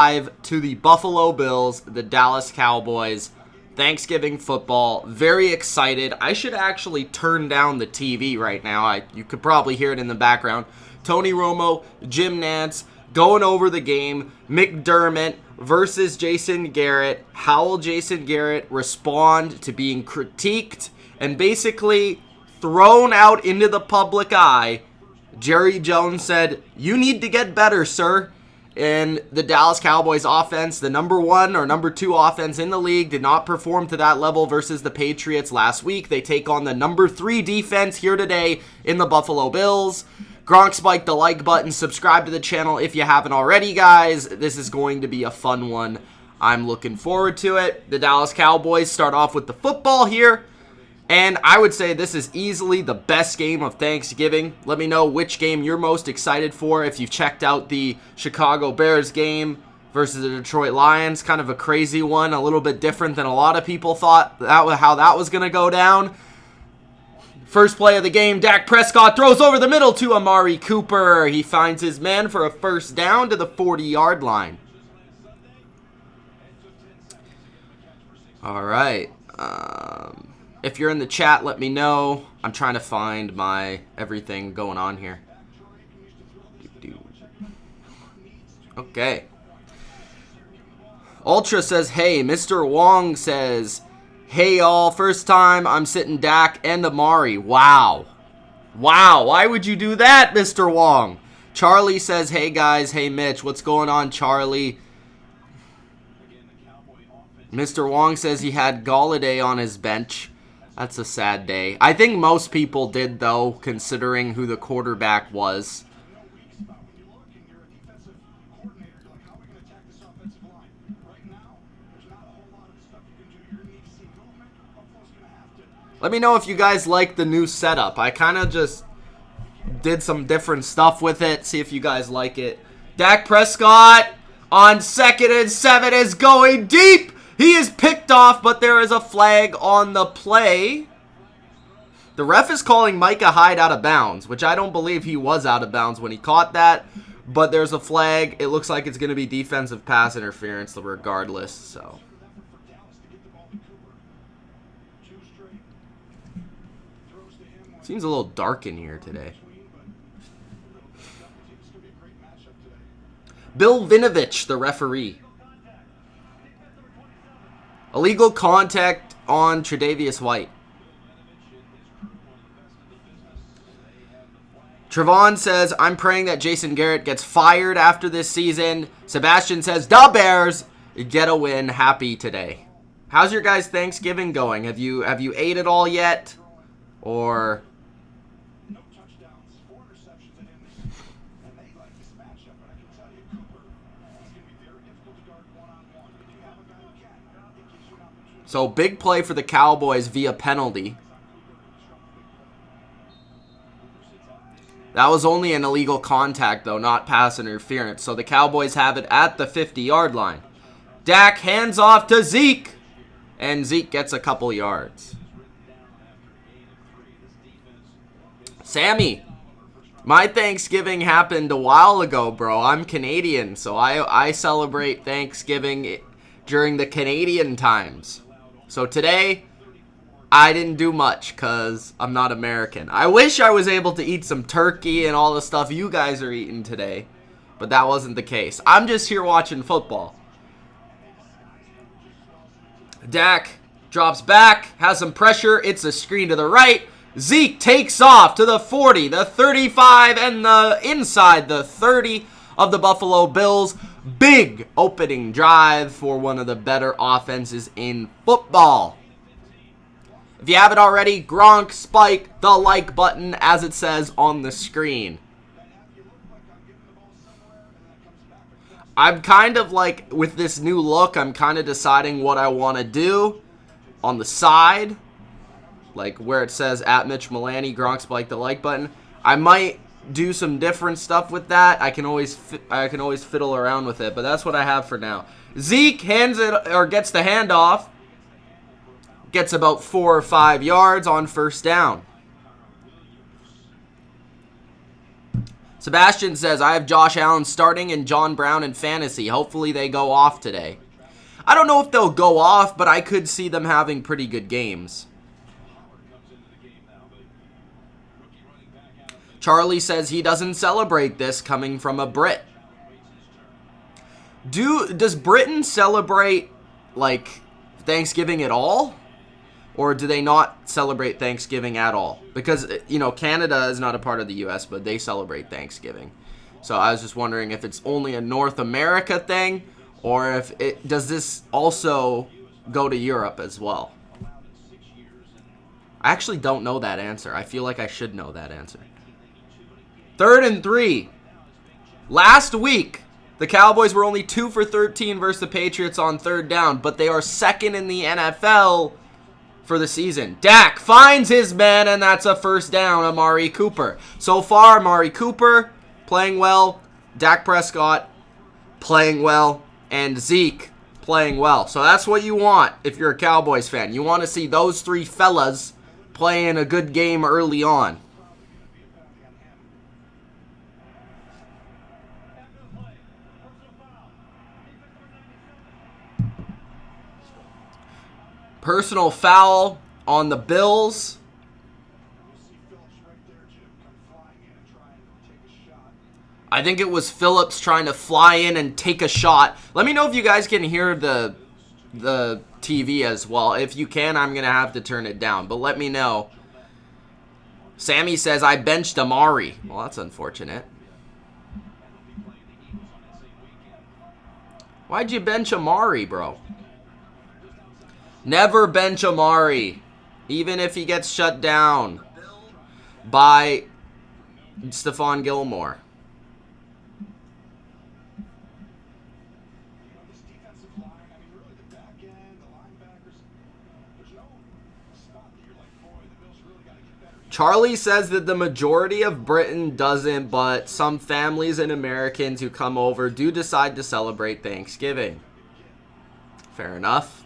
Live to the Buffalo Bills, the Dallas Cowboys, Thanksgiving football. Very excited. I should actually turn down the TV right now. You could probably hear it in the background. Tony Romo, Jim Nantz going over the game. McDermott versus Jason Garrett. How will Jason Garrett respond to being critiqued and basically thrown out into the public eye? Jerry Jones said, "You need to get better, sir." And the Dallas Cowboys offense, the number 1 or number 2 offense in the league, did not perform to that level versus the Patriots last week. They take on the number 3 defense here today in the Buffalo Bills. Gronk spiked the like button. Subscribe to the channel if you haven't already, guys. This is going to be a fun one. I'm looking forward to it. The Dallas Cowboys start off with the football here. And I would say this is easily the best game of Thanksgiving. Let me know which game you're most excited for. If you've checked out the Chicago Bears game versus the Detroit Lions, kind of a crazy one, a little bit different than a lot of people thought how that was going to go down. First play of the game, Dak Prescott throws over the middle to Amari Cooper. He finds his man for a first down to the 40-yard line. All right. If you're in the chat, let me know. I'm trying to find my everything going on here. Okay. Ultra says, hey. Mr. Wong says, hey, y'all. First time I'm sitting Dak and Amari. Wow. Wow. Why would you do that, Mr. Wong? Charlie says, hey, guys. Hey, Mitch. What's going on, Charlie? Mr. Wong says he had Galladay on his bench. That's a sad day. I think most people did, though, considering who the quarterback was. Let me know if you guys like the new setup. I kind of just did some different stuff with it. See if you guys like it. Dak Prescott on 2nd and 7 is going deep. He is picked off, but there is a flag on the play. The ref is calling Micah Hyde out of bounds, which I don't believe he was out of bounds when he caught that. But there's a flag. It looks like it's going to be defensive pass interference regardless. So seems a little dark in here today. Bill Vinovich, the referee. Illegal contact on Tre'Davious White. Trevon says, I'm praying that Jason Garrett gets fired after this season. Sebastian says, the Bears get a win. Happy today. How's your guys' Thanksgiving going? Have you ate it all yet? Or so big play for the Cowboys via penalty. That was only an illegal contact, though, not pass interference. So the Cowboys have it at the 50-yard line. Dak hands off to Zeke. And Zeke gets a couple yards. Sammy, my Thanksgiving happened a while ago, bro. I'm Canadian, so I celebrate Thanksgiving during the Canadian times. So today, I didn't do much because I'm not American. I wish I was able to eat some turkey and all the stuff you guys are eating today, but that wasn't the case. I'm just here watching football. Dak drops back, has some pressure. It's a screen to the right. Zeke takes off to the 40, the 35, and the inside the 30 of the Buffalo Bills. Big opening drive for one of the better offenses in football. If you haven't already, Gronk spike the like button as it says on the screen. I'm kind of like, with this new look, I'm kind of deciding what I want to do on the side. Like where it says at Mitch Milani, Gronk spike the like button. I might do some different stuff with that. I can always fiddle around with it, but that's what I have for now. Zeke hands it or gets the handoff. Gets about 4 or 5 yards on first down. Sebastian says, I have Josh Allen starting and John Brown in fantasy. Hopefully they go off today. I don't know if they'll go off, but I could see them having pretty good games. Charlie says he doesn't celebrate this, coming from a Brit. Does Britain celebrate, like, Thanksgiving at all? Or do they not celebrate Thanksgiving at all? Because, you know, Canada is not a part of the U.S., but they celebrate Thanksgiving. So I was just wondering if it's only a North America thing, or if does this also go to Europe as well? I actually don't know that answer. I feel like I should know that answer. 3rd and 3. Last week, the Cowboys were only 2 for 13 versus the Patriots on 3rd down, but they are 2nd in the NFL for the season. Dak finds his man, and that's a 1st down, Amari Cooper. So far, Amari Cooper playing well, Dak Prescott playing well, and Zeke playing well. So that's what you want if you're a Cowboys fan. You want to see those 3 fellas playing a good game early on. Personal foul on the Bills. I think it was Phillips trying to fly in and take a shot. Let me know if you guys can hear the TV as well. If you can, I'm going to have to turn it down. But let me know. Sammy says, I benched Amari. Well, that's unfortunate. Why'd you bench Amari, bro? Never bench Amari, even if he gets shut down by Stephon Gilmore. Charlie says that the majority of Britain doesn't, but some families and Americans who come over do decide to celebrate Thanksgiving. Fair enough.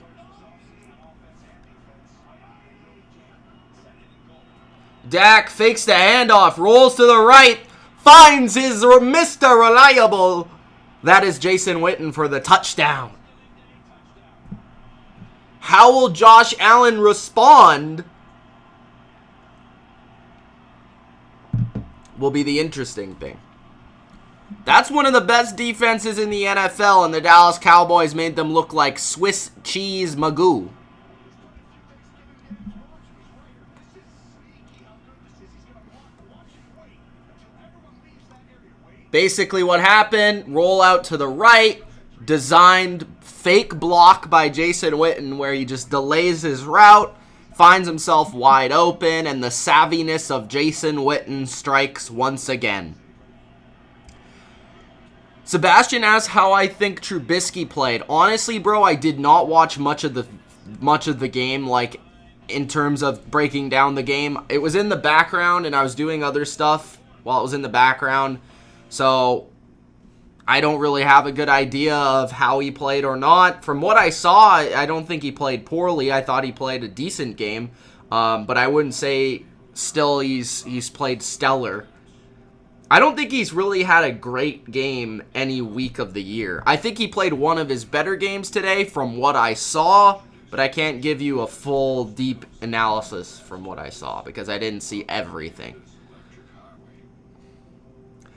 Dak fakes the handoff, rolls to the right, finds his Mr. Reliable. That is Jason Witten for the touchdown. How will Josh Allen respond? Will be the interesting thing. That's one of the best defenses in the NFL, and the Dallas Cowboys made them look like Swiss cheese magoo. Basically what happened, roll out to the right, designed fake block by Jason Witten where he just delays his route, finds himself wide open, and the savviness of Jason Witten strikes once again. Sebastian asks how I think Trubisky played. Honestly, bro, I did not watch much of the game, like in terms of breaking down the game. It was in the background and I was doing other stuff while it was in the background. So I don't really have a good idea of how he played or not. From what I saw, I don't think he played poorly. I thought he played a decent game. But I wouldn't say still he's played stellar. I don't think he's really had a great game any week of the year. I think he played one of his better games today from what I saw, but I can't give you a full, deep analysis from what I saw because I didn't see everything.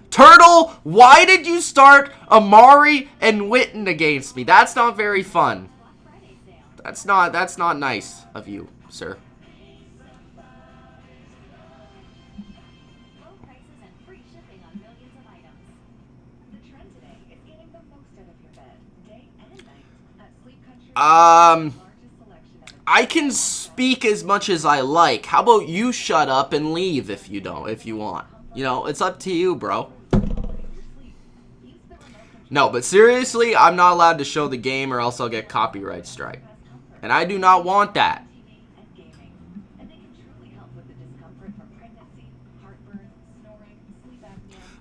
Turtle, why did you start Amari and Witten against me? That's not very fun. That's not nice of you, sir. I can speak as much as I like. How about you shut up and leave if you want. You know, it's up to you, bro. No, but seriously, I'm not allowed to show the game or else I'll get copyright strike. And I do not want that.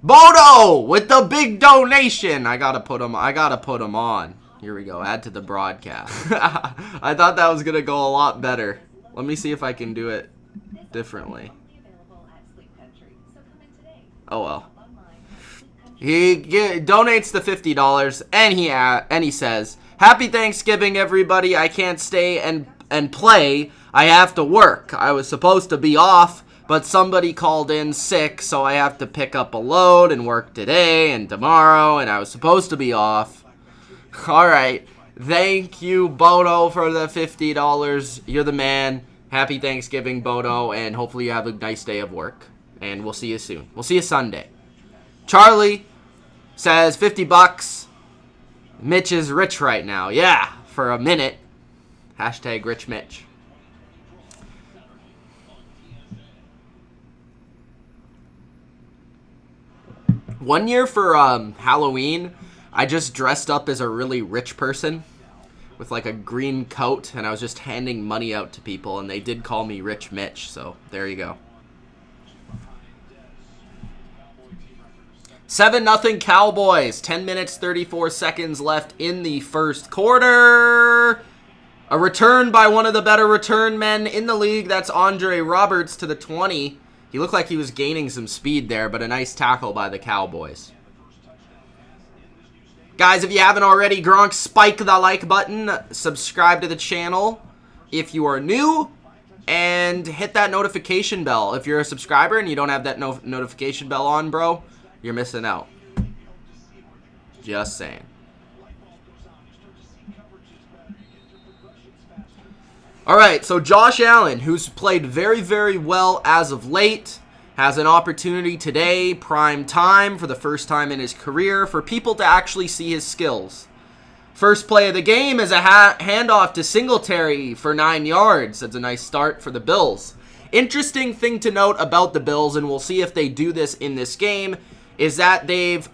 Bodo with the big donation. I gotta put him on. Here we go. Add to the broadcast. I thought that was gonna go a lot better. Let me see if I can do it differently. Oh well. He donates the $50, and he says, "Happy Thanksgiving, everybody. I can't stay and play. I have to work. I was supposed to be off, but somebody called in sick, so I have to pick up a load and work today and tomorrow, and I was supposed to be off." All right. Thank you, Bodo, for the $50. You're the man. Happy Thanksgiving, Bodo, and hopefully you have a nice day of work. And we'll see you soon. We'll see you Sunday. Charlie says $50. Mitch is rich right now. Yeah, for a minute. Hashtag Rich Mitch. One year for Halloween, I just dressed up as a really rich person with like a green coat, and I was just handing money out to people, and they did call me Rich Mitch, so there you go. 7-0 Cowboys. 10 minutes, 34 seconds left in the first quarter. A return by one of the better return men in the league. That's Andre Roberts to the 20. He looked like he was gaining some speed there, but a nice tackle by the Cowboys. Guys, if you haven't already, Gronk, spike the like button. Subscribe to the channel if you are new. And hit that notification bell. If you're a subscriber and you don't have that notification bell on, bro, you're missing out. Just saying. All right, so Josh Allen, who's played very, very well as of late, has an opportunity today, prime time, for the first time in his career, for people to actually see his skills. First play of the game is a handoff to Singletary for 9 yards. That's a nice start for the Bills. Interesting thing to note about the Bills, and we'll see if they do this in this game, is that they've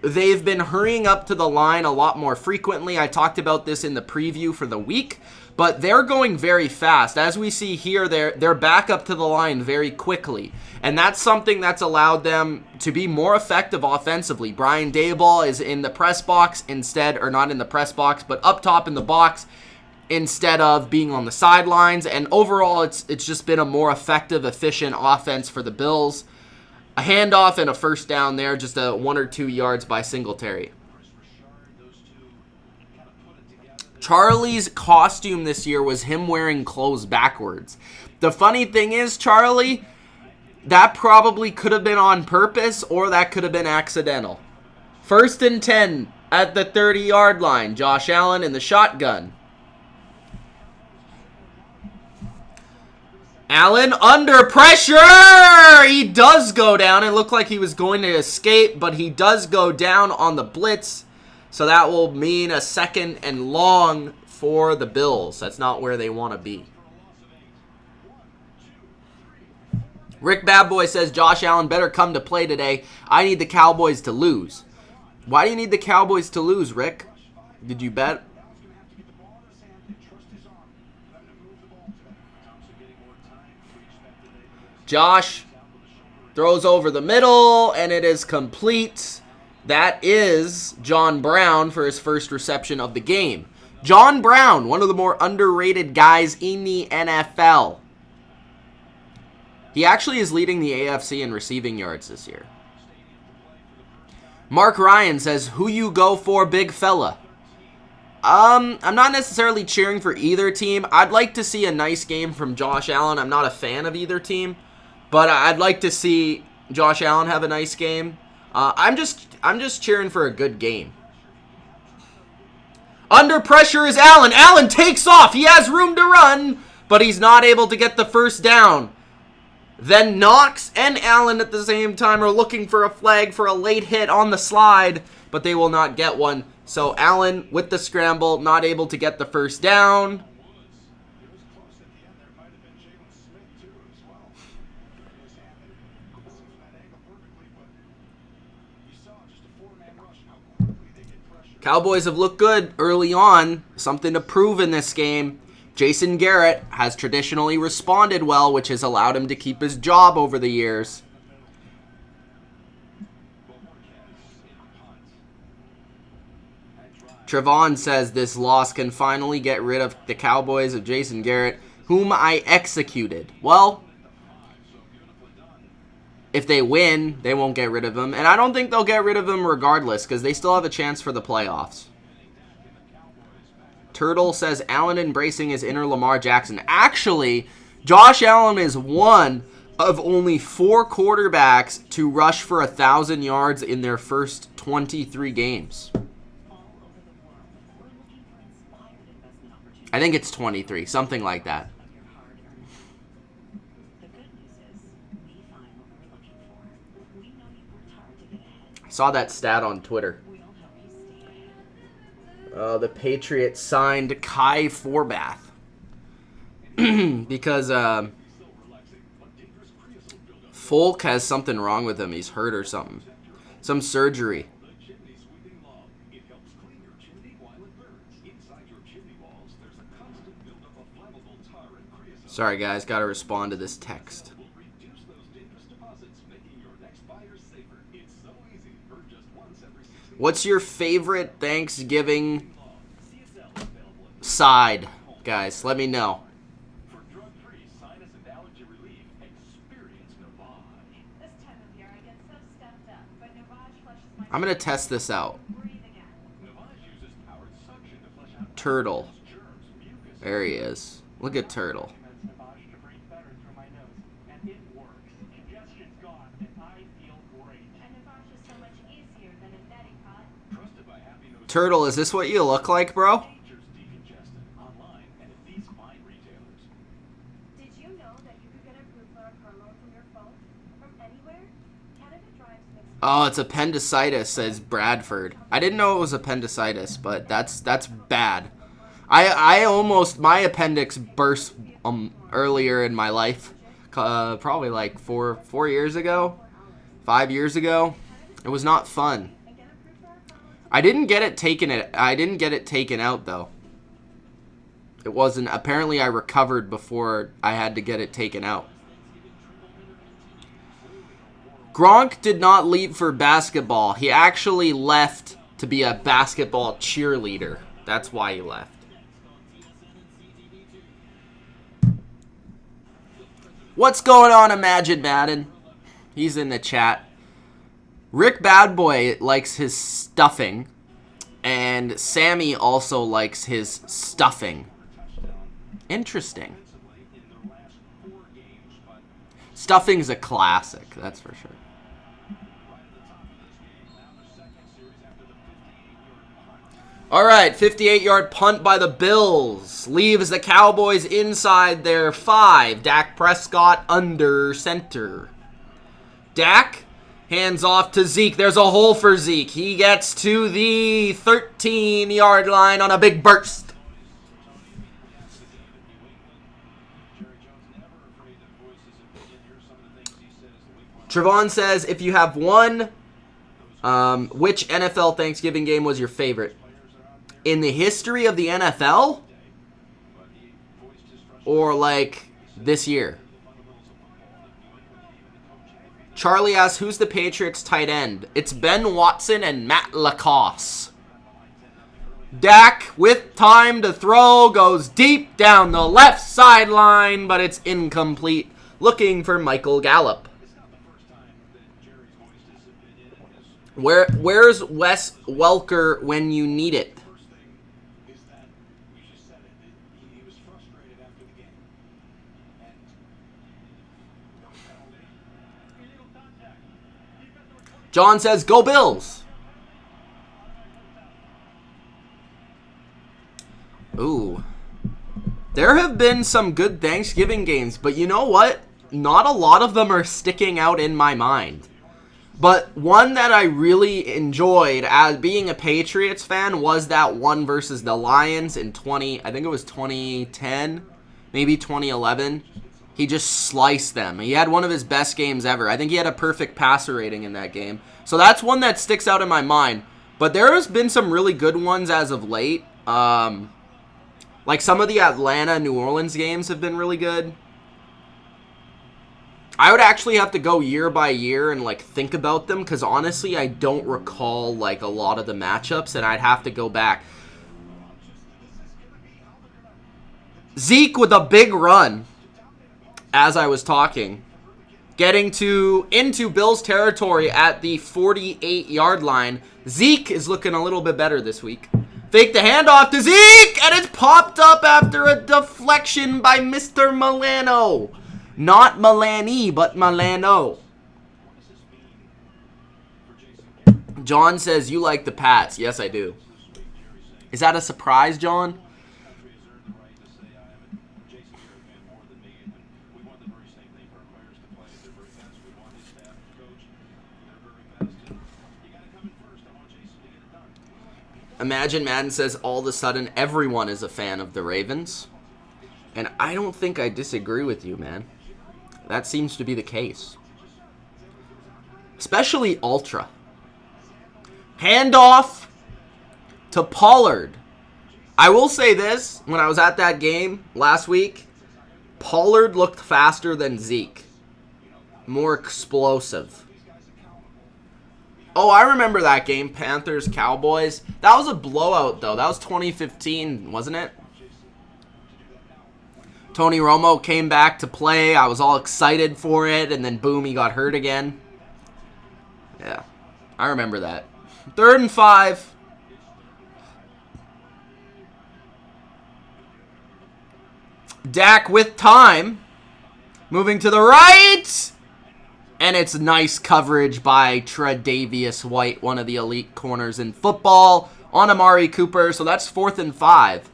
been hurrying up to the line a lot more frequently. I talked about this in the preview for the week, but they're going very fast. As we see here, they're back up to the line very quickly, and that's something that's allowed them to be more effective offensively. Brian Daboll is in the press box instead, or not in the press box, but up top in the box instead of being on the sidelines, and overall it's just been a more effective, efficient offense for the Bills. A handoff and a first down there, just a 1 or 2 yards by Singletary. Charlie's costume this year was him wearing clothes backwards. The funny thing is, Charlie, that probably could have been on purpose or that could have been accidental. 1st and 10 at the 30-yard line. Josh Allen in the shotgun. Allen under pressure! He does go down. It looked like he was going to escape, but he does go down on the blitz. So that will mean a 2nd and long for the Bills. That's not where they want to be. Rick Badboy says Josh Allen better come to play today. I need the Cowboys to lose. Why do you need the Cowboys to lose, Rick? Did you bet? Josh throws over the middle, and it is complete. That is John Brown for his first reception of the game. John Brown, one of the more underrated guys in the NFL. He actually is leading the AFC in receiving yards this year. Mark Ryan says, who you go for, big fella? I'm not necessarily cheering for either team. I'd like to see a nice game from Josh Allen. I'm not a fan of either team, but I'd like to see Josh Allen have a nice game. I'm just cheering for a good game. Under pressure is Allen. Allen takes off. He has room to run, but he's not able to get the first down. Then Knox and Allen at the same time are looking for a flag for a late hit on the slide, but they will not get one. So Allen with the scramble, not able to get the first down. Cowboys have looked good early on. Something to prove in this game. Jason Garrett has traditionally responded well, which has allowed him to keep his job over the years. Trevon says this loss can finally get rid of the Cowboys of Jason Garrett, whom I executed. Well, If they win, they won't get rid of him. And I don't think they'll get rid of him regardless because they still have a chance for the playoffs. Turtle says Allen embracing his inner Lamar Jackson. Actually, Josh Allen is one of only 4 quarterbacks to rush for 1,000 yards in their first 23 games. I think it's 23, something like that. I saw that stat on Twitter. The Patriots signed Kai Forbath because Folk has something wrong with him. He's hurt or something. Some surgery. Sorry, guys. Got to respond to this text. What's your favorite Thanksgiving side, guys? Let me know. I'm going to test this out. Turtle. There he is. Look at Turtle. Turtle, is this what you look like, bro? Oh, it's appendicitis, says Bradford. I didn't know it was appendicitis, but that's bad. I almost, my appendix burst earlier in my life, probably like 4 years ago, 5 years ago. It was not fun. I didn't get it taken out though. It wasn't, apparently I recovered before I had to get it taken out. Gronk did not leave for basketball. He actually left to be a basketball cheerleader. That's why he left. What's going on, Imagine Madden? He's in the chat. Rick Badboy likes his stuffing, and Sammy also likes his stuffing. Interesting. Stuffing's a classic, that's for sure. All right, 58-yard punt by the Bills. Leaves the Cowboys inside their 5. Dak Prescott under center. Dak hands off to Zeke. There's a hole for Zeke. He gets to the 13-yard line on a big burst. Trevon says, if you have one, which NFL Thanksgiving game was your favorite? In the history of the NFL? Or like this year? Charlie asks, who's the Patriots tight end? It's Ben Watson and Matt Lacoste. Dak, with time to throw, goes deep down the left sideline, but it's incomplete. Looking for Michael Gallup. Where's Wes Welker when you need it? John says, go Bills. Ooh. There have been some good Thanksgiving games, but you know what? Not a lot of them are sticking out in my mind. But one that I really enjoyed as being a Patriots fan was that one versus the Lions in I think it was 2010, maybe 2011. He just sliced them. He had one of his best games ever. I think he had a perfect passer rating in that game. So that's one that sticks out in my mind. But there has been some really good ones as of late. Like some of the Atlanta-New Orleans games have been really good. I would actually have to go year by year and like think about them because honestly I don't recall like a lot of the matchups and I'd have to go back. Zeke with a big run as I was talking. Getting into Bills territory at the 48-yard line. Zeke is looking a little bit better this week. Fake the handoff to Zeke, and it's popped up after a deflection by Mr. Milano. Not Milani, but Milano. John says, you like the Pats. Yes, I do. Is that a surprise, John? Imagine Madden says all of a sudden everyone is a fan of the Ravens. And I don't think I disagree with you, man. That seems to be the case. Especially Ultra. Handoff to Pollard. I will say this, when I was at that game last week, Pollard looked faster than Zeke. More explosive. Oh, I remember that game, Panthers-Cowboys. That was a blowout, though. That was 2015, wasn't it? Tony Romo came back to play. I was all excited for it, and then boom, he got hurt again. Yeah, I remember that. 3rd and 5. Dak with time. Moving to the right. And it's nice coverage by Tre'Davious White, one of the elite corners in football, on Amari Cooper. So that's 4th and 5.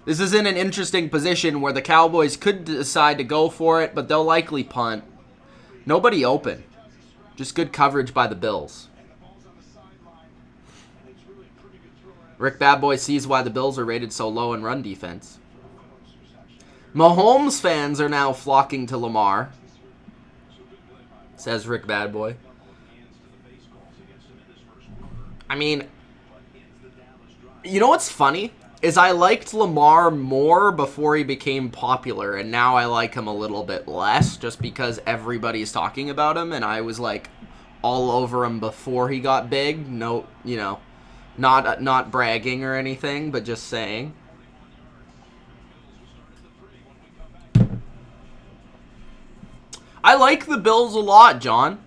This is in an interesting position where the Cowboys could decide to go for it, but they'll likely punt. Nobody open. Just good coverage by the Bills. Rick Badboy sees why the Bills are rated so low in run defense. Mahomes fans are now flocking to Lamar, says Rick Badboy. I mean, you know what's funny? Is I liked Lamar more before he became popular, and now I like him a little bit less just because everybody's talking about him, and I was like all over him before he got big. No, you know, not bragging or anything, but just saying. I like the Bills a lot, John.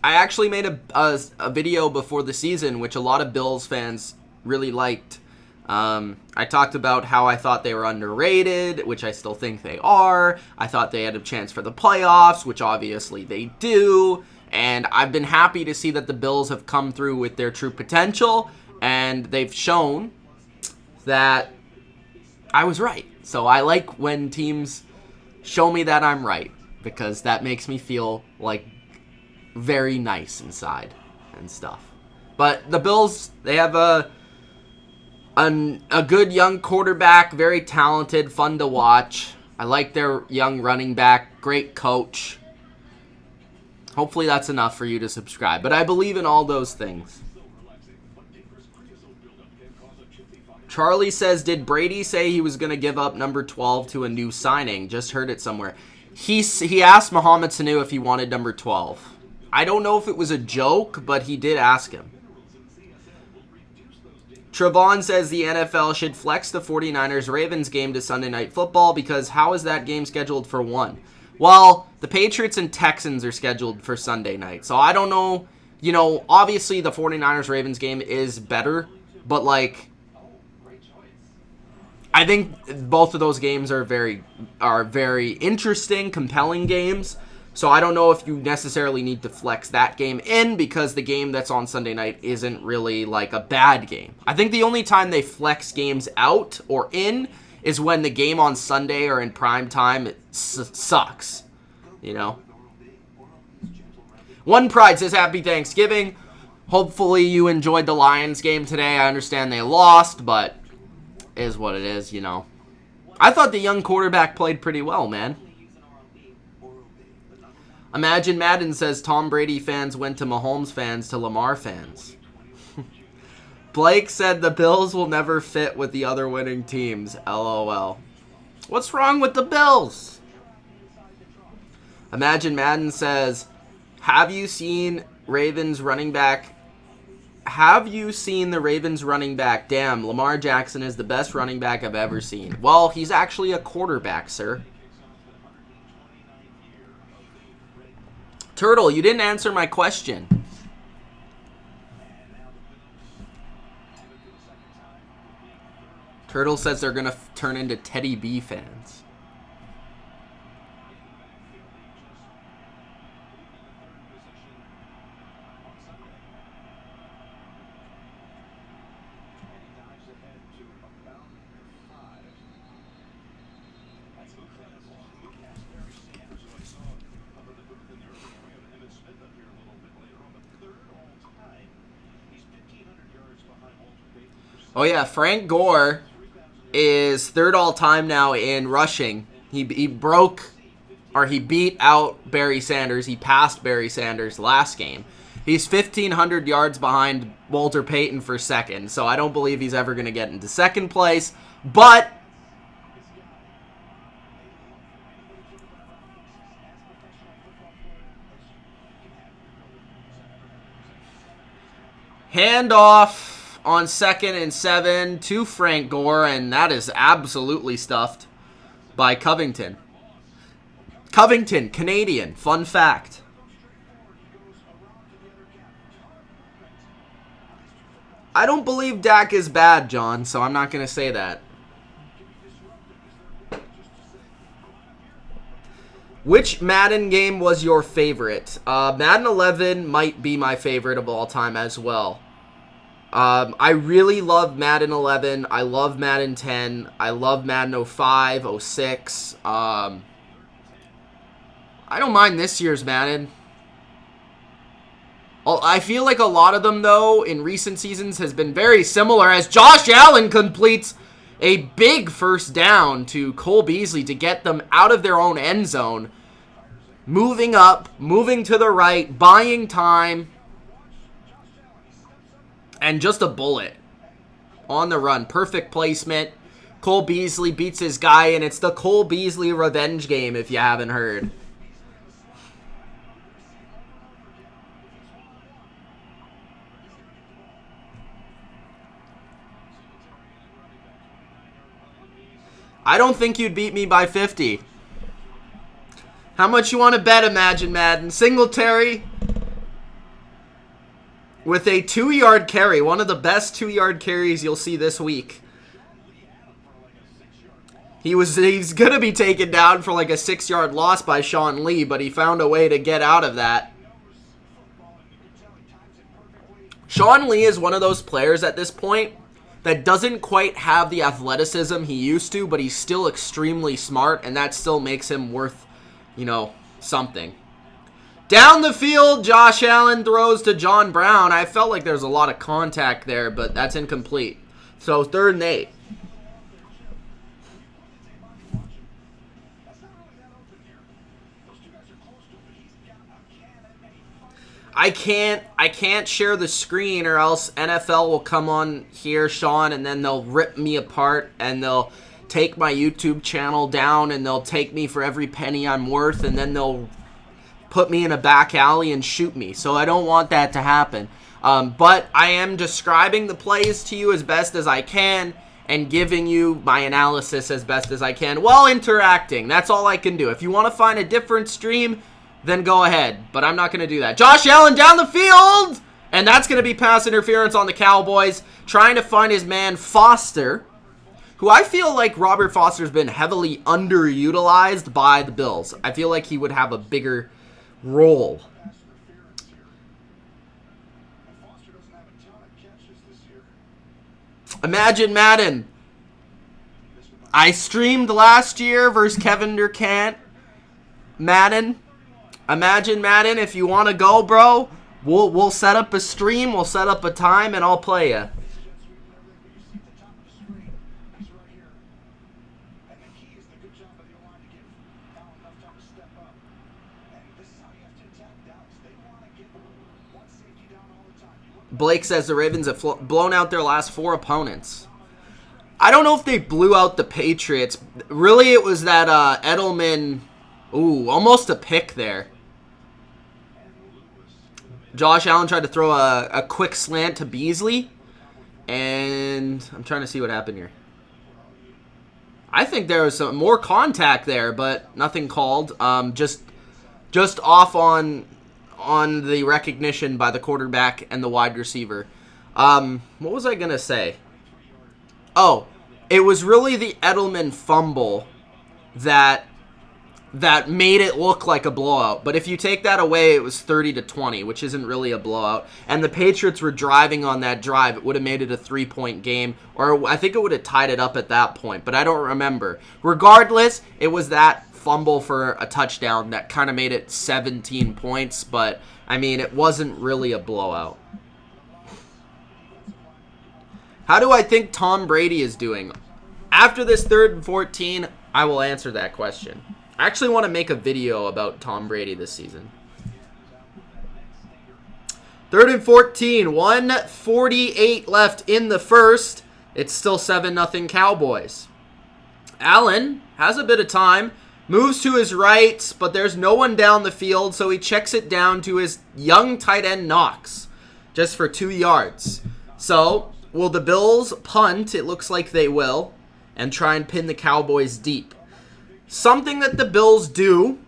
I actually made a video before the season, which a lot of Bills fans really liked. I talked about how I thought they were underrated, which I still think they are. I thought they had a chance for the playoffs, which obviously they do. And I've been happy to see that the Bills have come through with their true potential, and they've shown that I was right. So I like when teams show me that I'm right, because that makes me feel like very nice inside and stuff. But the Bills, they have a good young quarterback, very talented, fun to watch. I like their young running back, great coach. Hopefully that's enough for you to subscribe. But I believe in all those things. Charlie says, did Brady say he was going to give up number 12 to a new signing? Just heard it somewhere. He asked Mohamed Sanu if he wanted number 12. I don't know if it was a joke, but he did ask him. Trevon says the NFL should flex the 49ers-Ravens game to Sunday Night Football because how is that game scheduled for 1? Well, the Patriots and Texans are scheduled for Sunday night. So I don't know. You know, obviously the 49ers-Ravens game is better, but like, I think both of those games are very interesting, compelling games. So I don't know if you necessarily need to flex that game in because the game that's on Sunday night isn't really like a bad game. I think the only time they flex games out or in is when the game on Sunday or in prime time sucks, you know. One Pride says happy Thanksgiving. Hopefully you enjoyed the Lions game today. I understand they lost, but is what it is, you know. I thought the young quarterback played pretty well, man. Imagine Madden says Tom Brady fans went to Mahomes fans to Lamar fans. Blake said the Bills will never fit with the other winning teams. LOL. What's wrong with the Bills? Imagine Madden says, have you seen Ravens running back? Have you seen the Ravens running back? Damn, Lamar Jackson is the best running back I've ever seen. Well, he's actually a quarterback, sir. Turtle, you didn't answer my question. Turtle says they're going to turn into Teddy B fans. Oh yeah, Frank Gore is third all-time now in rushing. He beat out Barry Sanders. He passed Barry Sanders last game. He's 1,500 yards behind Walter Payton for second, so I don't believe he's ever going to get into second place. But handoff on 2nd and 7 to Frank Gore, and that is absolutely stuffed by Covington. Covington, Canadian. Fun fact. I don't believe Dak is bad, John, so I'm not going to say that. Which Madden game was your favorite? Madden 11 might be my favorite of all time as well. I really love Madden 11. I love Madden 10. I love Madden 05, 06. I don't mind this year's Madden. I feel like a lot of them, though, in recent seasons has been very similar as Josh Allen completes a big first down to Cole Beasley to get them out of their own end zone. Moving up, moving to the right, buying time. And just a bullet on the run. Perfect placement. Cole Beasley beats his guy, and it's the Cole Beasley revenge game if you haven't heard. I don't think you'd beat me by 50. How much you want to bet, Imagine Madden? Singletary with a 2-yard carry, one of the best 2-yard carries you'll see this week. He's going to be taken down for like a 6-yard loss by Sean Lee, but he found a way to get out of that. Sean Lee is one of those players at this point that doesn't quite have the athleticism he used to, but he's still extremely smart, and that still makes him worth, something. Down the field, Josh Allen throws to John Brown. I felt like there's a lot of contact there, but that's incomplete. So 3rd and 8. I can't share the screen or else NFL will come on here, Sean, and then they'll rip me apart and they'll take my YouTube channel down and they'll take me for every penny I'm worth and then they'll put me in a back alley and shoot me. So I don't want that to happen. But I am describing the plays to you as best as I can and giving you my analysis as best as I can while interacting. That's all I can do. If you want to find a different stream, then go ahead. But I'm not going to do that. Josh Allen down the field! And that's going to be pass interference on the Cowboys. Trying to find his man Foster, who I feel like Robert Foster's been heavily underutilized by the Bills. I feel like he would have a bigger role. Imagine Madden. I streamed last year versus Kevin Durkant. Madden. Imagine Madden. If you want to go, bro, we'll set up a stream. We'll set up a time, and I'll play you. Blake says the Ravens have blown out their last 4 opponents. I don't know if they blew out the Patriots. Really, it was that Edelman. Ooh, almost a pick there. Josh Allen tried to throw a quick slant to Beasley. And I'm trying to see what happened here. I think there was some more contact there, but nothing called. Just off on on the recognition by the quarterback and the wide receiver. What was I going to say? Oh, it was really the Edelman fumble that made it look like a blowout. But if you take that away, it was 30-20, which isn't really a blowout. And the Patriots were driving on that drive. It would have made it a 3-point game, or I think it would have tied it up at that point, but I don't remember. Regardless, it was that fumble for a touchdown that kind of made it 17 points, but I mean, it wasn't really a blowout. How do I think Tom Brady is doing? After this 3rd and 14, I will answer that question. I actually want to make a video about Tom Brady this season. 3rd and 14, 1:48 left in the first. It's still 7-0 Cowboys. Allen has a bit of time, moves to his right, but there's no one down the field, so he checks it down to his young tight end Knox, just for 2 yards. So, will the Bills punt? It looks like they will, and try and pin the Cowboys deep. Something that the Bills do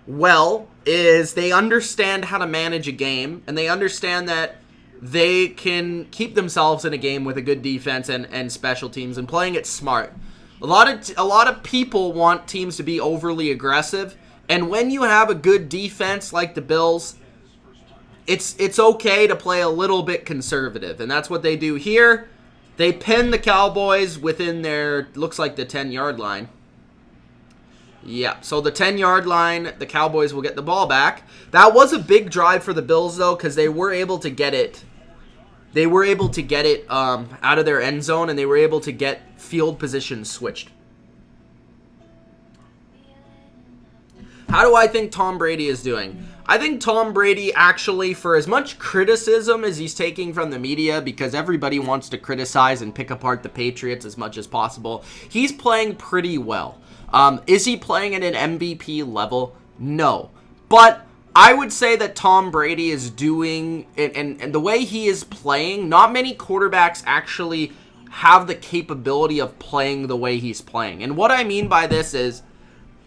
well is they understand how to manage a game, and they understand that they can keep themselves in a game with a good defense and special teams and playing it smart. A lot of people want teams to be overly aggressive, and when you have a good defense like the Bills, it's okay to play a little bit conservative, and that's what they do here. They pin the Cowboys within their, looks like the 10-yard line. Yeah, so the 10-yard line, the Cowboys will get the ball back. That was a big drive for the Bills, though, because they were able to get it. They were able to get it out of their end zone, and they were able to get field position switched. How do I think Tom Brady is doing? I think Tom Brady actually, for as much criticism as he's taking from the media, because everybody wants to criticize and pick apart the Patriots as much as possible, he's playing pretty well. Is he playing at an MVP level? No. But I would say that Tom Brady is doing, and the way he is playing, not many quarterbacks actually have the capability of playing the way he's playing. And what I mean by this is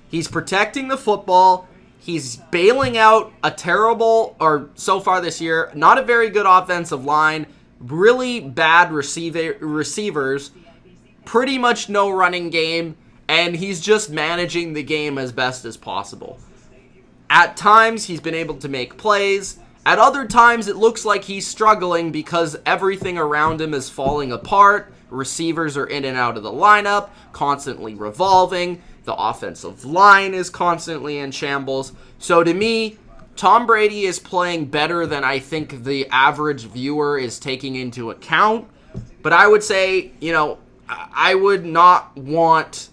he's protecting the football. He's bailing out a terrible, or so far this year, not a very good offensive line, really bad receivers, pretty much no running game, and he's just managing the game as best as possible. At times, he's been able to make plays. At other times, it looks like he's struggling because everything around him is falling apart. Receivers are in and out of the lineup, constantly revolving. The offensive line is constantly in shambles. So to me, Tom Brady is playing better than I think the average viewer is taking into account. But I would say, I would not want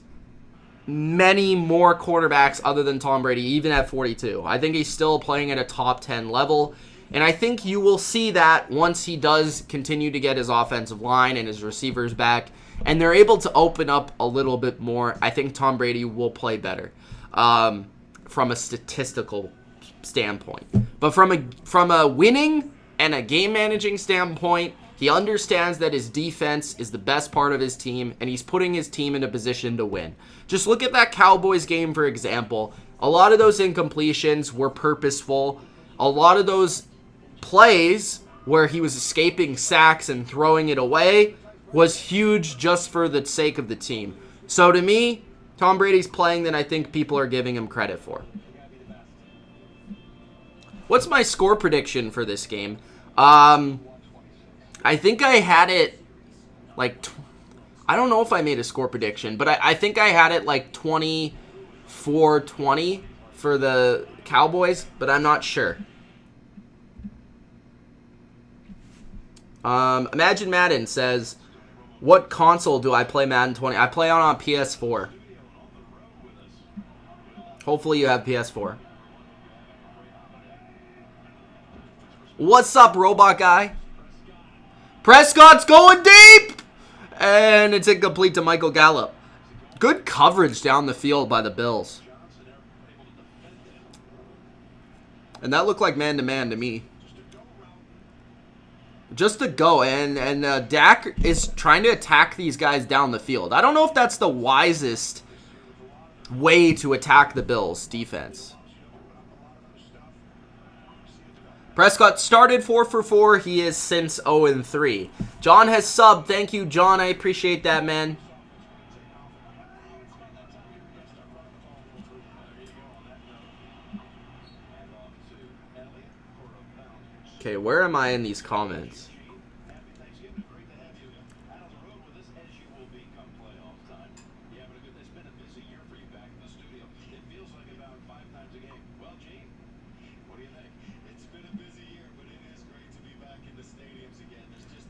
many more quarterbacks other than Tom Brady, even at 42. I think he's still playing at a top 10 level, and I think you will see that once he does continue to get his offensive line and his receivers back, and they're able to open up a little bit more. I think Tom Brady will play better from a statistical standpoint. But from a winning and a game-managing standpoint, he understands that his defense is the best part of his team, and he's putting his team in a position to win. Just look at that Cowboys game, for example. A lot of those incompletions were purposeful. A lot of those plays where he was escaping sacks and throwing it away was huge just for the sake of the team. So to me, Tom Brady's playing than I think people are giving him credit for. What's my score prediction for this game? I think I had it like, I don't know if I made a score prediction, but I think I had it like 24-20 for the Cowboys, but I'm not sure. Imagine Madden says, what console do I play Madden 20? I play on a PS4. Hopefully you have PS4. What's up, robot guy? Prescott's going deep! And it's incomplete to Michael Gallup. Good coverage down the field by the Bills. And that looked like man-to-man to me. Just to go. And Dak is trying to attack these guys down the field. I don't know if that's the wisest way to attack the Bills' defense. Prescott started 4 for 4. He is since 0-3. John has subbed. Thank you, John. I appreciate that, man. Okay, where am I in these comments?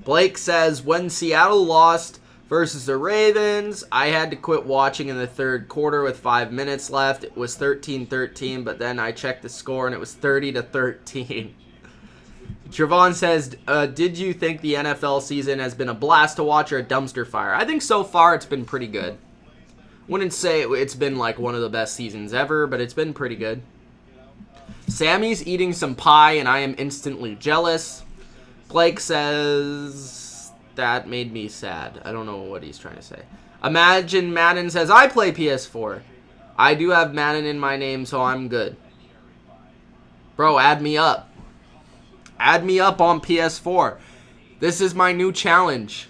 Blake says, when Seattle lost versus the Ravens, I had to quit watching in the third quarter with 5 minutes left. It was 13-13, but then I checked the score and it was 30-13. Trevon says, did you think the NFL season has been a blast to watch or a dumpster fire? I think so far it's been pretty good. Wouldn't say it's been like one of the best seasons ever, but it's been pretty good. Sammy's eating some pie and I am instantly jealous. Blake says, that made me sad. I don't know what he's trying to say. Imagine Madden says, I play PS4. I do have Madden in my name, so I'm good. Bro, add me up. Add me up on PS4. This is my new challenge.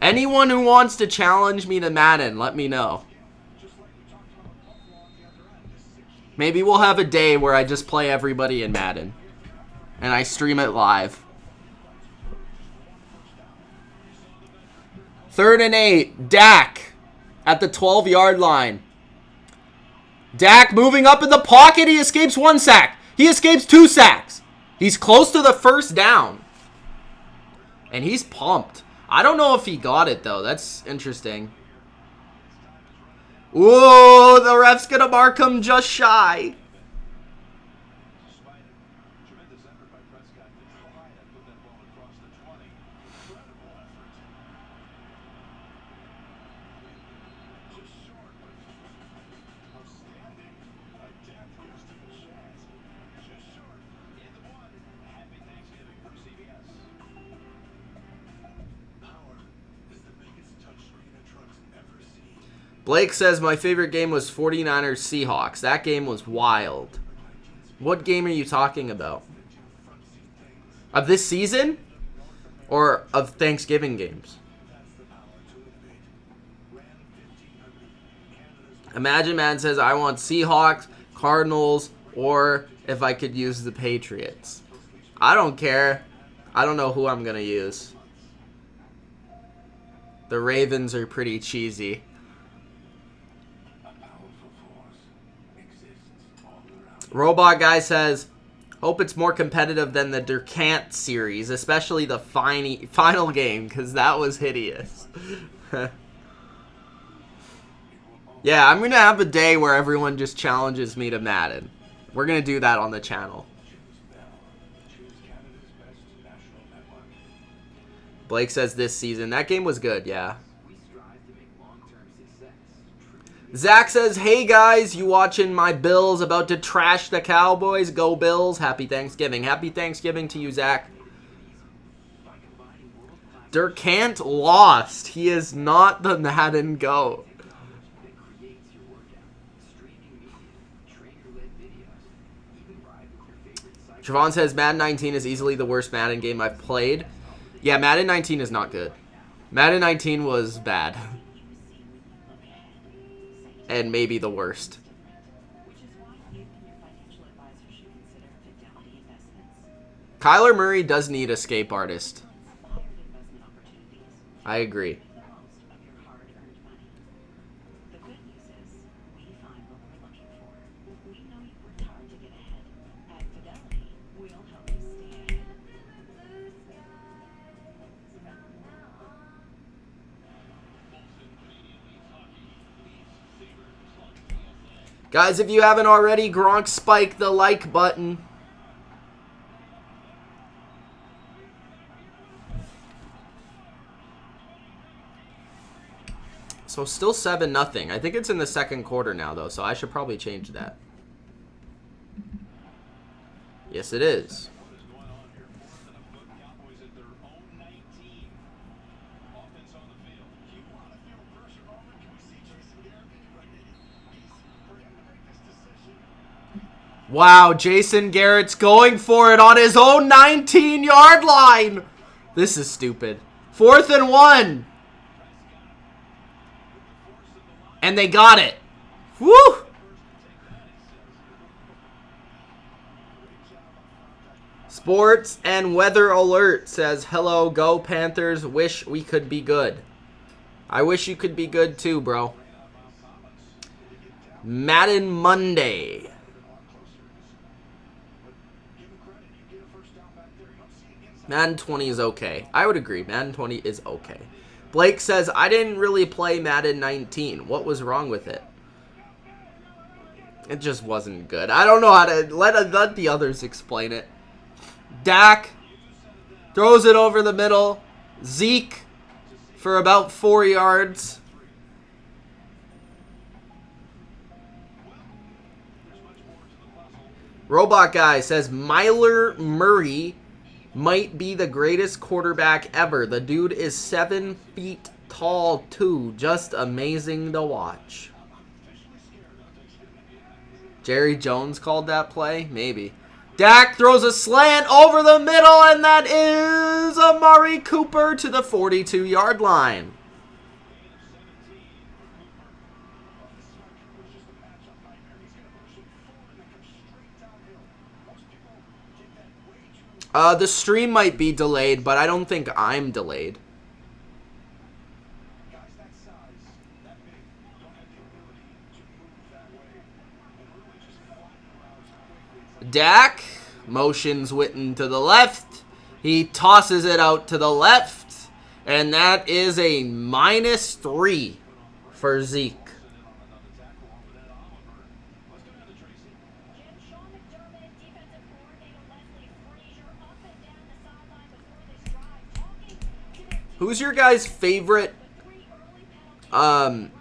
Anyone who wants to challenge me to Madden, let me know. Maybe we'll have a day where I just play everybody in Madden. And I stream it live. 3rd and 8. Dak at the 12-yard line. Dak moving up in the pocket. He escapes 1 sack. He escapes 2 sacks. He's close to the first down. And he's pumped. I don't know if he got it, though. That's interesting. Whoa, the ref's going to mark him just shy. Blake says, my favorite game was 49ers Seahawks. That game was wild. What game are you talking about? Of this season? Or of Thanksgiving games? Imagine Man says, I want Seahawks, Cardinals, or if I could use the Patriots. I don't care. I don't know who I'm going to use. The Ravens are pretty cheesy. Robot Guy says, hope it's more competitive than the Durkant series, especially the final game, because that was hideous. Yeah, I'm going to have a day where everyone just challenges me to Madden. We're going to do that on the channel. Blake says this season. That game was good, yeah. Zach says, hey guys, you watching my Bills about to trash the Cowboys? Go Bills. Happy Thanksgiving. Happy Thanksgiving to you, Zach. Durkant lost. He is not the Madden GOAT. Trevon says, Madden 19 is easily the worst Madden game I've played. Yeah, Madden 19 is not good. Madden 19 was bad. And maybe the worst. Kyler Murray does need a escape artist. I agree. Guys, if you haven't already, Gronk spike the like button. So still 7-0. I think it's in the second quarter now, though, so I should probably change that. Yes, it is. Wow, Jason Garrett's going for it on his own 19-yard line. This is stupid. 4th and 1. And they got it. Woo! Sports and Weather Alert says, hello, go Panthers. Wish we could be good. I wish you could be good too, bro. Madden Monday. Madden 20 is okay. I would agree. Madden 20 is okay. Blake says, I didn't really play Madden 19. What was wrong with it? It just wasn't good. I don't know how to... Let the others explain it. Dak throws it over the middle. Zeke for about 4 yards. Robot Guy says, Myler Murray might be the greatest quarterback ever. The dude is 7 feet tall, too. Just amazing to watch. Jerry Jones called that play? Maybe. Dak throws a slant over the middle, and that is Amari Cooper to the 42-yard line. The stream might be delayed, but I don't think I'm delayed. Dak motions Witten to the left. He tosses it out to the left, and that is a -3 for Zeke. Who's your guys' favorite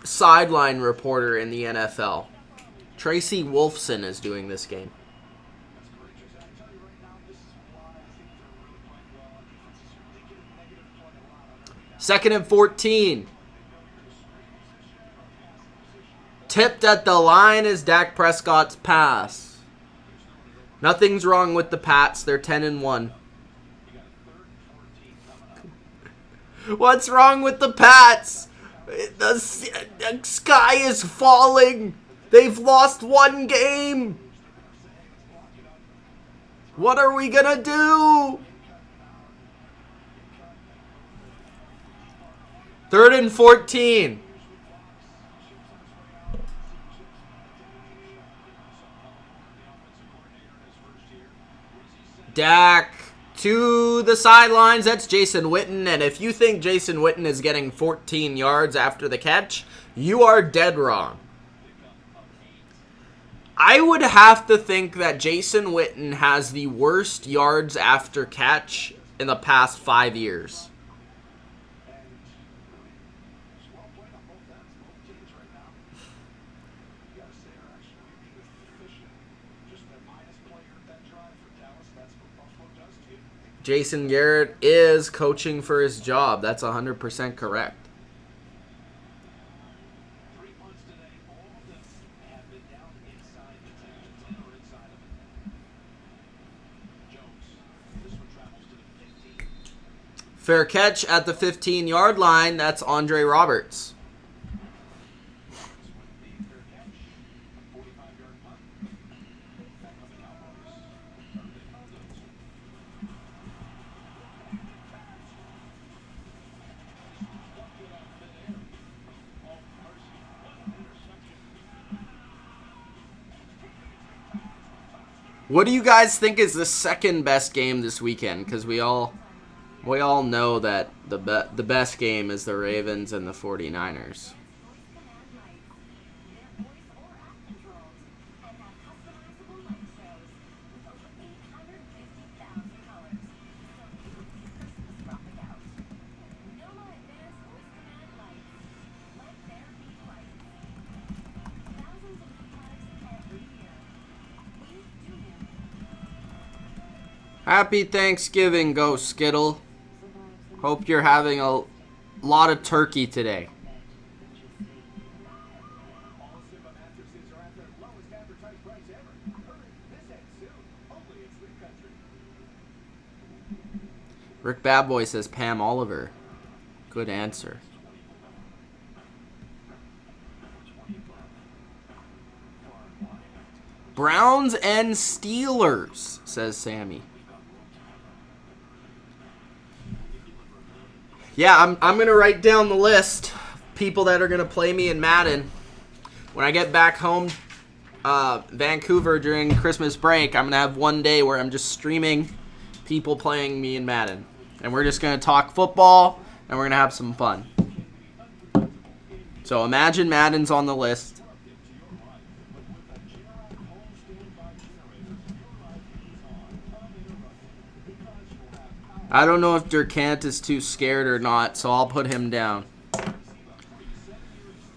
sideline reporter in the NFL? Tracy Wolfson is doing this game. Second and 14. Tipped at the line is Dak Prescott's pass. Nothing's wrong with the Pats. They're 10-1. What's wrong with the Pats? The sky is falling. They've lost 1 game. What are we gonna do? 3rd and 14. Dak to the sidelines. That's Jason Witten. And if you think Jason Witten is getting 14 yards after the catch, you are dead wrong. I would have to think that Jason Witten has the worst yards after catch in the past 5 years. Jason Garrett is coaching for his job. That's 100% correct. Fair catch at the 15-yard line. That's Andre Roberts. What do you guys think is the second best game this weekend? Because we all know that the best game is the Ravens and the 49ers. Happy Thanksgiving, Go Skittle. Hope you're having a lot of turkey today. Rick Badboy says Pam Oliver. Good answer. Browns and Steelers, says Sammy. Yeah, I'm going to write down the list of people that are going to play me in Madden. When I get back home, Vancouver during Christmas break, I'm going to have one day where I'm just streaming people playing me in Madden. And we're just going to talk football, and we're going to have some fun. So imagine Madden's on the list. I don't know if Durkant is too scared or not, so I'll put him down.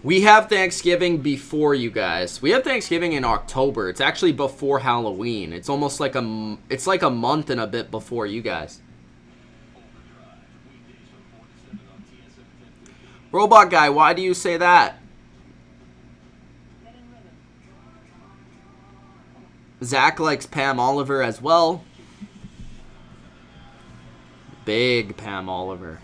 We have Thanksgiving before you guys. We have Thanksgiving in October. It's actually before Halloween. It's almost like it's like a month and a bit before you guys. Robot guy, why do you say that? Zach likes Pam Oliver as well. Big Pam Oliver.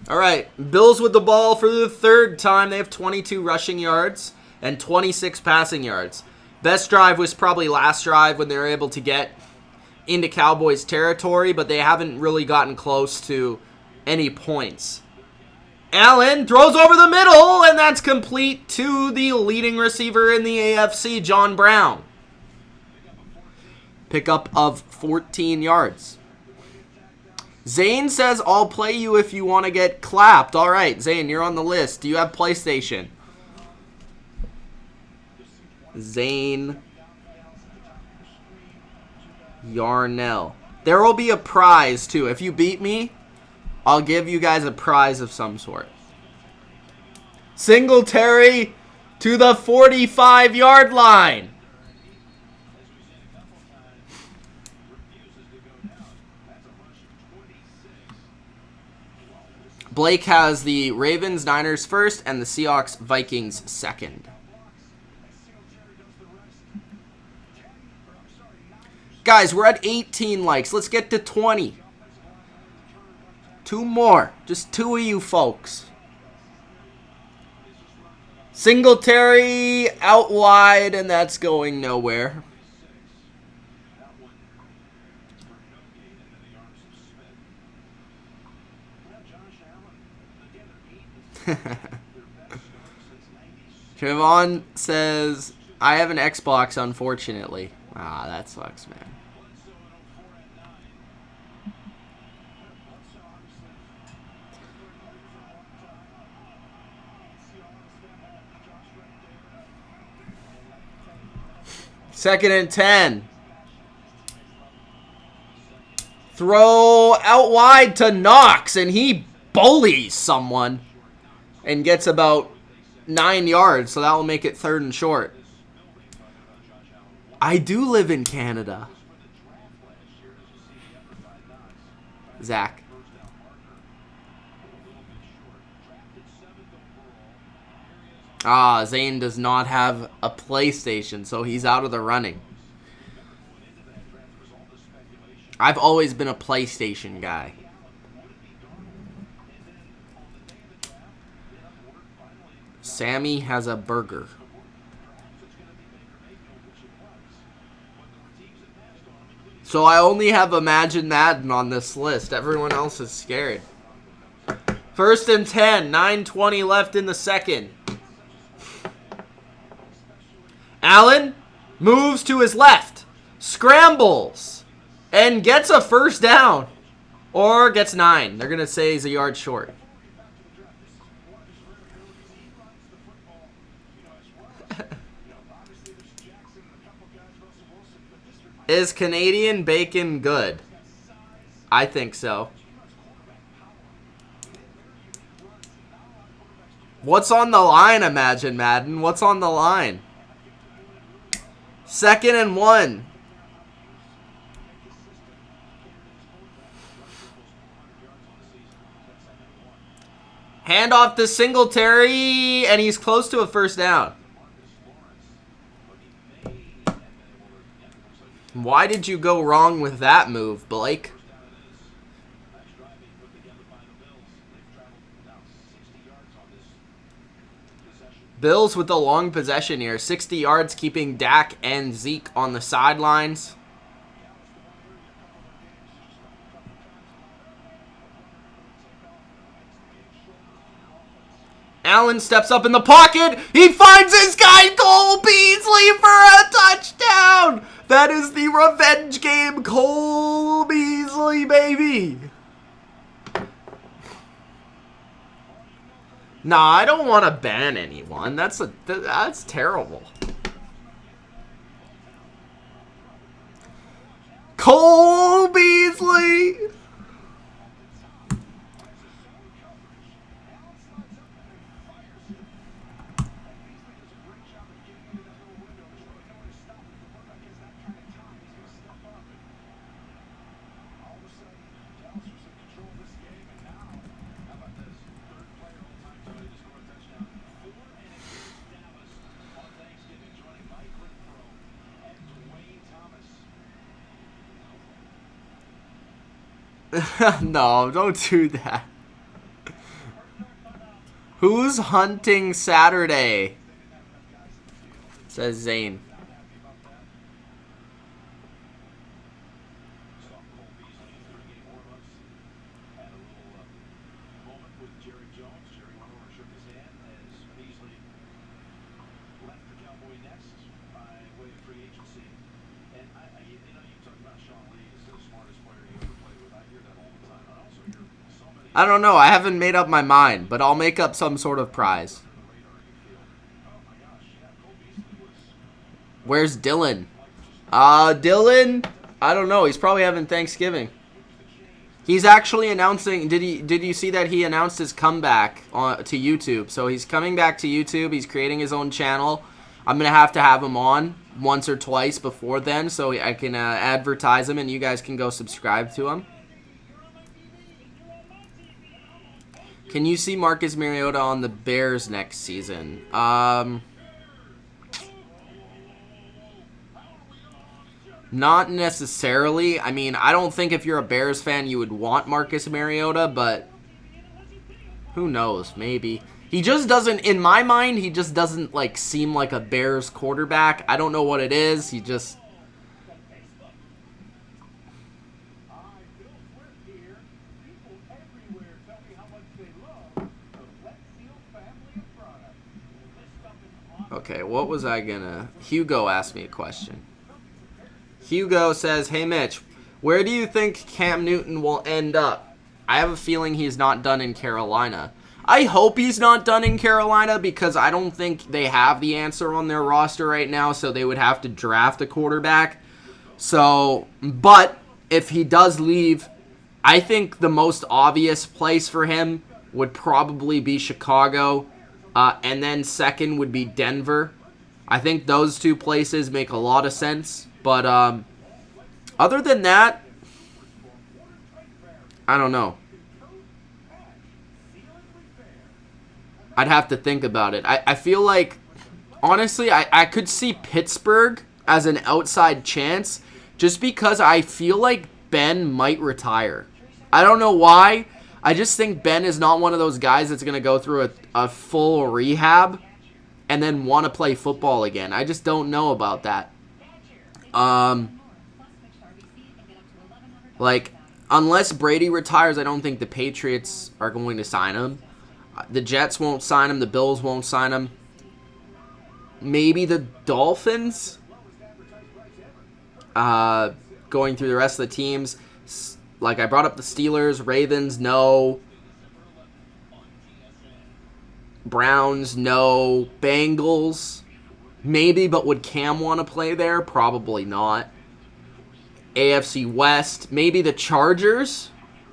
All right, Bills with the ball for the third time. They have 22 rushing yards and 26 passing yards. Best drive was probably last drive when they were able to get into Cowboys territory, but they haven't really gotten close to any points. Allen throws over the middle, and that's complete to the leading receiver in the AFC, John Brown. Pickup of 14 yards. Zane says, I'll play you if you want to get clapped. All right, Zane, you're on the list. Do you have PlayStation? Zane Yarnell. There will be a prize, too. If you beat me, I'll give you guys a prize of some sort. Singletary to the 45-yard line. Blake has the Ravens, Niners first, and the Seahawks, Vikings second. Guys, we're at 18 likes. Let's get to 20. 2 more. Just 2 of you folks. Singletary out wide, and that's going nowhere. Trevon says, I have an Xbox, unfortunately. Ah, that sucks, man. Second and 10. Throw out wide to Knox, and he bullies someone and gets about 9 yards, so that will make it 3rd and short. I do live in Canada. Zach. Ah, Zane does not have a PlayStation, so he's out of the running. I've always been a PlayStation guy. Sammy has a burger. So I only have Imagine Madden on this list. Everyone else is scared. 1st and 10. 9:20 left in the second. Allen moves to his left. Scrambles. And gets a first down. Or gets 9. They're going to say he's a yard short. Is Canadian bacon good? I think so. What's on the line, Imagine Madden? What's on the line? 2nd and 1. Hand off to Singletary, and he's close to a first down. Why did you go wrong with that move, Blake? Bills with the long possession here. 60 yards, keeping Dak and Zeke on the sidelines. Allen steps up in the pocket. He finds his guy, Cole Beasley, for a touchdown. That is the revenge game. Cole Beasley, baby. Nah, I don't want to ban anyone. That's terrible. Cole Beasley. No, don't do that. Who's hunting Saturday? Says Zane. I don't know. I haven't made up my mind, but I'll make up some sort of prize. Where's Dylan? Dylan? I don't know. He's probably having Thanksgiving. He's actually announcing. Did you see that he announced his comeback to YouTube? So he's coming back to YouTube. He's creating his own channel. I'm gonna have him on once or twice before then, so I can advertise him, and you guys can go subscribe to him. Can you see Marcus Mariota on the Bears next season? Not necessarily. I mean, I don't think if you're a Bears fan you would want Marcus Mariota, but who knows? Maybe. He just doesn't, in my mind, he just doesn't like seem like a Bears quarterback. I don't know what it is. He just... Okay, what was I gonna... Hugo asked me a question. Hugo says, hey Mitch, where do you think Cam Newton will end up? I have a feeling he's not done in Carolina. I hope he's not done in Carolina because I don't think they have the answer on their roster right now, so they would have to draft a quarterback. So, but if he does leave, I think the most obvious place for him would probably be Chicago. And then second would be Denver. I think those two places make a lot of sense. But other than that, I don't know. I'd have to think about it. I feel like, honestly, I could see Pittsburgh as an outside chance just because I feel like Ben might retire. I don't know why. I just think Ben is not one of those guys that's going to go through a full rehab and then want to play football again. I just don't know about that. Like, unless Brady retires, I don't think the Patriots are going to sign him. The Jets won't sign him. The Bills won't sign him. Maybe the Dolphins. Going through the rest of the teams. Like, I brought up the Steelers, Ravens, no. Browns, no. Bengals, maybe, but would Cam want to play there? Probably not. AFC West, maybe the Chargers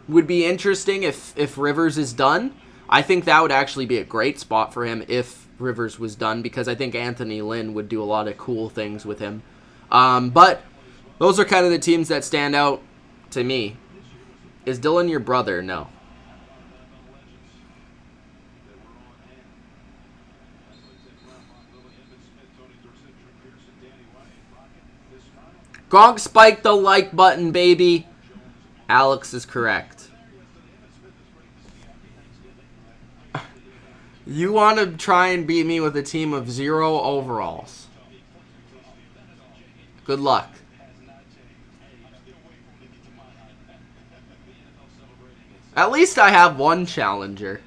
would be interesting if Rivers is done. I think that would actually be a great spot for him if Rivers was done because I think Anthony Lynn would do a lot of cool things with him. But those are kind of the teams that stand out to me. Is Dylan your brother? No. Gronk spiked the like button, baby. Alex is correct. You want to try and beat me with a team of 0 overalls. Good luck. At least I have one challenger.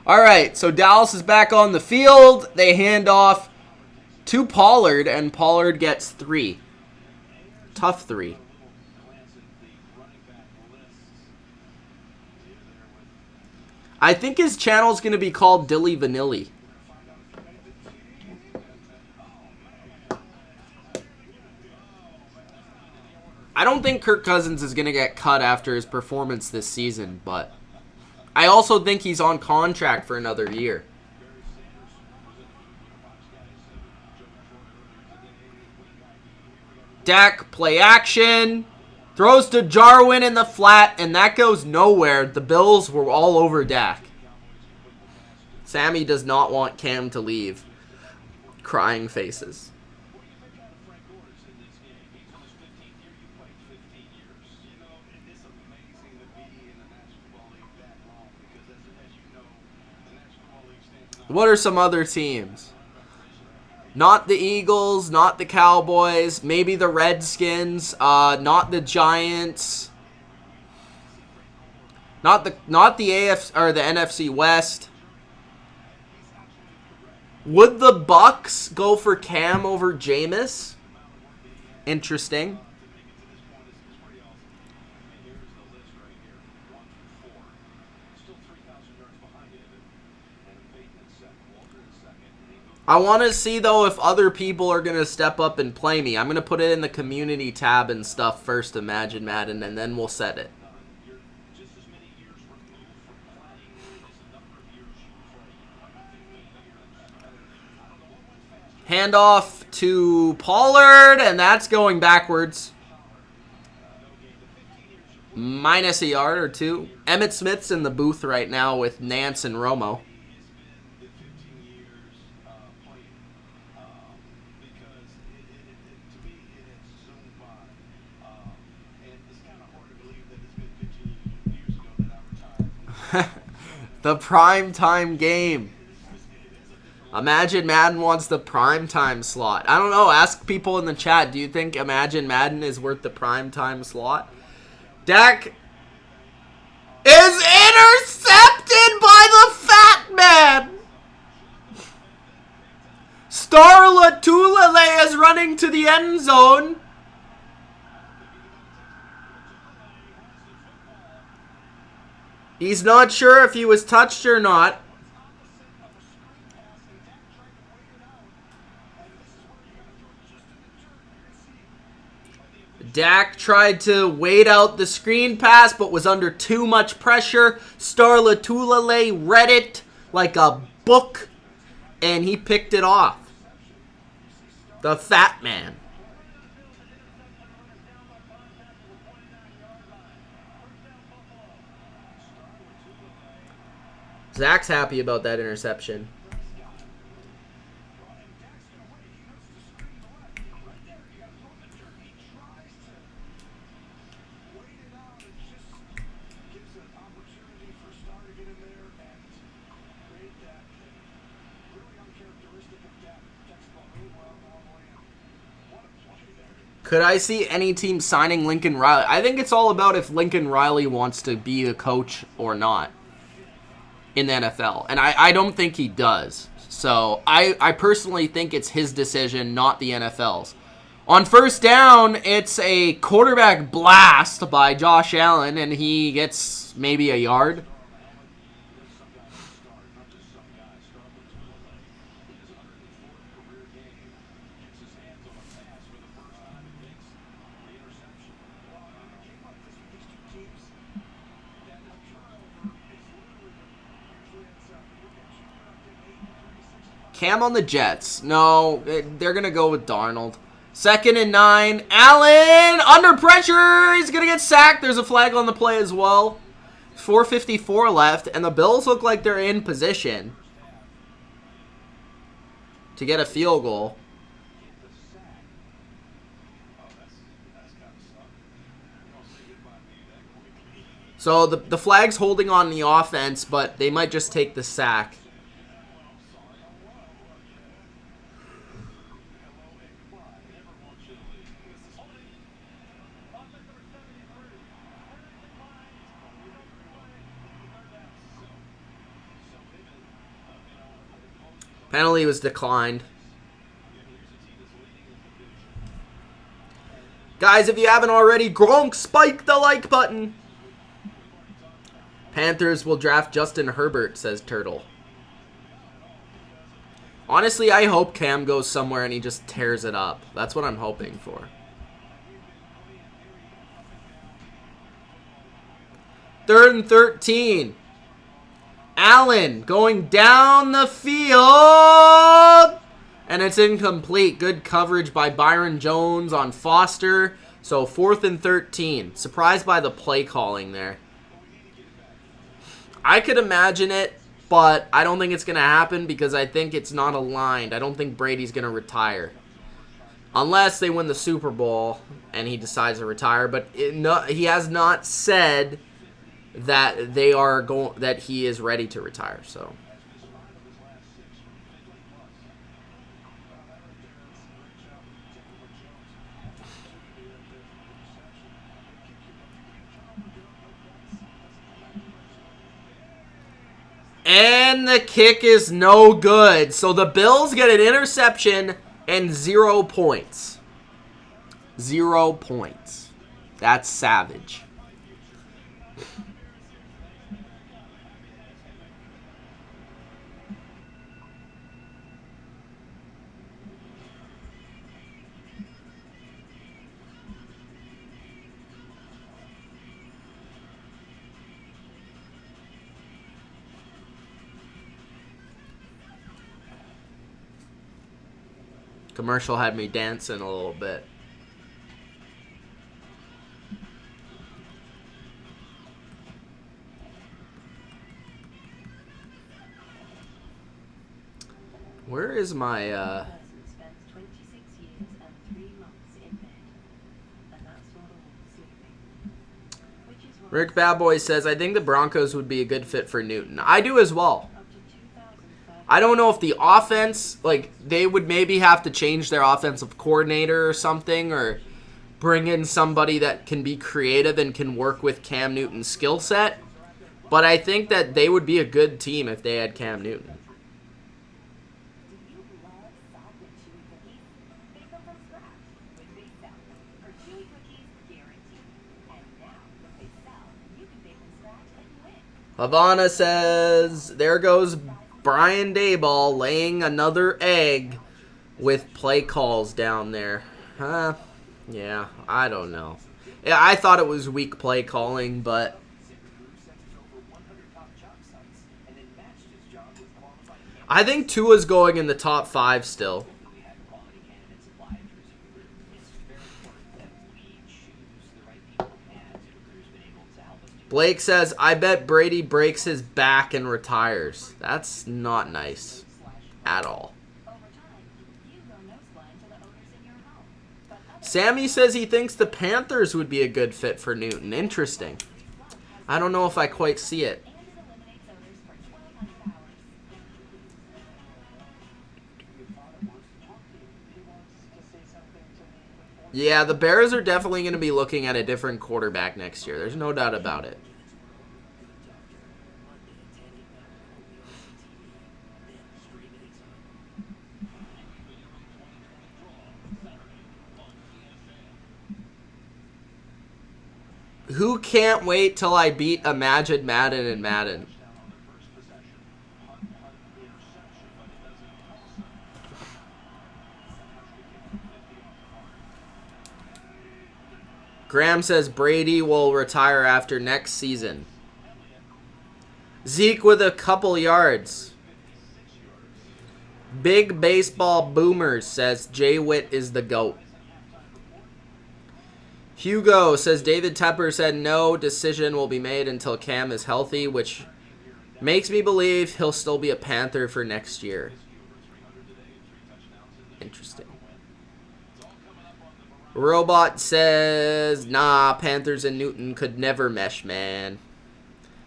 Alright, so Dallas is back on the field. They hand off to Pollard, and Pollard gets 3. Tough 3. I think his channel's going to be called Dilly Vanilli. I don't think Kirk Cousins is going to get cut after his performance this season, but I also think he's on contract for another year. Dak, play action. Throws to Jarwin in the flat, and that goes nowhere. The Bills were all over Dak. Sammy does not want Cam to leave. Crying faces. What are some other teams? Not the Eagles, not the Cowboys, maybe the Redskins, not the Giants, not the AFC or the NFC West. Would the Bucks go for Cam over Jameis? Interesting. I want to see, though, if other people are going to step up and play me. I'm going to put it in the community tab and stuff first, Imagine Madden, and then we'll set it. Handoff to Pollard, and that's going backwards. Minus a yard or 2. Emmitt Smith's in the booth right now with Nance and Romo. The primetime game. Imagine Madden wants the primetime slot. I don't know. Ask people in the chat. Do you think Imagine Madden is worth the primetime slot? Dak is intercepted by the fat man. Star Latulele is running to the end zone. He's not sure if he was touched or not. Dak tried to wait out the screen pass, but was under too much pressure. Star Latulele read it like a book, and he picked it off. The fat man. Zach's happy about that interception. Could I see any team signing Lincoln Riley? I think it's all about if Lincoln Riley wants to be a coach or not in the NFL. And I don't think he does. So I personally think it's his decision, not the NFL's. On first down, it's a quarterback blast by Josh Allen, and he gets maybe a yard. Cam on the Jets. No, they're going to go with Darnold. 2nd and 9. Allen under pressure. He's going to get sacked. There's a flag on the play as well. 4:54 left, and the Bills look like they're in position. to get a field goal. So the flag's holding on the offense, but they might just take the sack. Penalty was declined. Guys, if you haven't already, Gronk, spike the like button. Panthers will draft Justin Herbert, says Turtle. Honestly, I hope Cam goes somewhere and he just tears it up. That's what I'm hoping for. 3rd and 13. Allen going down the field. And it's incomplete. Good coverage by Byron Jones on Foster. So 4th and 13. Surprised by the play calling there. I could imagine it, but I don't think it's going to happen because I think it's not aligned. I don't think Brady's going to retire. Unless they win the Super Bowl and he decides to retire. But he has not said that that he is ready to retire. So and the kick is no good. So the Bills get an interception and 0 points. 0 points. That's savage. Commercial had me dancing a little bit. Where is my Rick Badboy says, I think the Broncos would be a good fit for Newton. I do as well. I don't know if the offense, like, they would maybe have to change their offensive coordinator or something, or bring in somebody that can be creative and can work with Cam Newton's skill set. But I think that they would be a good team if they had Cam Newton. Havana says, there goes Brian Daboll laying another egg with play calls down there. Yeah, I don't know. Yeah, I thought it was weak play calling, but I think Tua's going in the top 5 still. Blake says, I bet Brady breaks his back and retires. That's not nice at all. Sammy says he thinks the Panthers would be a good fit for Newton. Interesting. I don't know if I quite see it. Yeah, the Bears are definitely going to be looking at a different quarterback next year. There's no doubt about it. Who can't wait till I beat Imagine Madden and Madden? Graham says Brady will retire after next season. Zeke with a couple yards. Big Baseball Boomers says Jay Witt is the GOAT. Hugo says David Tepper said no decision will be made until Cam is healthy, which makes me believe he'll still be a Panther for next year. Interesting. Robot says, nah, Panthers and Newton could never mesh, man.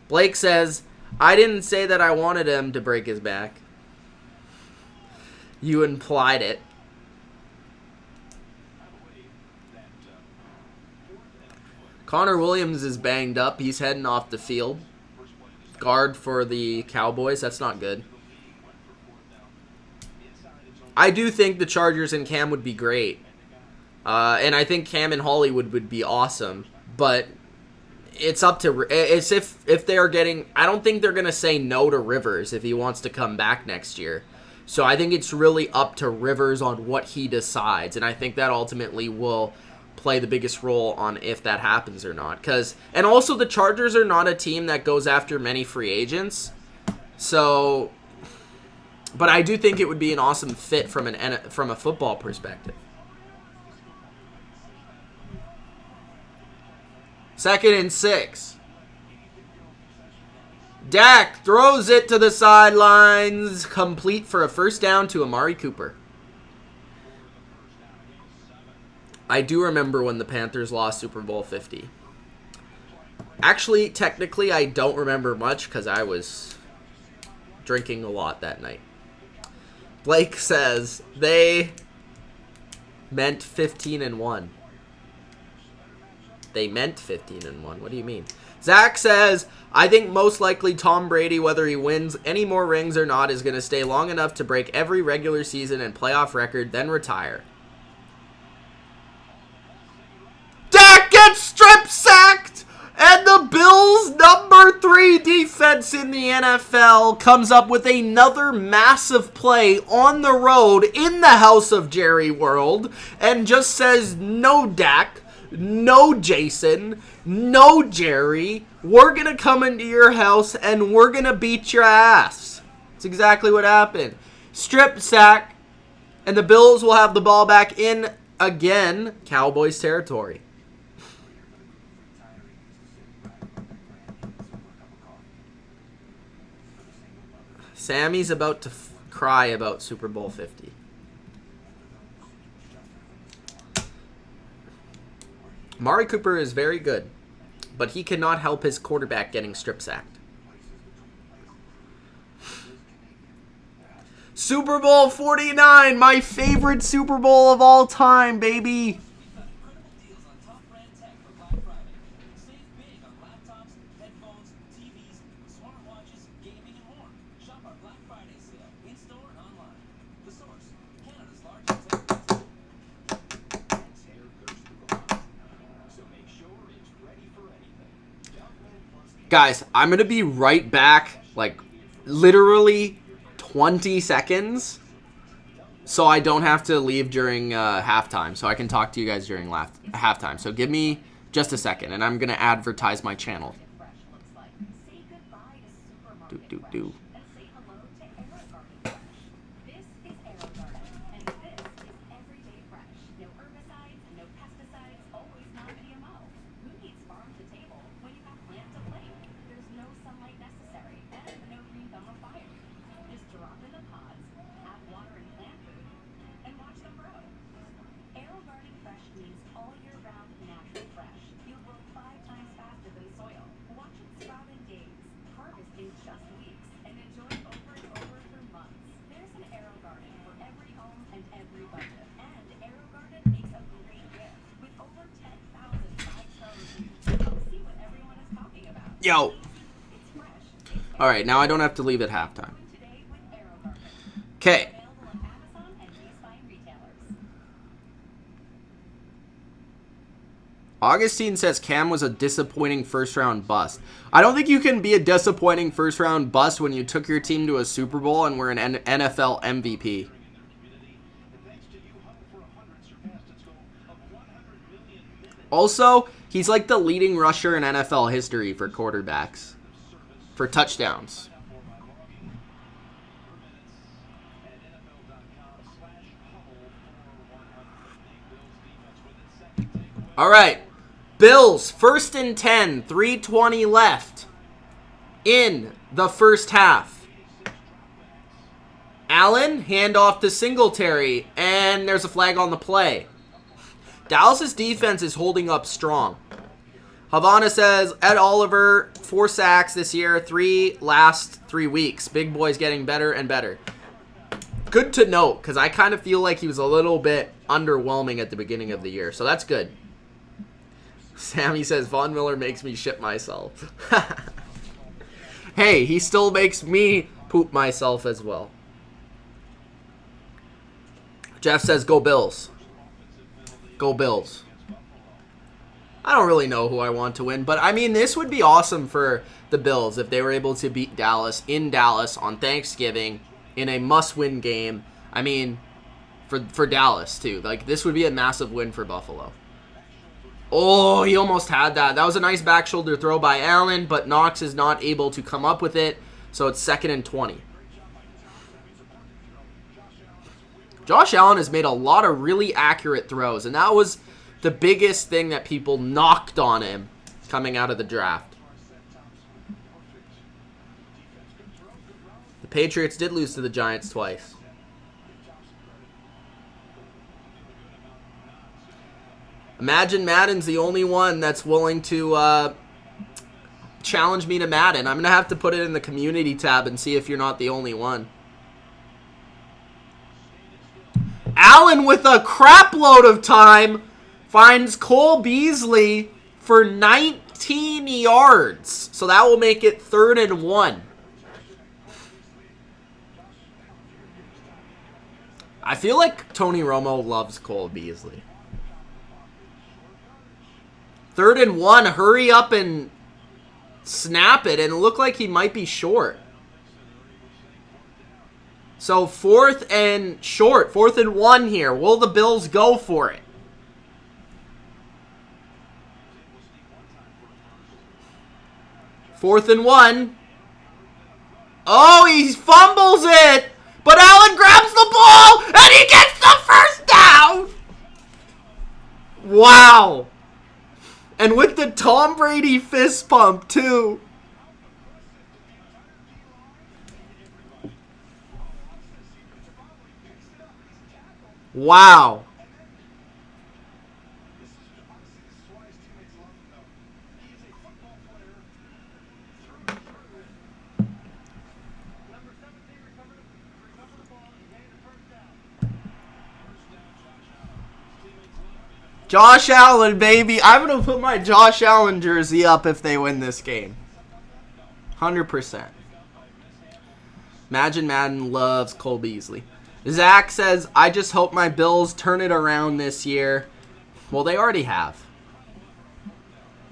Blake says, I didn't say that I wanted him to break his back. You implied it. Connor Williams is banged up. He's heading off the field. Guard for the Cowboys. That's not good. I do think the Chargers and Cam would be great. And I think Cam and Hollywood would be awesome. But it's up to... It's if they're getting... I don't think they're going to say no to Rivers if he wants to come back next year. So I think it's really up to Rivers on what he decides. And I think that ultimately will play the biggest role on if that happens or not. And also the Chargers are not a team that goes after many free agents. So... But I do think it would be an awesome fit from a football perspective. 2nd and 6. Dak throws it to the sidelines, complete for a first down to Amari Cooper. I do remember when the Panthers lost Super Bowl 50. Actually, technically, I don't remember much because I was drinking a lot that night. Blake says they meant 15-1. They meant 15-1. What do you mean? Zach says, I think most likely Tom Brady, whether he wins any more rings or not, is going to stay long enough to break every regular season and playoff record, then retire. Dak gets strip sacked! And the Bills' number 3 defense in the NFL comes up with another massive play on the road in the house of Jerry World and just says, no Dak, no Jason, no Jerry, we're going to come into your house and we're going to beat your ass. That's exactly what happened. Strip sack, and the Bills will have the ball back in, again, Cowboys territory. Sammy's about to cry about Super Bowl 50. Amari Cooper is very good, but he cannot help his quarterback getting strip sacked. Super Bowl 49, my favorite Super Bowl of all time, baby. Guys, I'm going to be right back, like, literally 20 seconds, so I don't have to leave during halftime, so I can talk to you guys during halftime. So give me just a second, and I'm going to advertise my channel. Do. Yo. All right, now I don't have to leave at halftime. Okay. Augustine says Cam was a disappointing first-round bust. I don't think you can be a disappointing first-round bust when you took your team to a Super Bowl and were an NFL MVP. Also, he's like the leading rusher in NFL history for quarterbacks. For touchdowns. All right. Bills, 1st and 10, 3:20 left in the first half. Allen, handoff to Singletary, and there's a flag on the play. Dallas's defense is holding up strong. Havana says, Ed Oliver, 4 sacks this year, last 3 weeks. Big boy's getting better and better. Good to note, because I kind of feel like he was a little bit underwhelming at the beginning of the year, so that's good. Sammy says, Von Miller makes me shit myself. Hey, he still makes me poop myself as well. Jeff says, go Bills. Go Bills. I don't really know who I want to win, but I mean, this would be awesome for the Bills if they were able to beat Dallas in Dallas on Thanksgiving in a must-win game. I mean, for Dallas, too. Like, this would be a massive win for Buffalo. Oh, he almost had that. That was a nice back shoulder throw by Allen, but Knox is not able to come up with it, so it's 2nd and 20. Josh Allen has made a lot of really accurate throws, and that was the biggest thing that people knocked on him coming out of the draft. The Patriots did lose to the Giants twice. Imagine Madden's the only one that's willing to challenge me to Madden. I'm going to have to put it in the community tab and see if you're not the only one. Allen with a crap load of time finds Cole Beasley for 19 yards. So that will make it 3rd and 1. I feel like Tony Romo loves Cole Beasley. 3rd and 1. Hurry up and snap it. And it looked like he might be short. So 4th and short. 4th and 1 here. Will the Bills go for it? Fourth and 1. Oh, he fumbles it. But Allen grabs the ball. And he gets the first down. Wow. And with the Tom Brady fist pump, too. Wow. Josh Allen, baby. I'm going to put my Josh Allen jersey up if they win this game. 100%. Imagine Madden loves Cole Beasley. Zach says, I just hope my Bills turn it around this year. Well, they already have.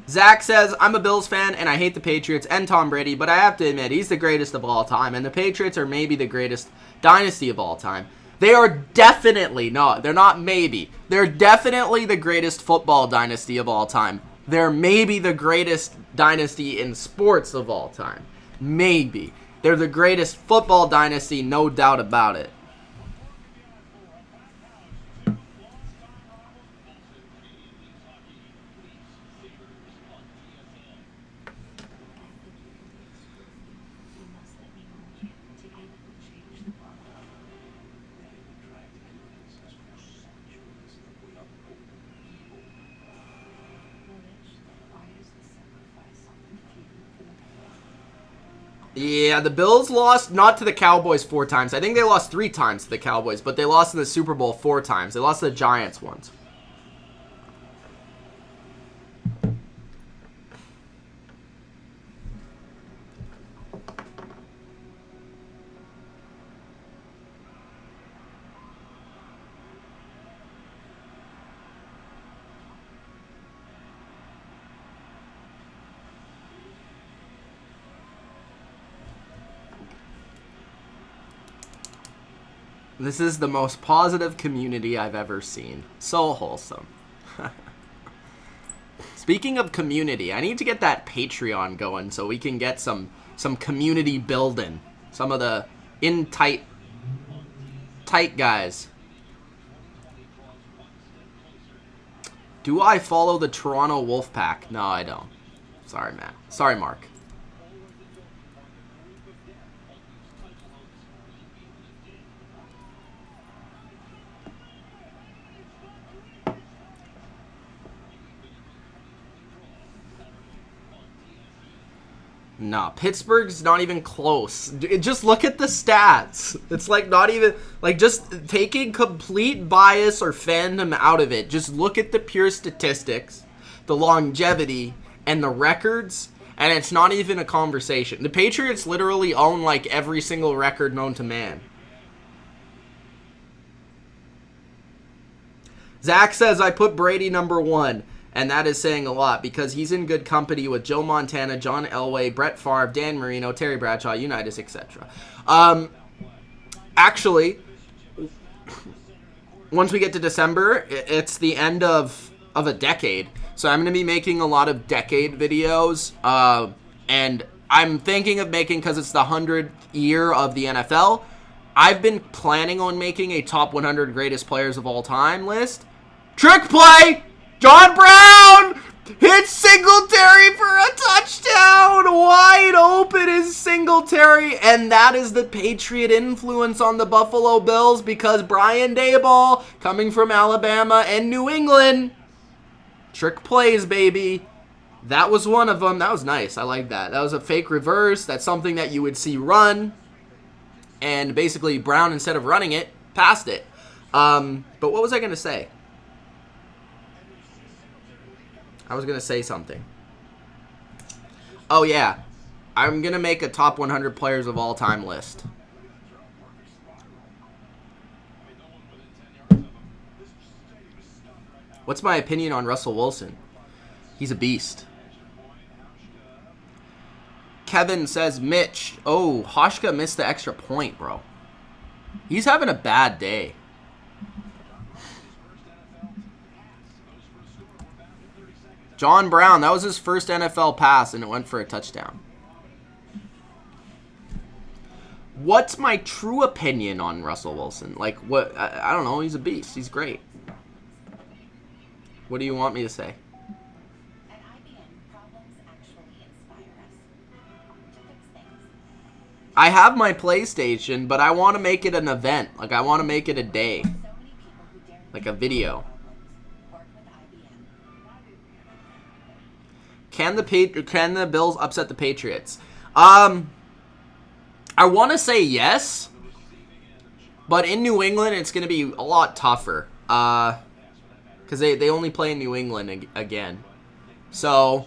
Zach says, I'm a Bills fan and I hate the Patriots and Tom Brady, but I have to admit, he's the greatest of all time. And the Patriots are maybe the greatest dynasty of all time. They are definitely, no, they're not maybe. They're definitely the greatest football dynasty of all time. They're maybe the greatest dynasty in sports of all time. Maybe. They're the greatest football dynasty, no doubt about it. Yeah, the Bills lost not to the Cowboys 4 times. I think they lost 3 times to the Cowboys, but they lost in the Super Bowl 4 times. They lost to the Giants once. This is the most positive community I've ever seen. So wholesome. Speaking of community, I need to get that Patreon going so we can get some community building. Some of the tight guys. Do I follow the Toronto Wolfpack? No, I don't. Sorry, Matt. Sorry, Mark. Nah, Pittsburgh's not even close. Just look at the stats. It's like not even, like just taking complete bias or fandom out of it. Just look at the pure statistics, the longevity, and the records, and it's not even a conversation. The Patriots literally own like every single record known to man. Zach says, I put Brady number 1. And that is saying a lot because he's in good company with Joe Montana, John Elway, Brett Favre, Dan Marino, Terry Bradshaw, Unitas, etc. Actually, once we get to December, it's the end of a decade. So I'm going to be making a lot of decade videos. And I'm thinking of making, because it's the 100th year of the NFL, I've been planning on making a top 100 greatest players of all time list. Trick play! John Brown hits Singletary for a touchdown. Wide open is Singletary. And that is the Patriot influence on the Buffalo Bills because Brian Daboll, coming from Alabama and New England. Trick plays, baby. That was one of them. That was nice. I like that. That was a fake reverse. That's something that you would see run. And basically Brown, instead of running it, passed it. But what was I going to say? I was going to say something. Oh, yeah. I'm going to make a top 100 players of all time list. What's my opinion on Russell Wilson? He's a beast. Kevin says, Mitch. Oh, Hauschka missed the extra point, bro. He's having a bad day. John Brown, that was his first NFL pass, and it went for a touchdown. What's my true opinion on Russell Wilson? Like, what? I don't know. He's a beast. He's great. What do you want me to say? I have my PlayStation, but I want to make it an event. Like, I want to make it a day. Like a video. Can the Bills upset the Patriots? I want to say yes, but in New England it's going to be a lot tougher because they only play in New England again. So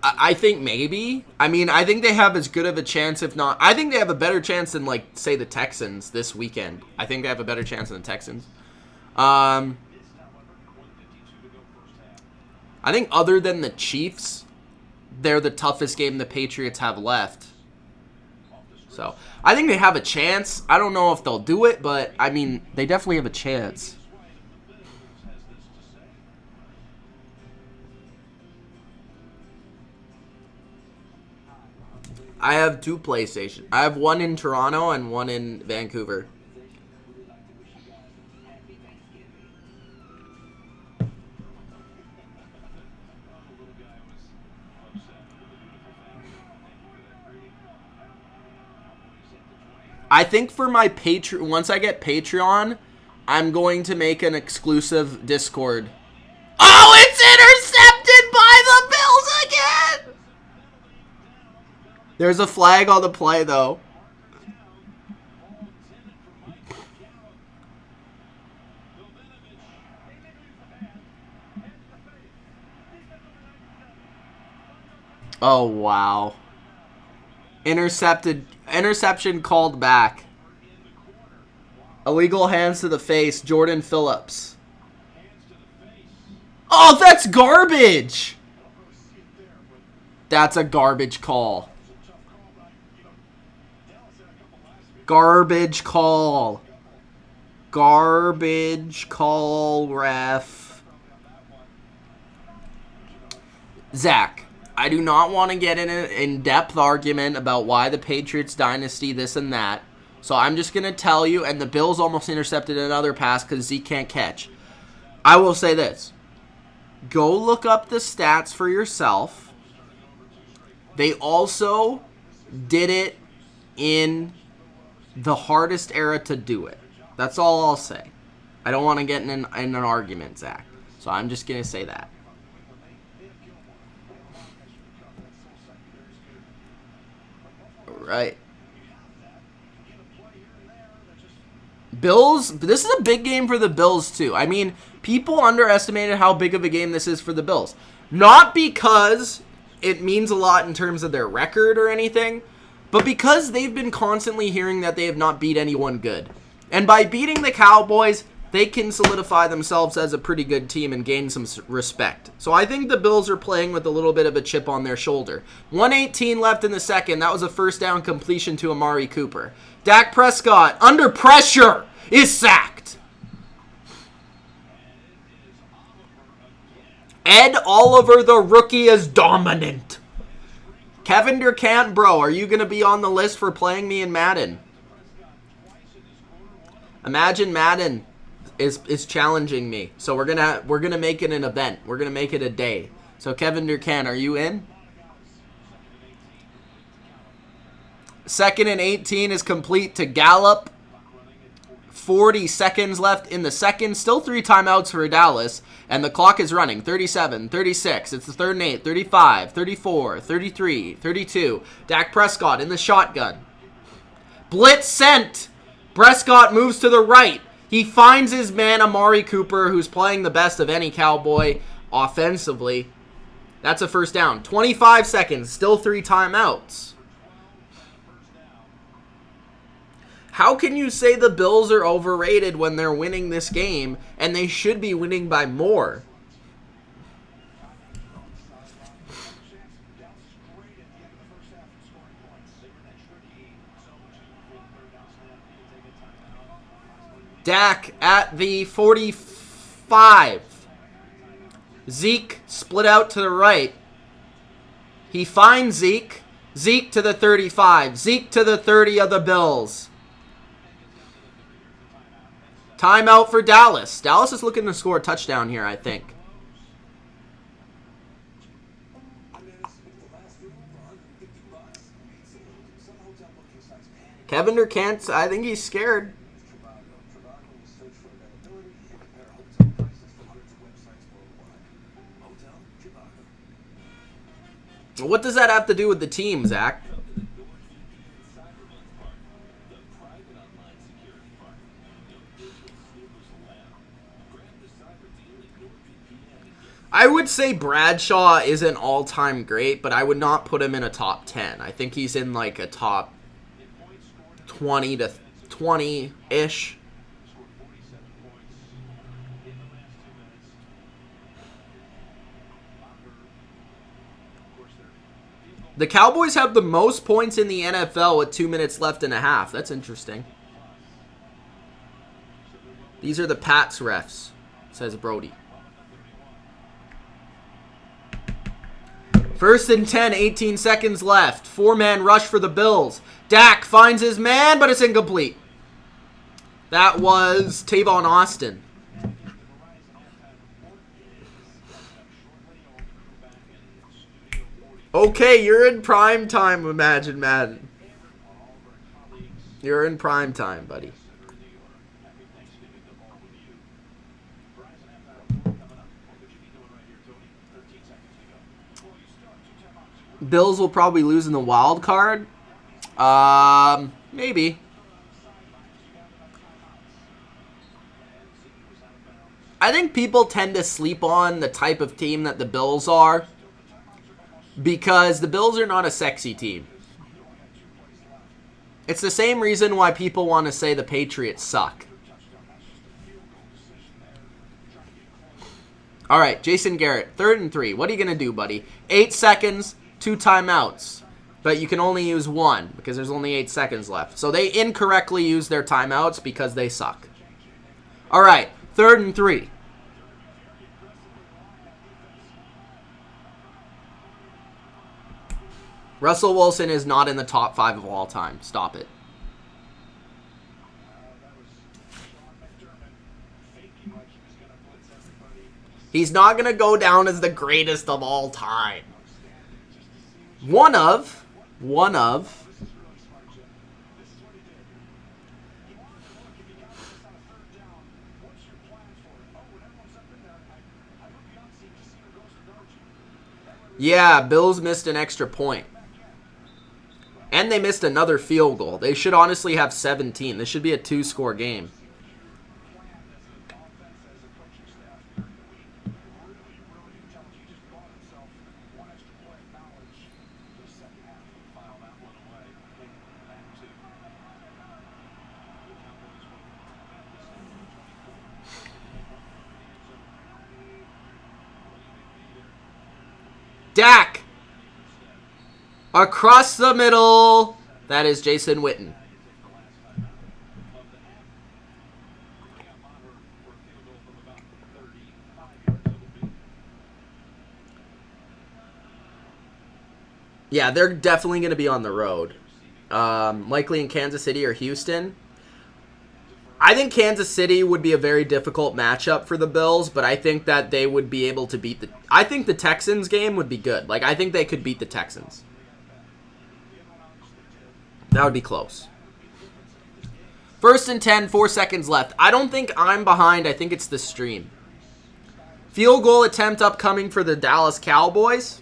I think maybe. I mean, I think they have as good of a chance, if not. I think they have a better chance than, like, say, the Texans this weekend. I think they have a better chance than the Texans. I think other than the Chiefs, they're the toughest game the Patriots have left. So, I think they have a chance. I don't know if they'll do it, but, I mean, they definitely have a chance. I have 2 PlayStations. I have one in Toronto and one in Vancouver. I think for my Patreon, once I get Patreon, I'm going to make an exclusive Discord. Oh, it's intercepted by the Bills again! There's a flag on the play, though. Oh, wow. Interception called back. Illegal hands to the face. Jordan Phillips. Oh, that's garbage. That's a garbage call. Garbage call. Garbage call, ref. Zach, I do not want to get in an in-depth argument about why the Patriots dynasty, this and that. So I'm just going to tell you, and the Bills almost intercepted another pass because Zeke can't catch. I will say this. Go look up the stats for yourself. They also did it in the hardest era to do it. That's all I'll say. I don't want to get in an argument, Zach. So I'm just going to say that. right. Bills, this is a big game for the Bills, too. I mean, people underestimated how big of a game this is for the Bills. Not because it means a lot in terms of their record or anything, but because they've been constantly hearing that they have not beat anyone good. And by beating the Cowboys, they can solidify themselves as a pretty good team and gain some respect. So I think the Bills are playing with a little bit of a chip on their shoulder. 1:18 left in the second. That was a first down completion to Amari Cooper. Dak Prescott, under pressure, is sacked. Ed Oliver, the rookie, is dominant. Kevin Durant, bro, are you going to be on the list for playing me in Madden? Imagine Madden is challenging me. So we're gonna make it an event. We're gonna make it a day. So Kevin Durant, are you in? 2nd and 18 is complete to Gallup. 40 seconds left in the second. Still 3 timeouts for Dallas. And the clock is running. 37, 36. It's the 3rd and 8. 35, 34, 33, 32. Dak Prescott in the shotgun. Blitz sent. Prescott moves to the right. He finds his man, Amari Cooper, who's playing the best of any Cowboy offensively. That's a first down. 25 seconds. Still 3 timeouts. How can you say the Bills are overrated when they're winning this game and they should be winning by more? Dak at the 45. Zeke split out to the right. He finds Zeke. Zeke to the 35. Zeke to the 30 of the Bills. Timeout for Dallas. Dallas is looking to score a touchdown here, I think. Kevin Durant, I think he's scared. What does that have to do with the team, Zach? I would say Bradshaw isn't all-time great, but I would not put him in a top 10. I think he's in like a top 20 to 20-ish. The Cowboys have the most points in the NFL with 2 minutes left and a half. That's interesting. These are the Pats refs, says Brody. 1st and 10, 18 seconds left. 4-man rush for the Bills. Dak finds his man, but it's incomplete. That was Tavon Austin. Okay, you're in prime time, Imagine Madden. You're in prime time, buddy. Bills will probably lose in the wild card. Maybe. I think people tend to sleep on the type of team that the Bills are, because the Bills are not a sexy team. It's the same reason why people want to say the Patriots suck. All right, Jason Garrett, 3rd and 3. What are you going to do, buddy? 8 seconds, 2 timeouts. But you can only use 1 because there's only 8 seconds left. So they incorrectly use their timeouts because they suck. All right, 3rd and 3. Russell Wilson is not in the top 5 of all time. Stop it. He's not going to go down as the greatest of all time. One of. Yeah, Bills missed an extra point. And they missed another field goal. They should honestly have 17. This should be a 2-score game. Dak! Across the middle. That is Jason Witten. Yeah, they're definitely going to be on the road. Likely in Kansas City or Houston. I think Kansas City would be a very difficult matchup for the Bills, but I think that they would be able to beat the... I think the Texans game would be good. Like, I think they could beat the Texans. That would be close. 1st and 10, 4 seconds left. I don't think I'm behind. I think it's the stream. Field goal attempt upcoming for the Dallas Cowboys.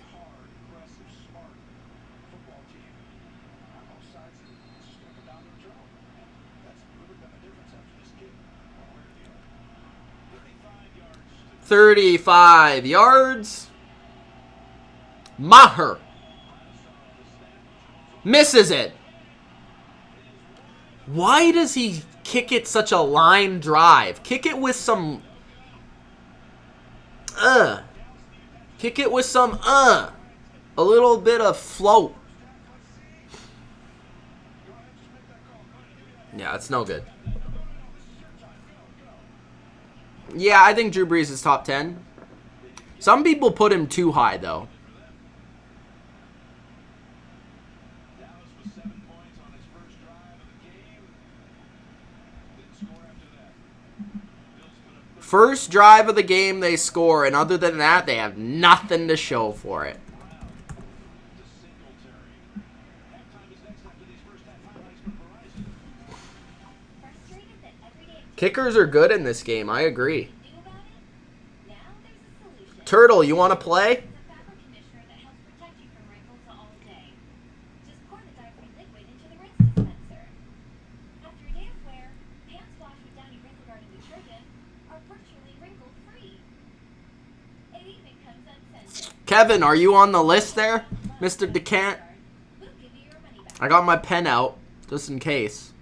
"35 yards. Maher misses it. Why does he kick it such a line drive? Kick it with some... Kick it with some... A little bit of float. Yeah, it's no good. Yeah, I think Drew Brees is top 10. Some people put him too high, though. First drive of the game, they score, and other than that, they have nothing to show for it. Kickers are good in this game, I agree. Turtle, you want to play? Kevin, are you on the list there, Mr. DeCant? I got my pen out, just in case.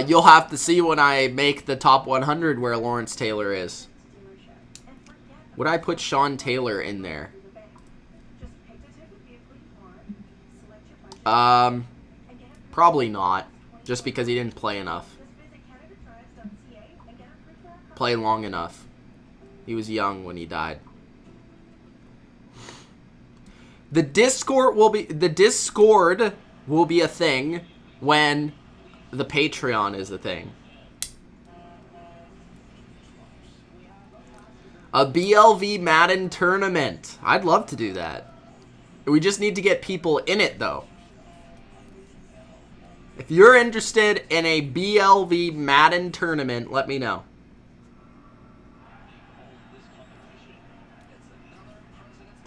You'll have to see when I make the top 100 where Lawrence Taylor is. Would I put Sean Taylor in there? Probably not, just because he didn't play enough. Play long enough. He was young when he died. The Discord will be a thing when the Patreon is a thing. A BLV Madden tournament. I'd love to do that. We just need to get people in it, though. If you're interested in a BLV Madden tournament, let me know.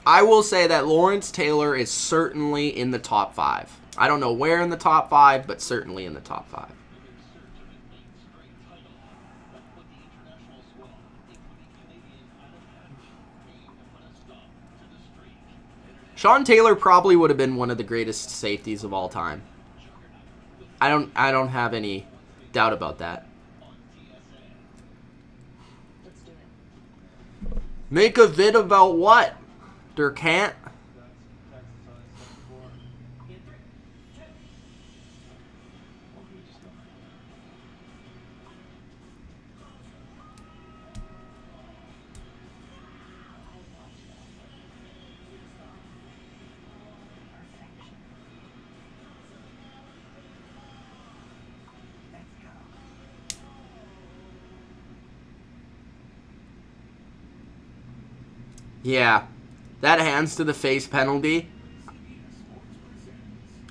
I will say that Lawrence Taylor is certainly in the top 5. I don't know where in the top 5, but certainly in the top 5. Sean Taylor probably would have been one of the greatest safeties of all time. I don't have any doubt about that. Make a vid about what? Durkant? Yeah. That hands to the face penalty.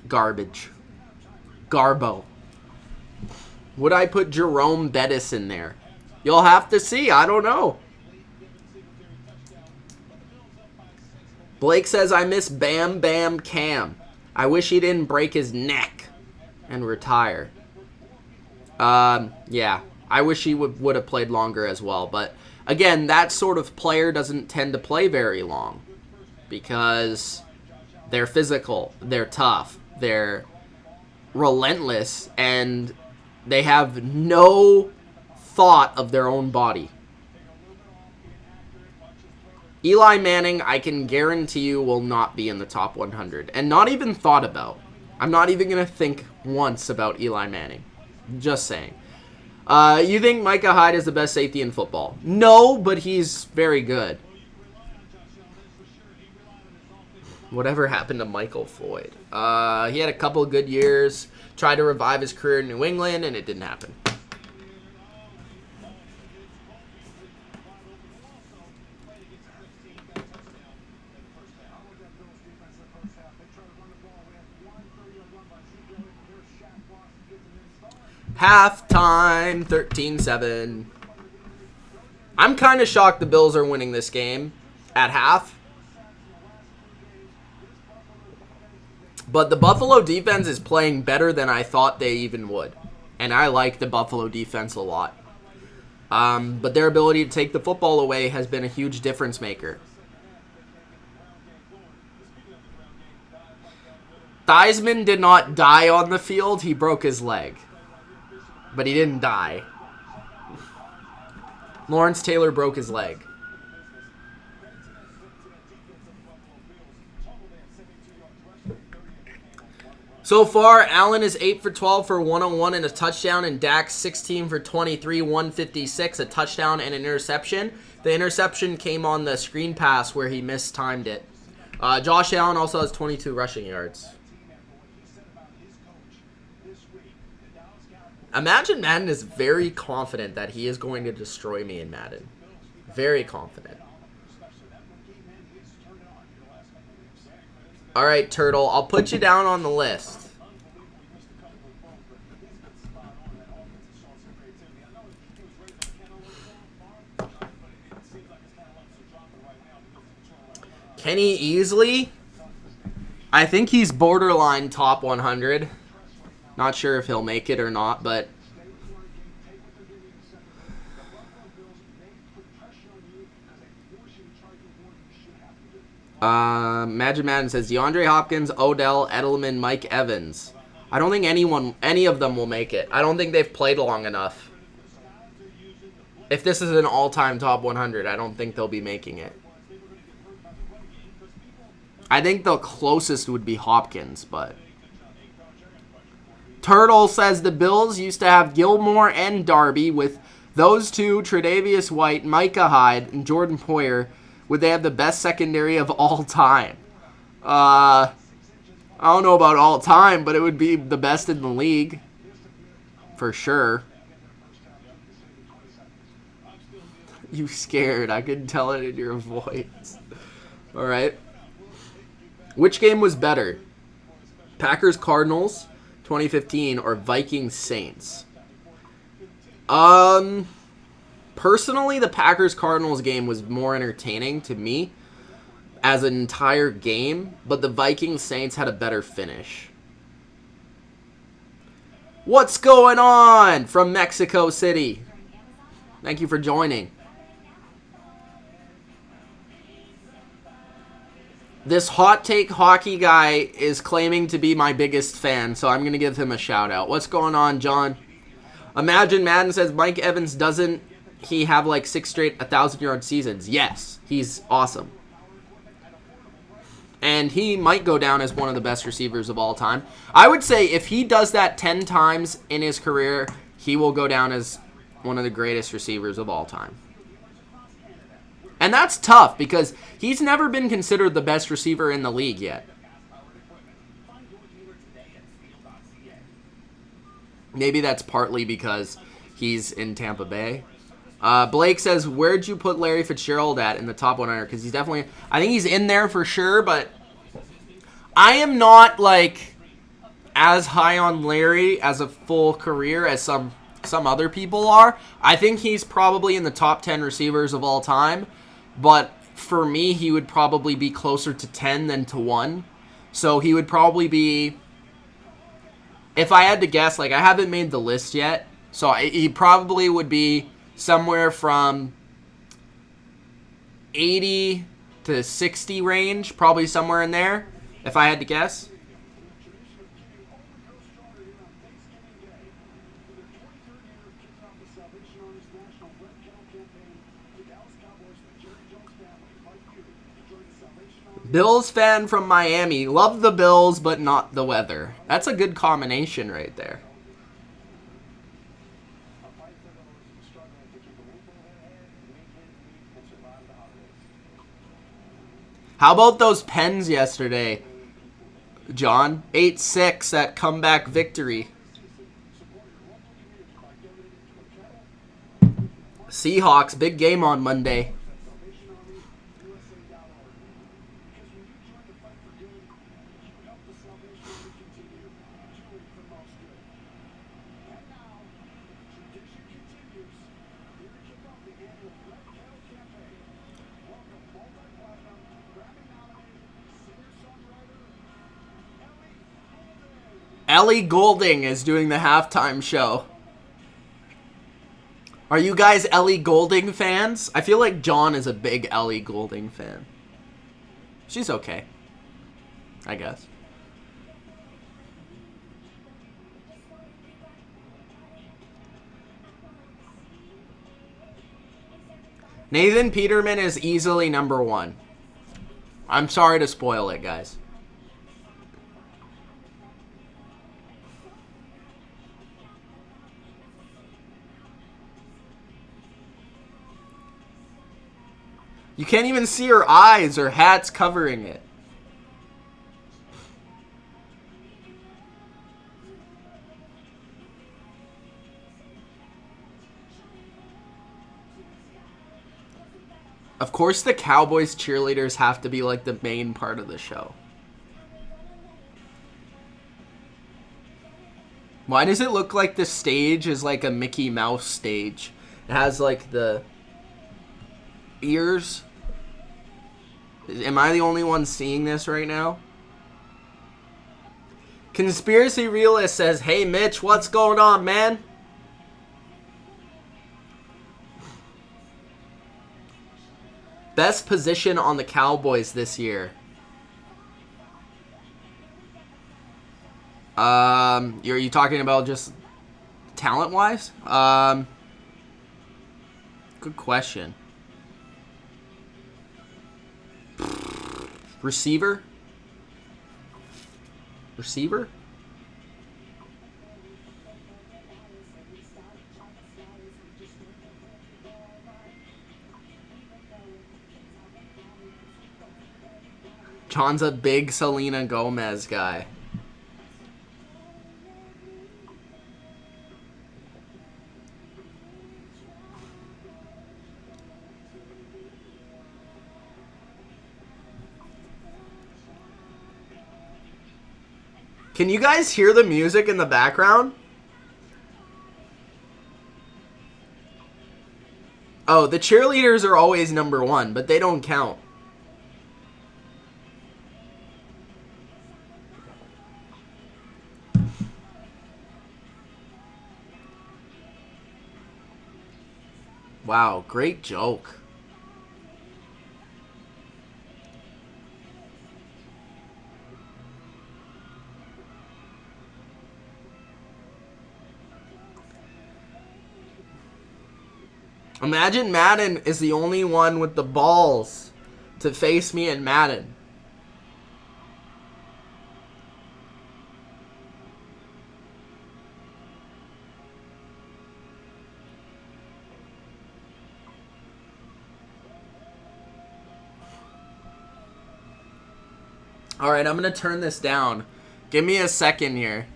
Garbage. Garbo. Would I put Jerome Bettis in there? You'll have to see. I don't know. Blake says, I miss Bam Bam Cam. I wish he didn't break his neck and retire. Yeah, I wish he would have played longer as well. But, again, that sort of player doesn't tend to play very long because they're physical, they're tough, they're relentless, and they have no thought of their own body. Eli Manning, I can guarantee you, will not be in the top 100. And not even thought about. I'm not even going to think once about Eli Manning. Just saying. You think Micah Hyde is the best safety in football? No, but he's very good. Whatever happened to Michael Floyd? He had a couple of good years. Tried to revive his career in New England, and it didn't happen. Halftime, 13-7. I'm kind of shocked the Bills are winning this game at half. But the Buffalo defense is playing better than I thought they even would. And I like the Buffalo defense a lot. But their ability to take the football away has been a huge difference maker. Theismann did not die on the field. He broke his leg. But he didn't die. Lawrence Taylor broke his leg. So far, Allen is 8 for 12 for 101 and a touchdown, and Dak 16 for 23, 156, a touchdown and an interception. The interception came on the screen pass where he mistimed it. Josh Allen also has 22 rushing yards. Imagine Madden is very confident that he is going to destroy me in Madden. Very confident. All right, Turtle, I'll put you down on the list. Kenny Easley? I think he's borderline top 100. Not sure if he'll make it or not, but Magic Madden says DeAndre Hopkins, Odell, Edelman, Mike Evans. I don't think any of them will make it. I don't think they've played long enough. If this is an all-time top 100, I don't think they'll be making it. I think the closest would be Hopkins, but Turtle says the Bills used to have Gilmore and Darby. With those two, Tre'Davious White, Micah Hyde, and Jordan Poyer, would they have the best secondary of all time? I don't know about all time, but it would be the best in the league. For sure. You scared. I could tell it in your voice. All right. Which game was better? Packers-Cardinals 2015 or Vikings-Saints? Personally, the Packers-Cardinals game was more entertaining to me as an entire game, but the Vikings-Saints had a better finish. What's going on from Mexico City? Thank you for joining. This hot take hockey guy is claiming to be my biggest fan, so I'm going to give him a shout out. What's going on, John? Imagine Madden says Mike Evans doesn't he have like 6 straight 1,000-yard seasons? Yes, he's awesome. And he might go down as one of the best receivers of all time. I would say if he does that 10 times in his career, he will go down as one of the greatest receivers of all time. And that's tough because he's never been considered the best receiver in the league yet. Maybe that's partly because he's in Tampa Bay. Blake says, where'd you put Larry Fitzgerald at in the top 100? Because he's definitely, I think he's in there for sure, but I am not like as high on Larry as a full career as some other people are. I think he's probably in the top 10 receivers of all time, but for me, he would probably be closer to 10 than to 1. So he would probably be, if I had to guess, like I haven't made the list yet, so he probably would be somewhere from 80 to 60 range, probably somewhere in there, if I had to guess. Bills fan from Miami. Love the Bills, but not the weather. That's a good combination right there. How about those Pens yesterday, John? 8-6, that comeback victory. Seahawks, big game on Monday. Ellie Goulding is doing the halftime show. Are you guys Ellie Goulding fans? I feel like John is a big Ellie Goulding fan. She's okay, I guess. Nathan Peterman is easily number 1. I'm sorry to spoil it, guys. You can't even see her eyes. Her hat's covering it. Of course, the Cowboys cheerleaders have to be like the main part of the show. Why does it look like the stage is like a Mickey Mouse stage? It has like the ears. Am I the only one seeing this right now? Conspiracy Realist says, "Hey Mitch, what's going on, man?" Best position on the Cowboys this year. Are you talking about just talent-wise? Good question. Receiver? Receiver? John's a big Selena Gomez guy. Can you guys hear the music in the background? Oh, the cheerleaders are always number 1, but they don't count. Wow, great joke. Imagine Madden is the only one with the balls to face me in Madden. Alright, I'm going to turn this down. Give me a second here.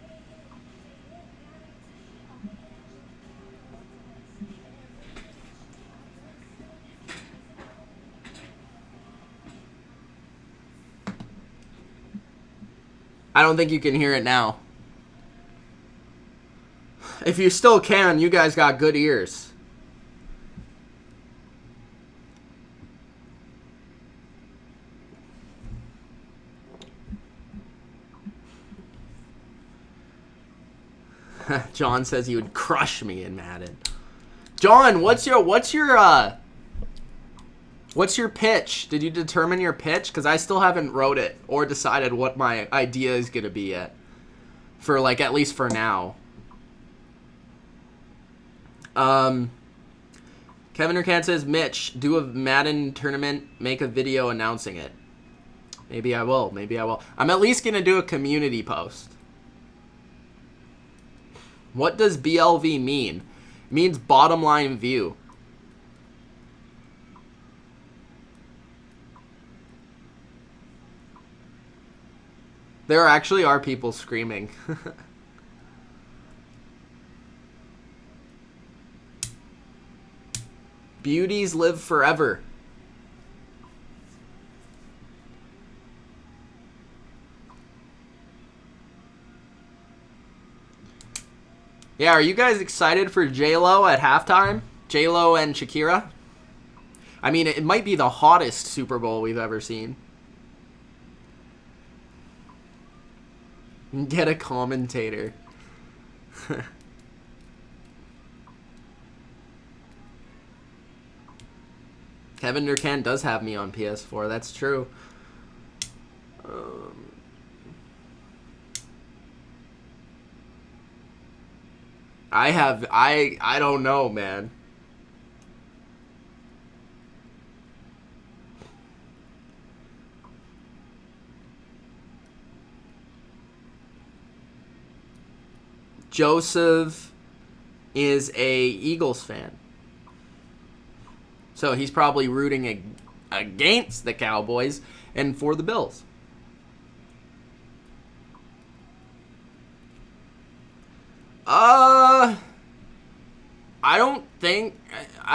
I don't think you can hear it now. If you still can, you guys got good ears. John says he would crush me in Madden. John, what's your pitch? Did you determine your pitch? Because I still haven't wrote it or decided what my idea is gonna be yet. For like at least for now. Kevin Urcan says, Mitch, do a Madden tournament, make a video announcing it. Maybe I will. Maybe I will. I'm at least gonna do a community post. What does BLV mean? It means bottom line view. There actually are people screaming. Beauties live forever. Yeah, are you guys excited for J-Lo at halftime? J-Lo and Shakira? I mean, it might be the hottest Super Bowl we've ever seen. Get a commentator. Kevin Durcan does have me on PS4. That's true. I don't know, man. Joseph is a Eagles fan. So he's probably rooting against the Cowboys and for the Bills. I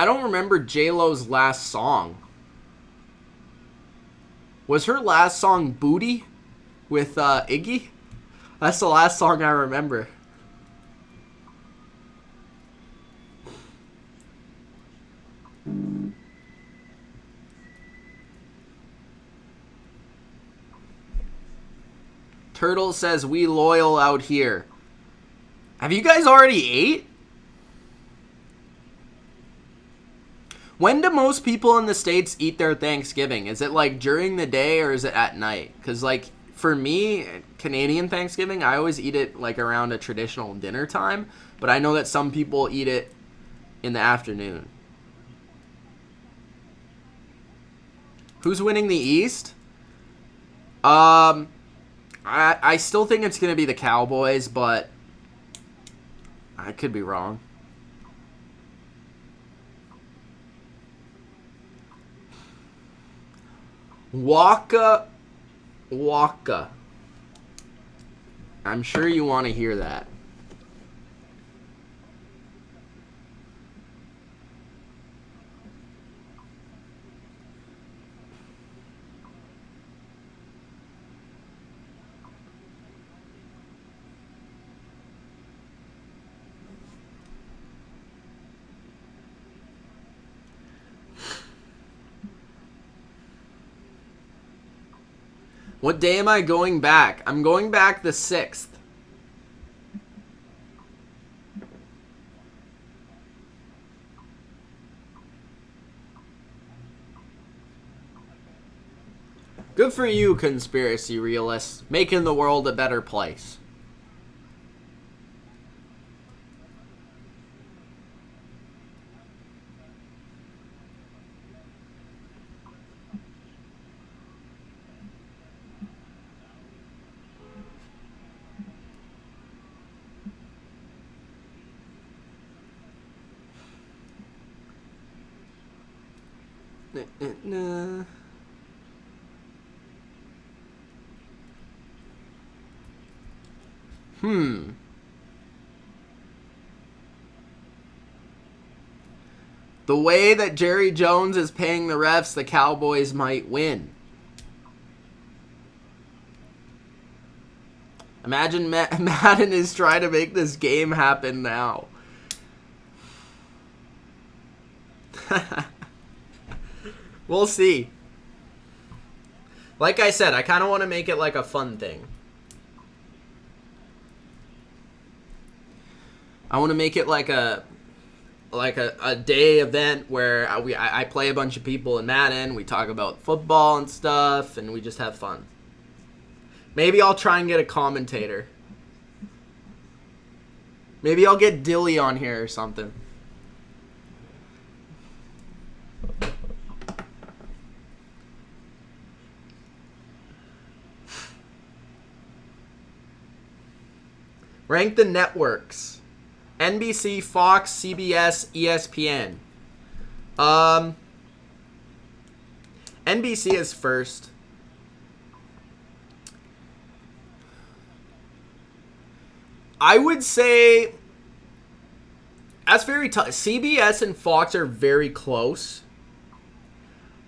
don't remember J-Lo's last song. Was her last song Booty with Iggy? That's the last song I remember. Turtle says, we loyal out here. Have you guys already ate? When do most people in the States eat their Thanksgiving? Is it like during the day or is it at night? Because like for me, Canadian Thanksgiving, I always eat it like around a traditional dinner time. But I know that some people eat it in the afternoon. Who's winning the East? I still think it's going to be the Cowboys, but I could be wrong. Waka Waka. I'm sure you want to hear that. What day am I going back? I'm going back the 6th. Good for you, conspiracy realists, making the world a better place. The way that Jerry Jones is paying the refs, the Cowboys might win. Imagine Madden is trying to make this game happen now. We'll see. Like I said, I kind of want to make it like a fun thing. I want to make it like a day event where I play a bunch of people in Madden. We talk about football and stuff, and we just have fun. Maybe I'll try and get a commentator. Maybe I'll get Dilly on here or something. Rank the networks. NBC, Fox, CBS, ESPN. NBC is first. I would say that's very tough. CBS and Fox are very close.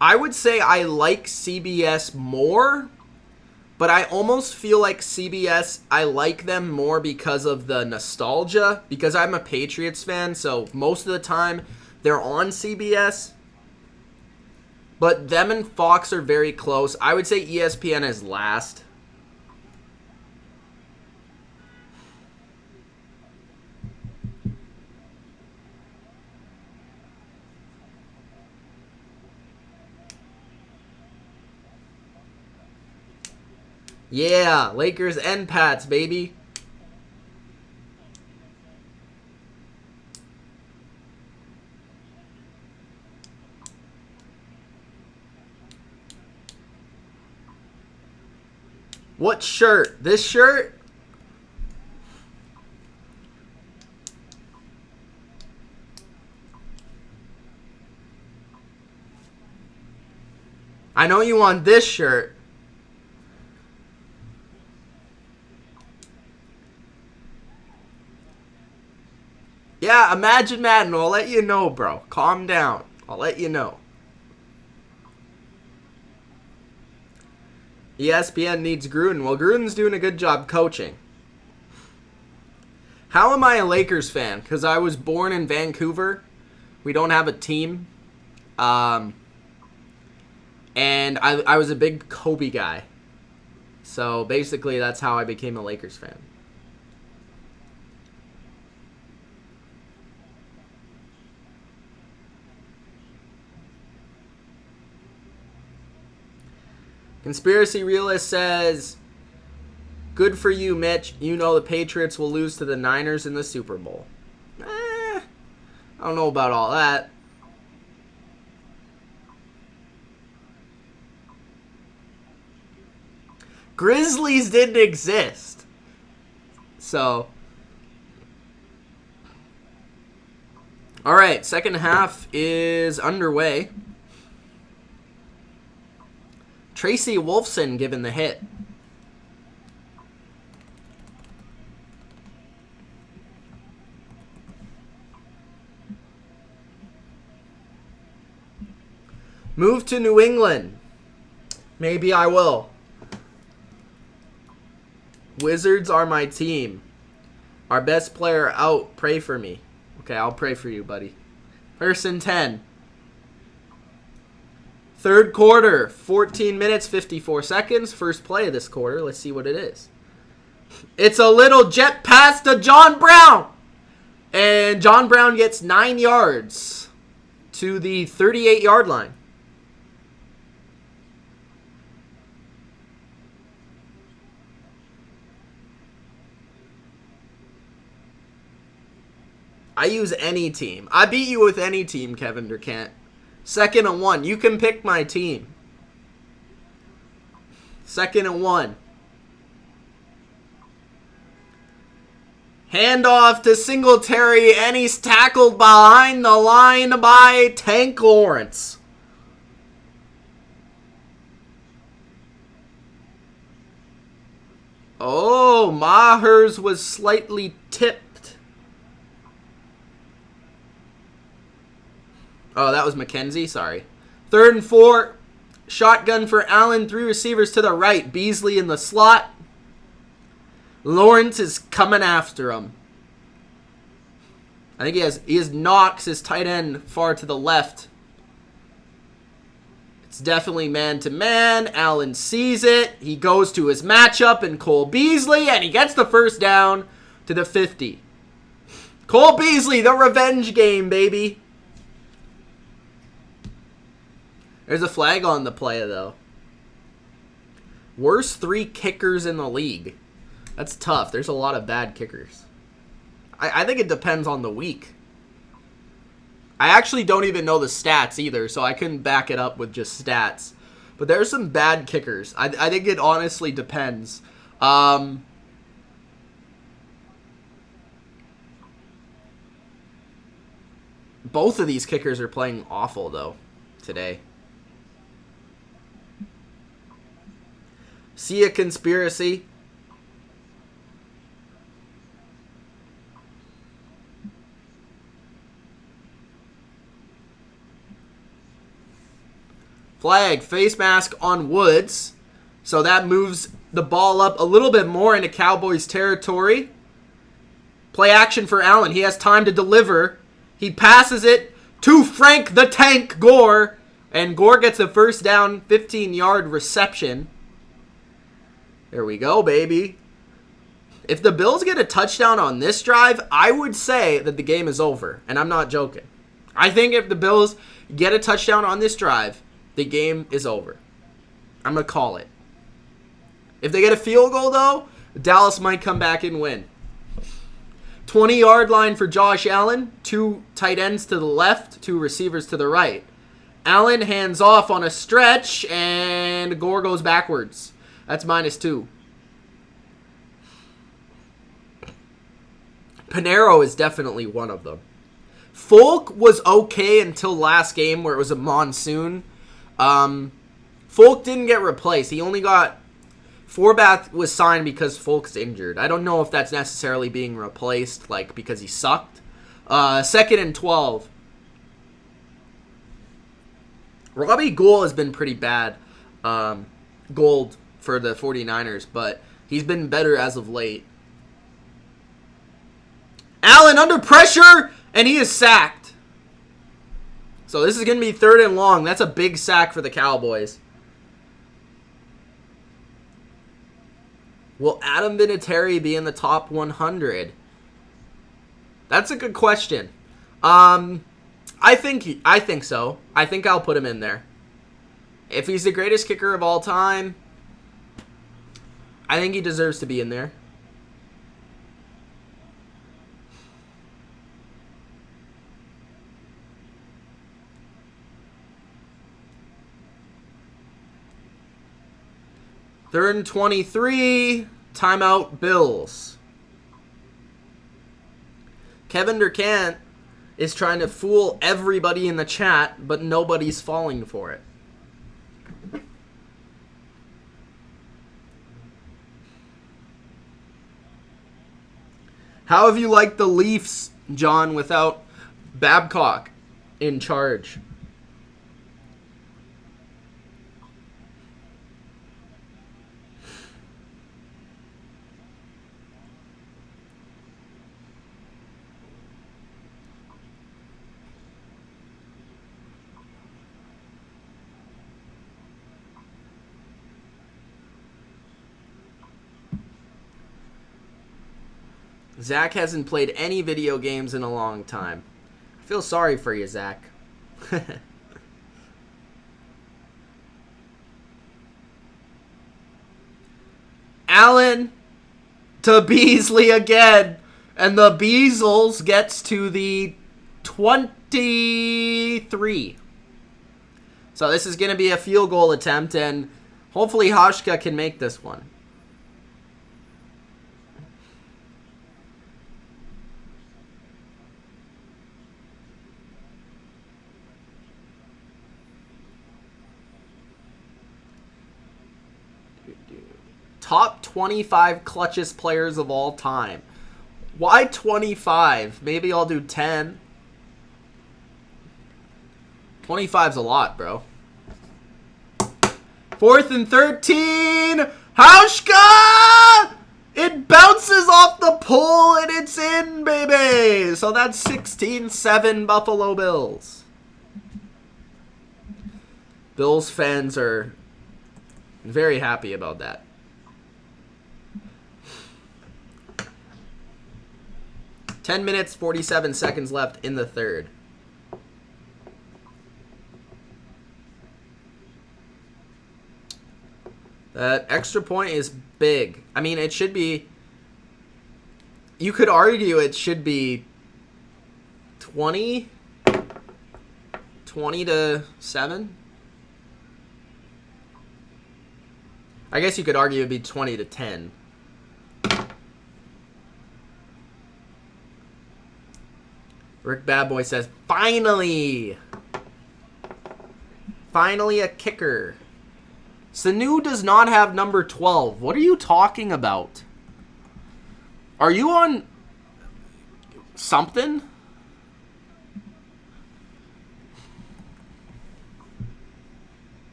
I would say I like CBS more, but I almost feel like CBS, I like them more because of the nostalgia, because I'm a Patriots fan, so most of the time they're on CBS. But them and Fox are very close. I would say ESPN is last. Yeah, Lakers and Pats, baby. What shirt? This shirt? I know you want this shirt. Yeah, Imagine Madden. I'll let you know, bro. Calm down. I'll let you know. ESPN needs Gruden. Well, Gruden's doing a good job coaching. How am I a Lakers fan? Because I was born in Vancouver. We don't have a team. And I was a big Kobe guy. So basically that's how I became a Lakers fan. Conspiracy Realist says, good for you, Mitch. You know the Patriots will lose to the Niners in the Super Bowl. I don't know about all that. Grizzlies didn't exist. So. Alright, second half is underway. Tracy Wolfson given the hit. Move to New England. Maybe I will. Wizards are my team. Our best player out. Pray for me. Okay, I'll pray for you, buddy. First and 10. Third quarter, 14 minutes, 54 seconds. First play of this quarter. Let's see what it is. It's a little jet pass to John Brown. And John Brown gets 9 yards to the 38-yard line. I use any team. I beat you with any team, Kevin Durkant. 2nd and 1. You can pick my team. 2nd and 1. Handoff to Singletary, and he's tackled behind the line by Tank Lawrence. Oh, Maher's was slightly tipped. Oh, that was McKenzie. Sorry. 3rd and 4. Shotgun for Allen. 3 receivers to the right. Beasley in the slot. Lawrence is coming after him. I think he has Knox, his tight end, far to the left. It's definitely man-to-man. Allen sees it. He goes to his matchup and Cole Beasley, and he gets the first down to the 50. Cole Beasley, the revenge game, baby. There's a flag on the play, though. Worst 3 kickers in the league. That's tough. There's a lot of bad kickers. I think it depends on the week. I actually don't even know the stats either, so I couldn't back it up with just stats. But there's some bad kickers. I think it honestly depends. Both of these kickers are playing awful, though, today. See a conspiracy? Flag, face mask on Woods. So that moves the ball up a little bit more into Cowboys territory. Play action for Allen. He has time to deliver. He passes it to Frank the Tank Gore. And Gore gets a first down, 15-yard reception. There we go, baby. If the Bills get a touchdown on this drive, I would say that the game is over. And I'm not joking. I think if the Bills get a touchdown on this drive, the game is over. I'm going to call it. If they get a field goal, though, Dallas might come back and win. 20-yard line for Josh Allen. 2 tight ends to the left, 2 receivers to the right. Allen hands off on a stretch, and Gore goes backwards. That's -2. Pinero is definitely one of them. Folk was okay until last game where it was a monsoon. Folk didn't get replaced. He only got... Forbath was signed because Folk's injured. I don't know if that's necessarily being replaced, like, because he sucked. 2nd and 12. Robbie Gould has been pretty bad. Gold for the 49ers, but he's been better as of late. Allen under pressure, and he is sacked. So this is going to be 3rd and long. That's a big sack for the Cowboys. Will Adam Vinatieri be in the top 100? That's a good question. I think so. I think I'll put him in there. If he's the greatest kicker of all time, I think he deserves to be in there. Third and 23. Timeout, Bills. Kevin Durkant is trying to fool everybody in the chat, but nobody's falling for it. How have you liked the Leafs, John, without Babcock in charge? Zach hasn't played any video games in a long time. I feel sorry for you, Zach. Allen to Beasley again. And the Beasles gets to the 23. So this is going to be a field goal attempt, and hopefully Hauschka can make this one. Top 25 clutchest players of all time. Why 25? Maybe I'll do 10. 25's a lot, bro. 4th and 13. Hauschka! It bounces off the pole and it's in, baby. So that's 16-7 Buffalo Bills. Bills fans are very happy about that. 10 minutes, 47 seconds left in the third. That extra point is big. I mean, it should be... You could argue it should be 20 to 7. I guess you could argue it'd be 20 to 10. Rick Badboy says, finally! Finally a kicker. Sanu does not have number 12. What are you talking about? Are you on something?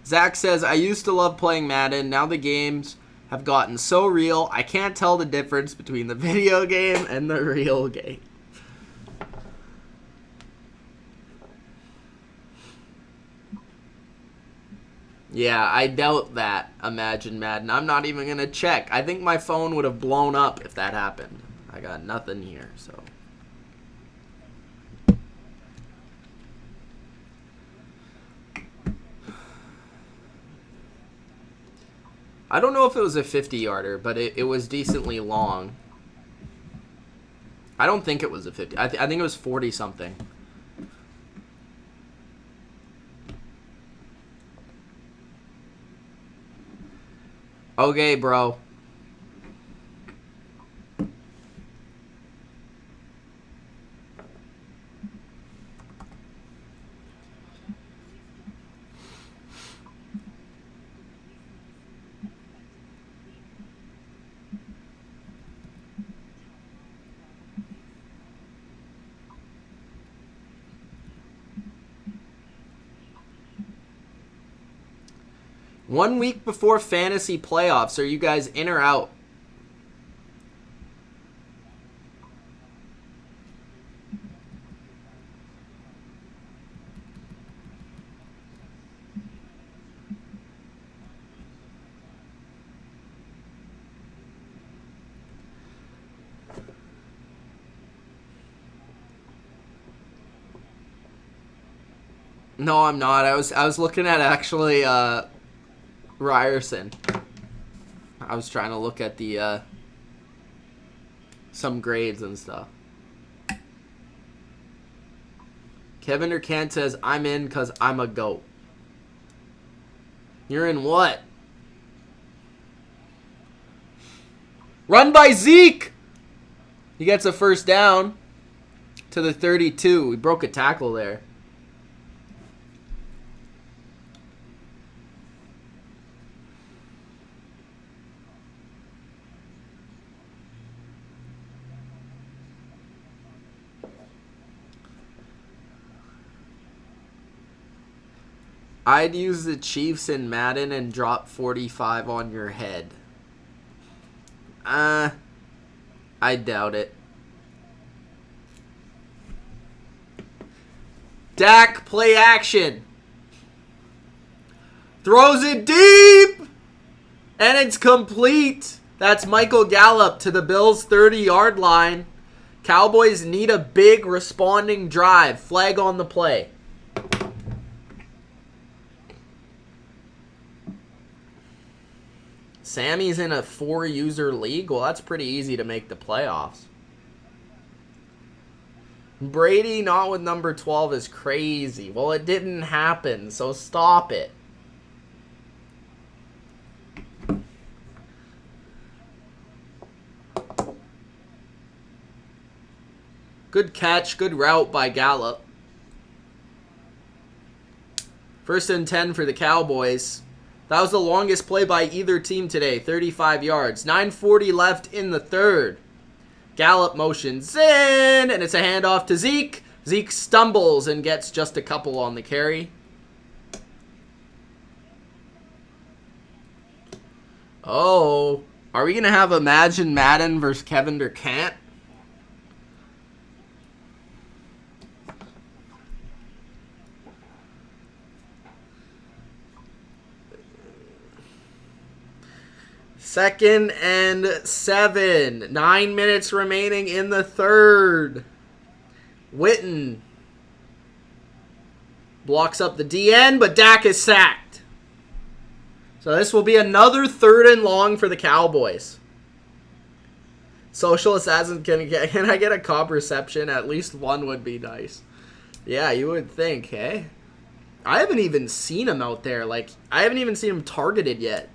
Zach says, I used to love playing Madden. Now the games have gotten so real, I can't tell the difference between the video game and the real game. Yeah, I doubt that, Imagine Madden. I'm not even going to check. I think my phone would have blown up if that happened. I got nothing here, so... I don't know if it was a 50-yarder, but it was decently long. I don't think it was a 50. I think it was 40-something. Okay, bro. One week before fantasy playoffs, are you guys in or out? No, I'm not. I was looking at actually Ryerson. I was trying to look at the some grades and stuff. Kevin or Kent says, I'm in because I'm a GOAT. You're in what? Run by Zeke! He gets a first down to the 32. We broke a tackle there. I'd use the Chiefs in Madden and drop 45 on your head. I doubt it. Dak, play action. Throws it deep. And it's complete. That's Michael Gallup to the Bills' 30-yard line. Cowboys need a big responding drive. Flag on the play. Sammy's in a 4-user league? Well, that's pretty easy to make the playoffs. Brady not with number 12 is crazy. Well, it didn't happen, so stop it. Good catch, good route by Gallup. 1st and 10 for the Cowboys. That was the longest play by either team today, 35 yards. 9:40 left in the third. Gallup motions in, and it's a handoff to Zeke. Zeke stumbles and gets just a couple on the carry. Oh, are we going to have Imagine Madden versus Kevin or Can't? 2nd and 7. 9 minutes remaining in the third. Witten blocks up the DN, but Dak is sacked. So this will be another 3rd and long for the Cowboys. Socialist hasn't. Can I get a comp reception? At least one would be nice. Yeah, you would think, hey? I haven't even seen him out there. Like, I haven't even seen him targeted yet.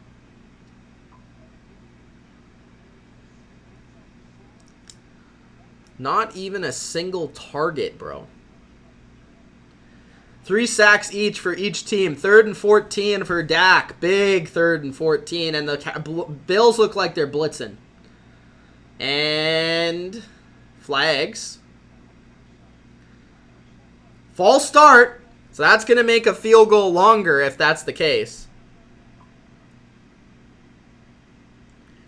Not even a single target, bro. 3 sacks each for each team. 3rd and 14 for Dak. Big 3rd and 14. And the Bills look like they're blitzing. And flags. False start. So that's going to make a field goal longer if that's the case.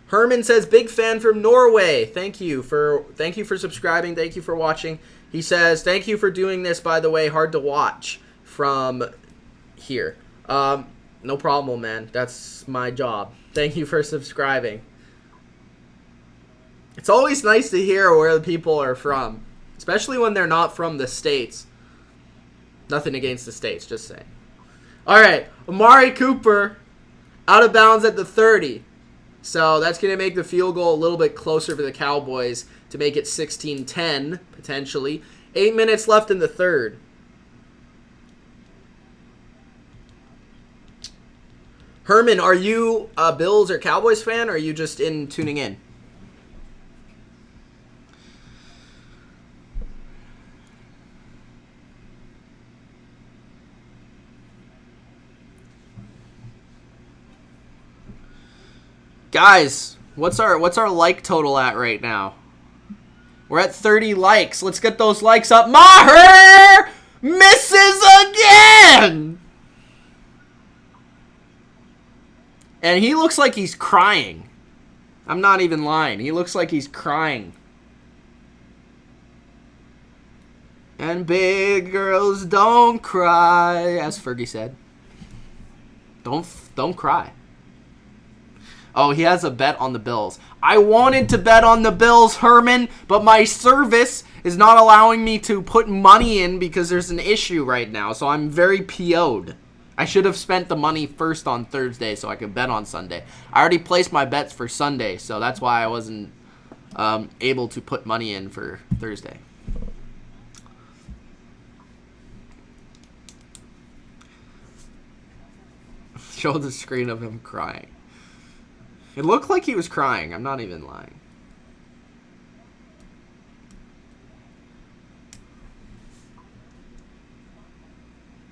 Herman says, big fan from Norway. Thank you for subscribing. Thank you for watching. He says, thank you for doing this, by the way. Hard to watch from here. No problem, man. That's my job. Thank you for subscribing. It's always nice to hear where the people are from, especially when they're not from the States. Nothing against the States, just saying. All right, Amari Cooper out of bounds at the 30. So that's going to make the field goal a little bit closer for the Cowboys to make it 16-10, potentially. 8 minutes left in the third. Herman, are you a Bills or Cowboys fan, or are you just tuning in? Guys, what's our like total at right now? We're at 30 likes. Let's get those likes up. Maher misses again! And he looks like he's crying. I'm not even lying. He looks like he's crying. And big girls don't cry, as Fergie said. Don't cry. Oh, he has a bet on the Bills. I wanted to bet on the Bills, Herman, but my service is not allowing me to put money in because there's an issue right now, so I'm very PO'd. I should have spent the money first on Thursday so I could bet on Sunday. I already placed my bets for Sunday, so that's why I wasn't able to put money in for Thursday. Show the screen of him crying. It looked like he was crying. I'm not even lying.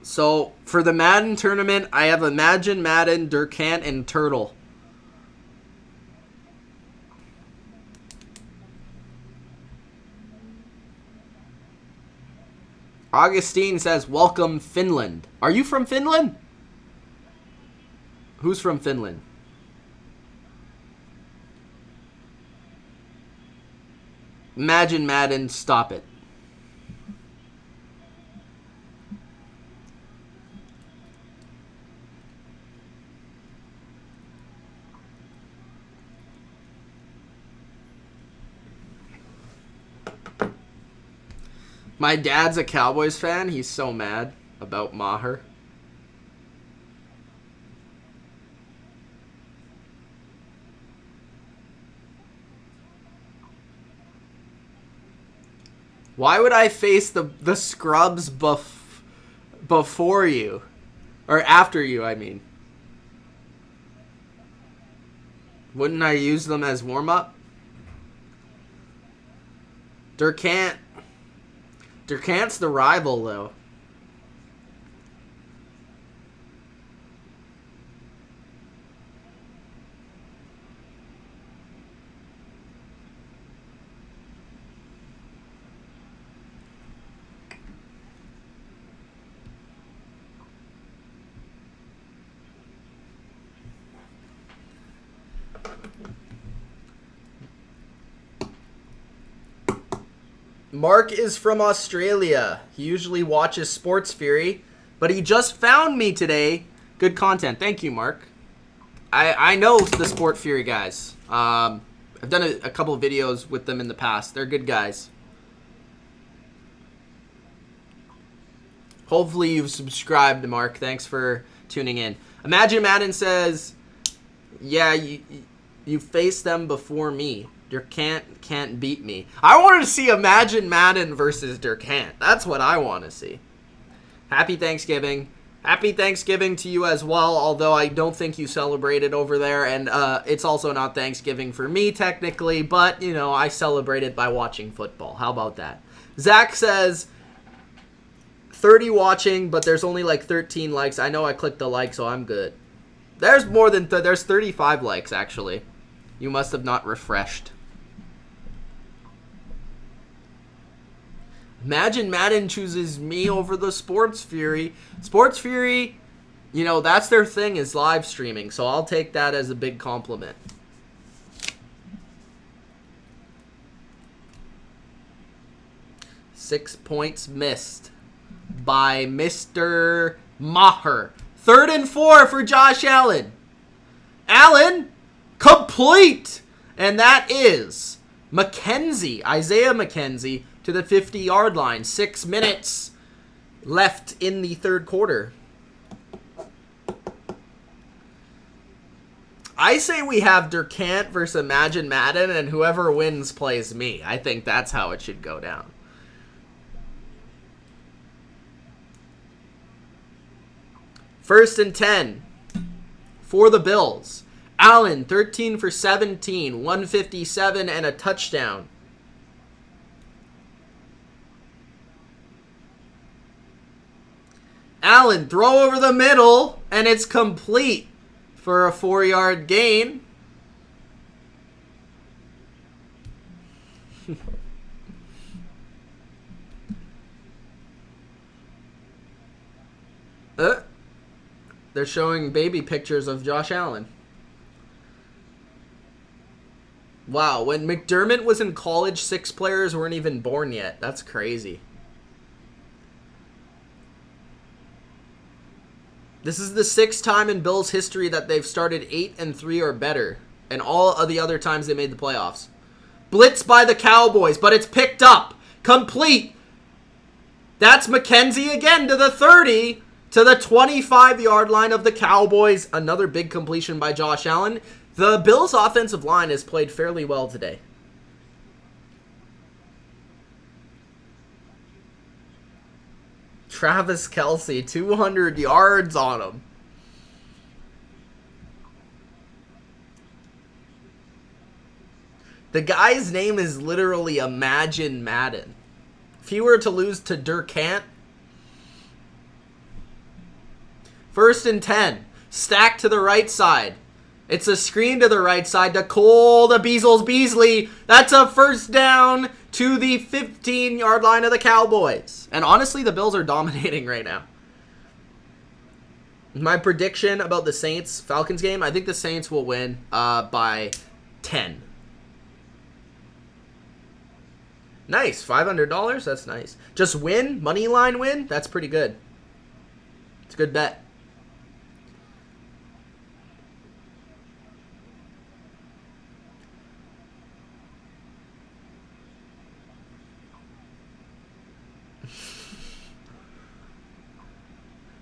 So, for the Madden tournament, I have Imagine, Madden, Durkant, and Turtle. Augustine says, welcome, Finland. Are you from Finland? Who's from Finland? Imagine, Madden, stop it. My dad's a Cowboys fan. He's so mad about Maher. Why would I face the scrubs before you? Or after you, I mean. Wouldn't I use them as warm-up? Durkant's the rival, though. Mark is from Australia. He usually watches Sports Fury, but he just found me today. Good content. Thank you, Mark. I know the Sport Fury guys. I've done a couple of videos with them in the past. They're good guys. Hopefully you've subscribed, Mark. Thanks for tuning in. Imagine Madden says, yeah, you faced them before me. can't beat me. I wanted to see Imagine Madden versus Durkant. That's what I want to see. Happy Thanksgiving. Happy Thanksgiving to you as well, although I don't think you celebrated over there, and it's also not Thanksgiving for me, technically, but, you know, I celebrated by watching football. How about that? Zach says, 30 watching, but there's only like 13 likes. I know I clicked the like, so I'm good. There's more than, there's 35 likes, actually. You must have not refreshed. Imagine Madden chooses me over the Sports Fury. Sports Fury, you know, that's their thing, is live streaming. So I'll take that as a big compliment. Six points missed by Mr. Maher. 3rd and 4 for Josh Allen. Allen, complete! And that is Isaiah McKenzie, to the 50-yard line. 6 minutes left in the third quarter. I say we have Durkant versus Imagine Madden, and whoever wins plays me. I think that's how it should go down. First and 10 for the Bills. Allen, 13 for 17, 157 and a touchdown. Allen, throw over the middle, and it's complete for a 4-yard gain. They're showing baby pictures of Josh Allen. Wow, when McDermott was in college, 6 players weren't even born yet. That's crazy. This is the 6th time in Bills history that they've started 8-3 or better. And all of the other times they made the playoffs. Blitz by the Cowboys, but it's picked up. Complete. That's McKenzie again to the 30, to the 25-yard line of the Cowboys. Another big completion by Josh Allen. The Bills' offensive line has played fairly well today. Travis Kelce, 200 yards on him. The guy's name is literally Imagine Madden. If he were to lose to Durkant. First and 10. Stack to the right side. It's a screen to the right side to Cole the Beazles Beasley. That's a first down to the 15-yard line of the Cowboys. And honestly, the Bills are dominating right now. My prediction about the Saints-Falcons game, I think the Saints will win by 10. Nice, $500. That's nice. Just win, money line win. That's pretty good. It's a good bet.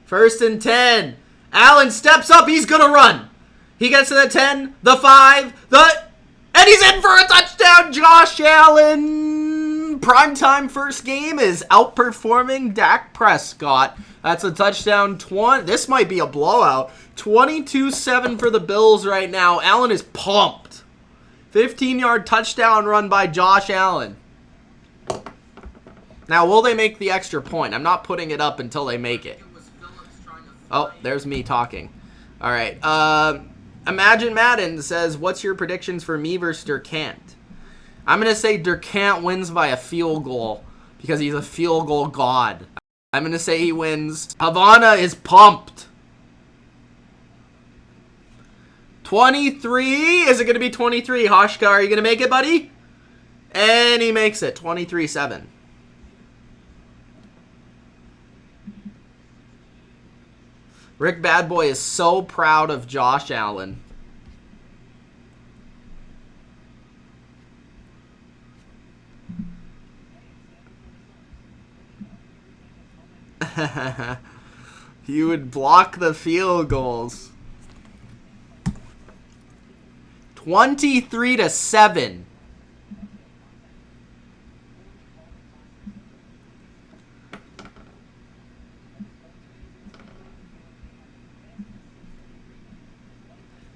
First and 10. Allen steps up. He's going to run. He gets to the 10, the 5, and he's in for a touchdown. Josh Allen, primetime first game, is outperforming Dak Prescott. That's a touchdown. This might be a blowout. 22-7 for the Bills right now. Allen is pumped. 15-yard touchdown run by Josh Allen. Now, will they make the extra point? I'm not putting it up until they make it. Oh, there's me talking. All right. Imagine Madden says, what's your predictions for me versus Durkant? I'm going to say Durkant wins by a field goal because he's a field goal god. I'm going to say he wins. Havana is pumped. 23. Is it going to be 23? Hoshka, are you going to make it, buddy? And he makes it. 23-7. Rick Badboy is so proud of Josh Allen. You would block the field goals. 23-7.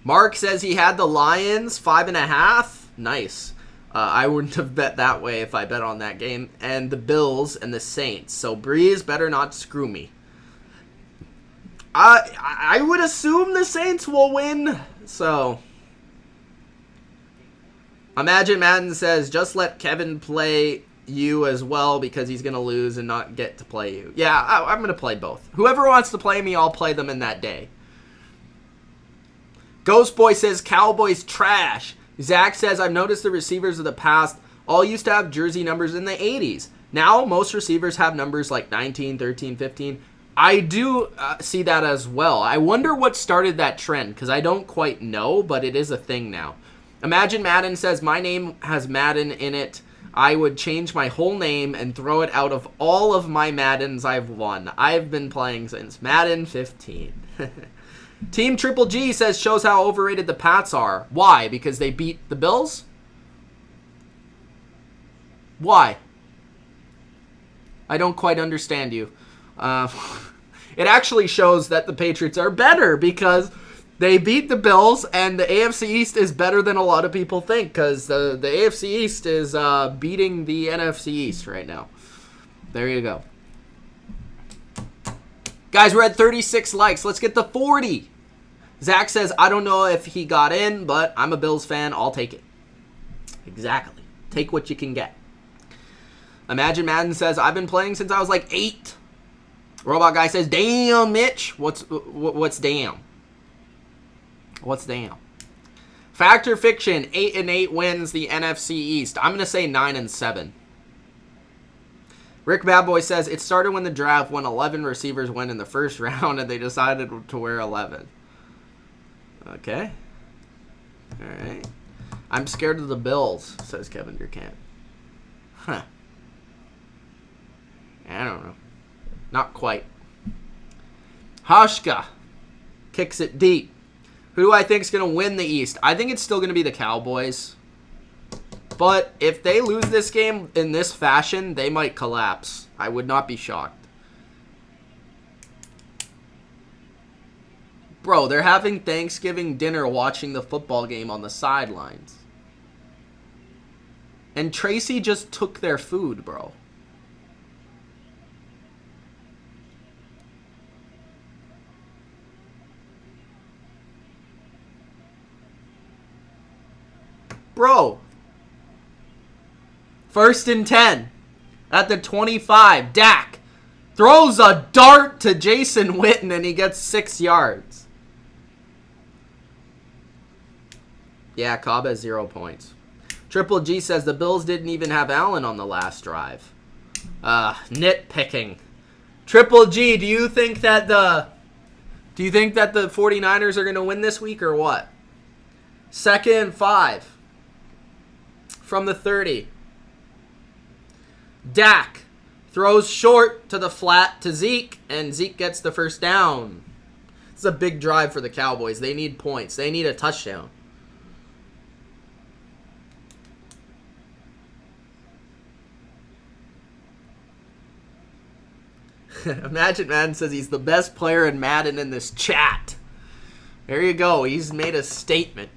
Mark says he had the Lions 5.5. Nice. I wouldn't have bet that way if I bet on that game. And the Bills and the Saints. So Breeze better not screw me. I would assume the Saints will win. So Imagine Madden says, just let Kevin play you as well because he's going to lose and not get to play you. Yeah, I'm going to play both. Whoever wants to play me, I'll play them in that day. Ghost Boy says, Cowboys trash. Zach says, I've noticed the receivers of the past all used to have jersey numbers in the 80s. Now, most receivers have numbers like 19, 13, 15. I do see that as well. I wonder what started that trend because I don't quite know, but it is a thing now. Imagine Madden says, my name has Madden in it. I would change my whole name and throw it out of all of my Maddens I've won. I've been playing since Madden 15. Team Triple G says, shows how overrated the Pats are. Why? Because they beat the Bills? Why? I don't quite understand you. It actually shows that the Patriots are better because they beat the Bills, and the AFC East is better than a lot of people think because the AFC East is beating the NFC East right now. There you go. Guys, we're at 36 likes. Let's get to 40. Zach says, I don't know if he got in, but I'm a Bills fan. I'll take it. Exactly. Take what you can get. Imagine Madden says, I've been playing since I was like 8. Robot Guy says, damn, Mitch. What's damn? What's damn? Fact or fiction, 8-8 wins the NFC East. I'm going to say 9-7. Rick Badboy says, it started when the draft when 11 receivers went in the first round and they decided to wear 11. Okay. All right. I'm scared of the Bills, says Kevin Durkant. Huh. I don't know. Not quite. Hashka kicks it deep. Who do I think is going to win the East? I think it's still going to be the Cowboys. But if they lose this game in this fashion, they might collapse. I would not be shocked. Bro, they're having Thanksgiving dinner watching the football game on the sidelines. And Tracy just took their food, bro. Bro. 1st and 10. At the 25. Dak throws a dart to Jason Witten and he gets 6 yards. Yeah, Cobb has 0 points. Triple G says the Bills didn't even have Allen on the last drive. Nitpicking. Triple G, do you think that the 49ers are going to win this week or what? 2nd and 5. From the 30. Dak throws short to the flat to Zeke, and Zeke gets the first down. It's a big drive for the Cowboys. They need points. They need a touchdown. Imagine Madden says he's the best player in Madden in this chat. There you go. He's made a statement.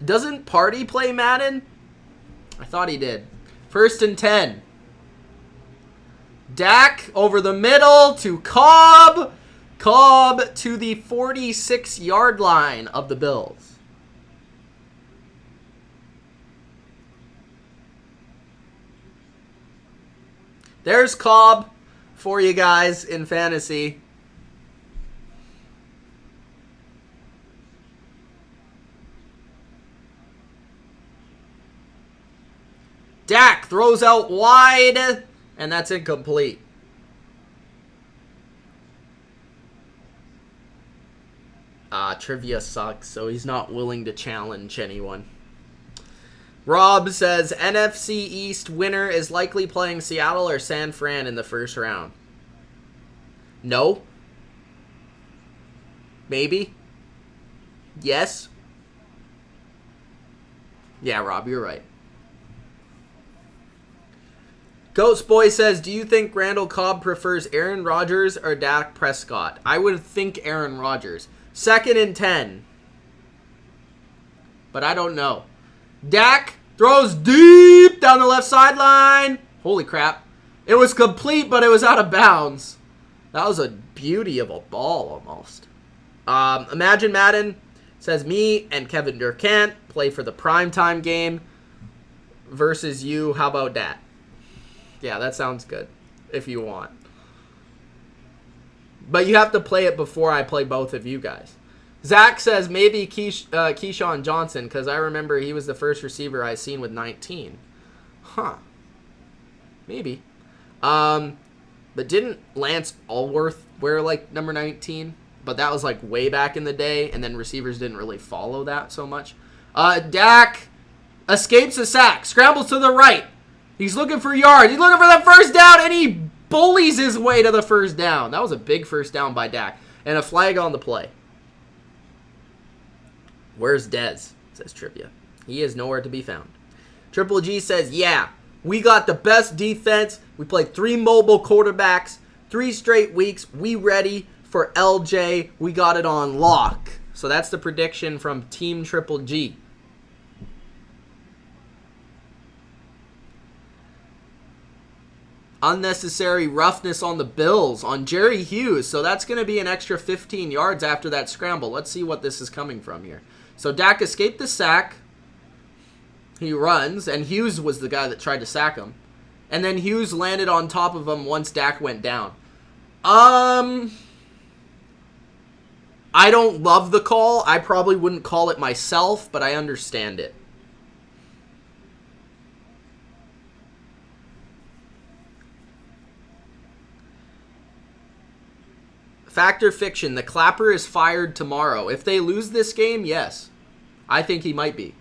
Doesn't Party play Madden? I thought he did. 1st and 10. Dak over the middle to Cobb. Cobb to the 46-yard line of the Bills. There's Cobb for you guys in fantasy. Dak throws out wide, and that's incomplete. Trivia sucks, so he's not willing to challenge anyone. Rob says, NFC East winner is likely playing Seattle or San Fran in the first round. No. Maybe. Yes. Yeah, Rob, you're right. Ghost Boy says, do you think Randall Cobb prefers Aaron Rodgers or Dak Prescott? I would think Aaron Rodgers. 2nd and 10. But I don't know. Dak throws deep down the left sideline. Holy crap. It was complete, but it was out of bounds. That was a beauty of a ball almost. Imagine Madden says, me and Kevin Durant play for the primetime game versus you. How about that? Yeah, that sounds good if you want. But you have to play it before I play both of you guys. Zach says maybe Keyshawn Johnson, because I remember he was the first receiver I seen with 19. Huh. Maybe. But didn't Lance Allworth wear like number 19? But that was like way back in the day, and then receivers didn't really follow that so much. Dak escapes a sack, scrambles to the right. He's looking for yards. He's looking for the first down, and he bullies his way to the first down. That was a big first down by Dak. And a flag on the play. Where's Dez? Says Trivia. He is nowhere to be found. Triple G says, yeah, we got the best defense. We played 3 mobile quarterbacks, 3 straight weeks. We ready for LJ. We got it on lock. So that's the prediction from Team Triple G. Unnecessary roughness on the Bills on Jerry Hughes. So that's going to be an extra 15 yards after that scramble. Let's see what this is coming from here. So Dak escaped the sack. He runs, and Hughes was the guy that tried to sack him. And then Hughes landed on top of him once Dak went down. I don't love the call. I probably wouldn't call it myself, but I understand it. Fact or fiction, the Clapper is fired tomorrow. If they lose this game, yes. I think he might be.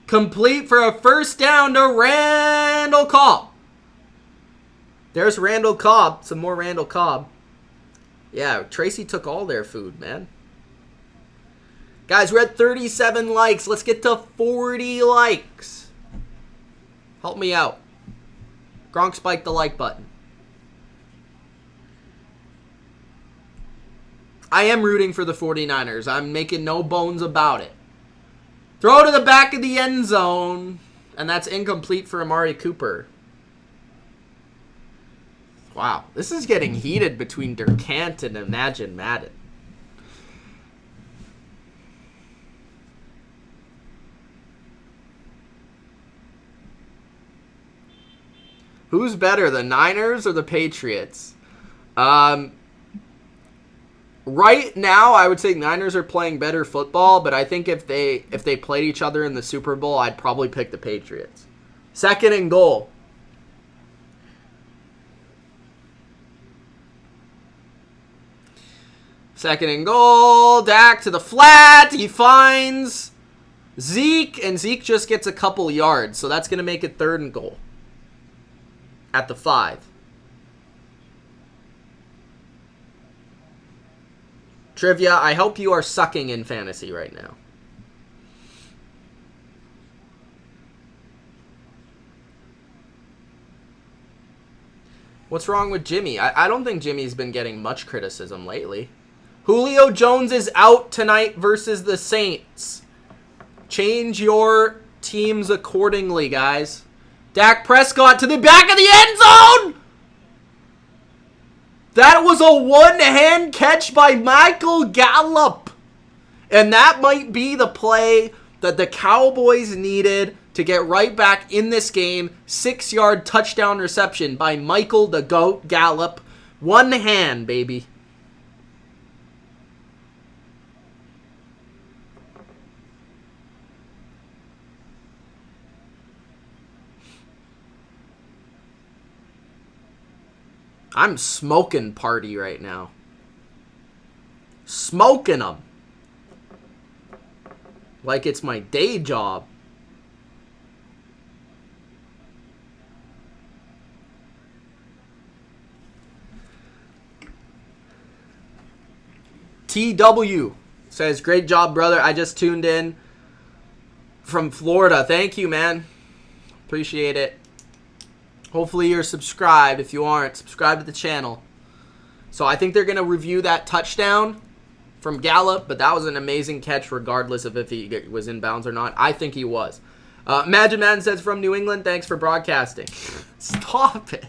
Complete for a first down to Randall Cobb. There's Randall Cobb. Some more Randall Cobb. Yeah, Tracy took all their food, man. Guys, we're at 37 likes. Let's get to 40 likes. Help me out. Gronk spike the like button. I am rooting for the 49ers. I'm making no bones about it. Throw to the back of the end zone. And that's incomplete for Amari Cooper. Wow. This is getting heated between Durant and Imagine Madden. Who's better, the Niners or the Patriots? Right now, I would say Niners are playing better football, but I think if they played each other in the Super Bowl, I'd probably pick the Patriots. 2nd and goal. Second and goal. Dak to the flat. He finds Zeke, and Zeke just gets a couple yards, so that's going to make it 3rd and goal at the 5. Trivia, I hope you are sucking in fantasy right now. What's wrong with Jimmy? I don't think Jimmy's been getting much criticism lately. Julio Jones is out tonight versus the Saints. Change your teams accordingly, guys. Dak Prescott to the back of the end zone! That was a one-hand catch by Michael Gallup. And that might be the play that the Cowboys needed to get right back in this game. 6-yard touchdown reception by Michael the Goat Gallup. One hand, baby. I'm smoking party right now. Smoking them. Like it's my day job. TW says, great job, brother. I just tuned in from Florida. Thank you, man. Appreciate it. Hopefully you're subscribed. If you aren't, subscribe to the channel. So I think they're going to review that touchdown from Gallup, but that was an amazing catch regardless of if he was in bounds or not. I think he was. Imagine Man says, from New England, thanks for broadcasting. Stop it.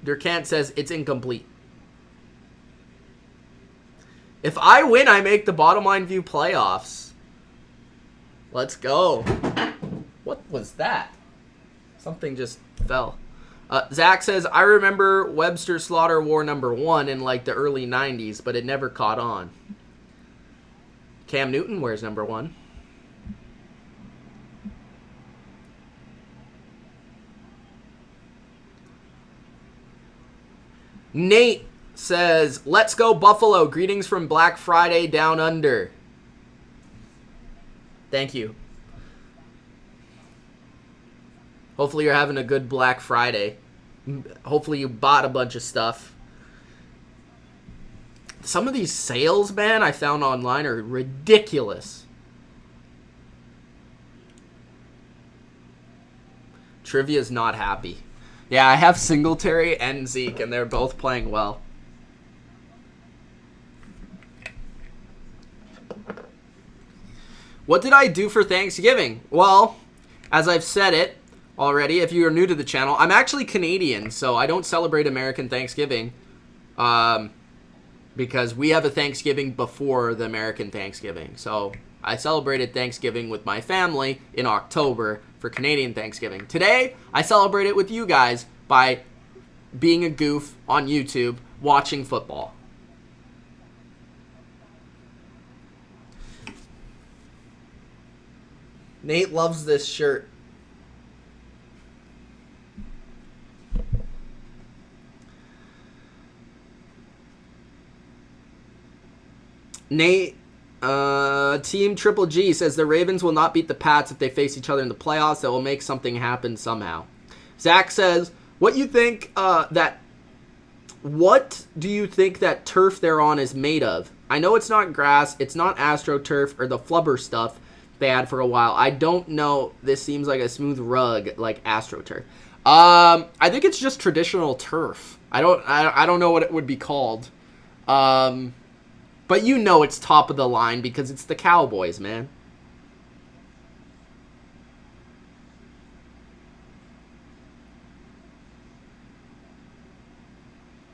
Durkant says, it's incomplete. If I win, I make the Bottom Line View playoffs. Let's go. What was that? Something just fell. Zach says, I remember Webster Slaughter wore number 1 in like the early 90s, but it never caught on. Cam Newton wears number 1. Nate says, let's go Buffalo. Greetings from Black Friday down under. Thank you. Hopefully you're having a good Black Friday. Hopefully you bought a bunch of stuff. Some of these sales, man, I found online are ridiculous. Trivia's not happy. Yeah, I have Singletary and Zeke, and they're both playing well. What did I do for Thanksgiving? Well, as I've said it already, if you are new to the channel, I'm actually Canadian, so I don't celebrate American Thanksgiving because we have a Thanksgiving before the American Thanksgiving. So I celebrated Thanksgiving with my family in October for Canadian Thanksgiving. Today, I celebrate it with you guys by being a goof on YouTube, watching football. Nate loves this shirt. Nate, Team Triple G says the Ravens will not beat the Pats if they face each other in the playoffs. That will make something happen somehow. Zach says, what do you think that turf they're on is made of? I know it's not grass, it's not AstroTurf or the flubber stuff they had for a while. I don't know. This seems like a smooth rug like AstroTurf. I think it's just traditional turf. I don't know what it would be called. But you know it's top of the line because it's the Cowboys, man.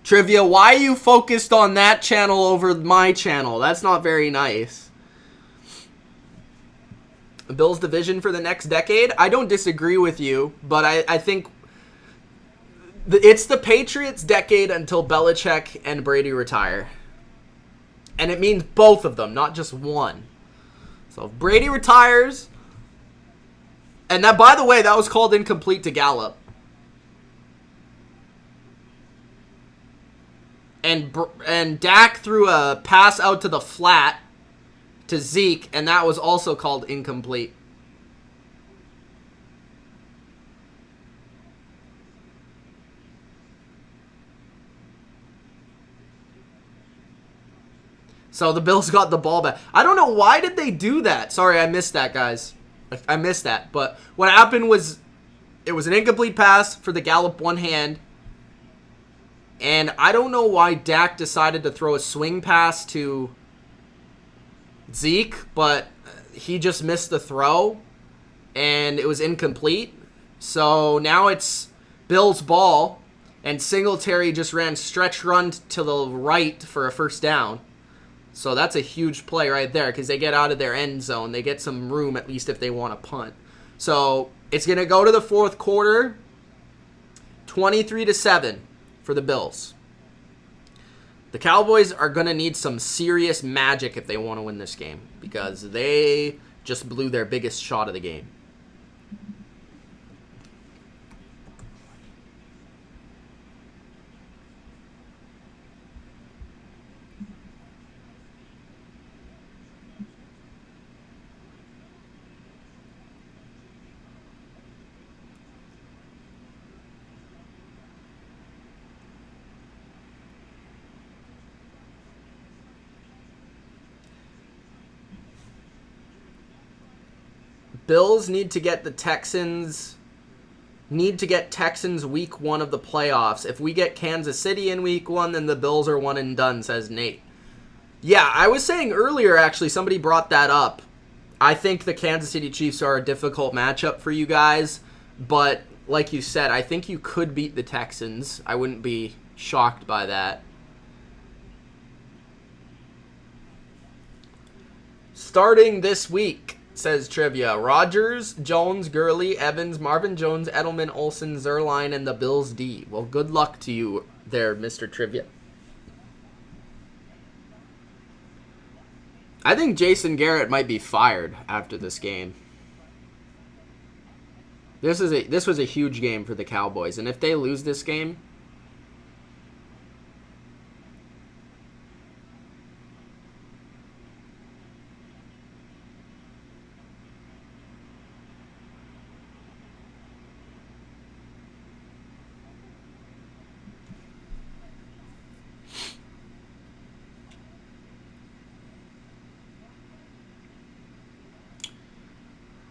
Trivia, why are you focused on that channel over my channel? That's not very nice. Bills division for the next decade? I don't disagree with you, but I think it's the Patriots' decade until Belichick and Brady retire. And it means both of them, not just one. So if Brady retires, and that, by the way, that was called incomplete to Gallup. And Dak threw a pass out to the flat to Zeke, and that was also called incomplete. So the Bills got the ball back. I don't know, why did they do that? Sorry, I missed that, guys. I missed that. But what happened was it was an incomplete pass for the Gallup one hand. And I don't know why Dak decided to throw a swing pass to Zeke, but he just missed the throw, and it was incomplete. So now it's Bills' ball, and Singletary just ran stretch run to the right for a first down. So that's a huge play right there because they get out of their end zone. They get some room, at least if they want to punt. So it's going to go to the fourth quarter, 23-7 for the Bills. The Cowboys are going to need some serious magic if they want to win this game because they just blew their biggest shot of the game. Bills need to get Texans week 1 of the playoffs. If we get Kansas City in week 1, then the Bills are one and done, says Nate. Yeah, I was saying earlier, actually, somebody brought that up. I think the Kansas City Chiefs are a difficult matchup for you guys, but like you said, I think you could beat the Texans. I wouldn't be shocked by that. Starting this week, says Trivia, Rodgers, Jones, Gurley, Evans, Marvin Jones, Edelman, Olsen, Zerline, and the Bills D. Well, good luck to you there, Mr. Trivia. I think Jason Garrett might be fired after this game. This was a huge game for the Cowboys, and if they lose this game,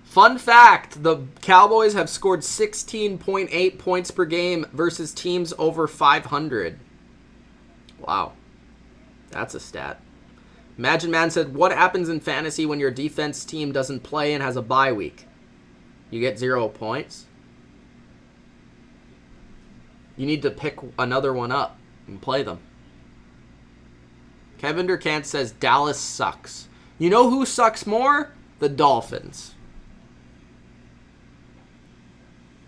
fun fact, the Cowboys have scored 16.8 points per game versus teams over 500. Wow. That's a stat. Imagine Man said, what happens in fantasy when your defense team doesn't play and has a bye week? You get 0 points. You need to pick another one up and play them. Kevin Durkant says, Dallas sucks. You know who sucks more? The Dolphins.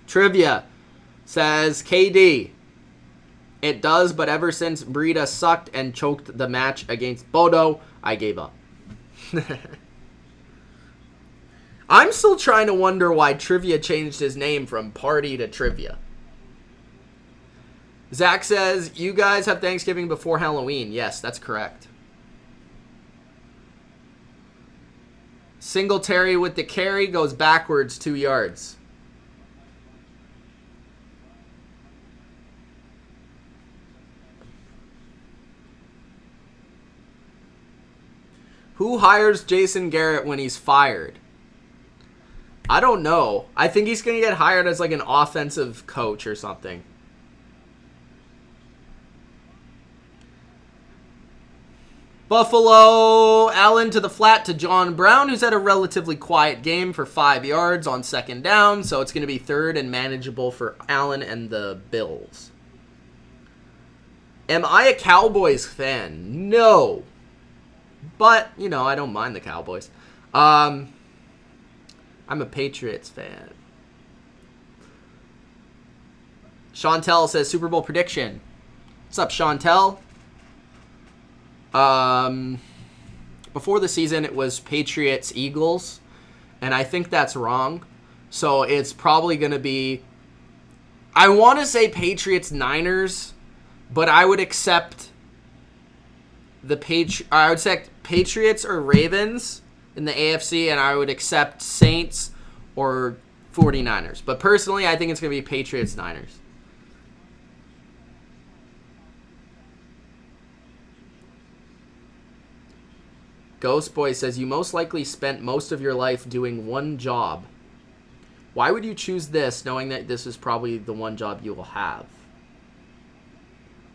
Trivia says, KD. It does, but ever since Breida sucked and choked the match against Bodo, I gave up. I'm still trying to wonder why Trivia changed his name from Party to Trivia. Zach says, you guys have Thanksgiving before Halloween. Yes, that's correct. Singletary with the carry goes backwards 2 yards. Who hires Jason Garrett when he's fired? I don't know. I think he's going to get hired as like an offensive coach or something. Buffalo, Allen to the flat to John Brown, who's had a relatively quiet game for 5 yards on second down. So it's going to be third and manageable for Allen and the Bills. Am I a Cowboys fan? No. But, you know, I don't mind the Cowboys. I'm a Patriots fan. Chantel says Super Bowl prediction. What's up, Chantel? Before the season, it was Patriots-Eagles, and I think that's wrong. So it's probably going to be, I want to say Patriots-Niners, but I would accept I would say Patriots or Ravens in the AFC, and I would accept Saints or 49ers. But personally, I think it's going to be Patriots-Niners. Ghost Boy says, you most likely spent most of your life doing one job. Why would you choose this knowing that this is probably the one job you will have?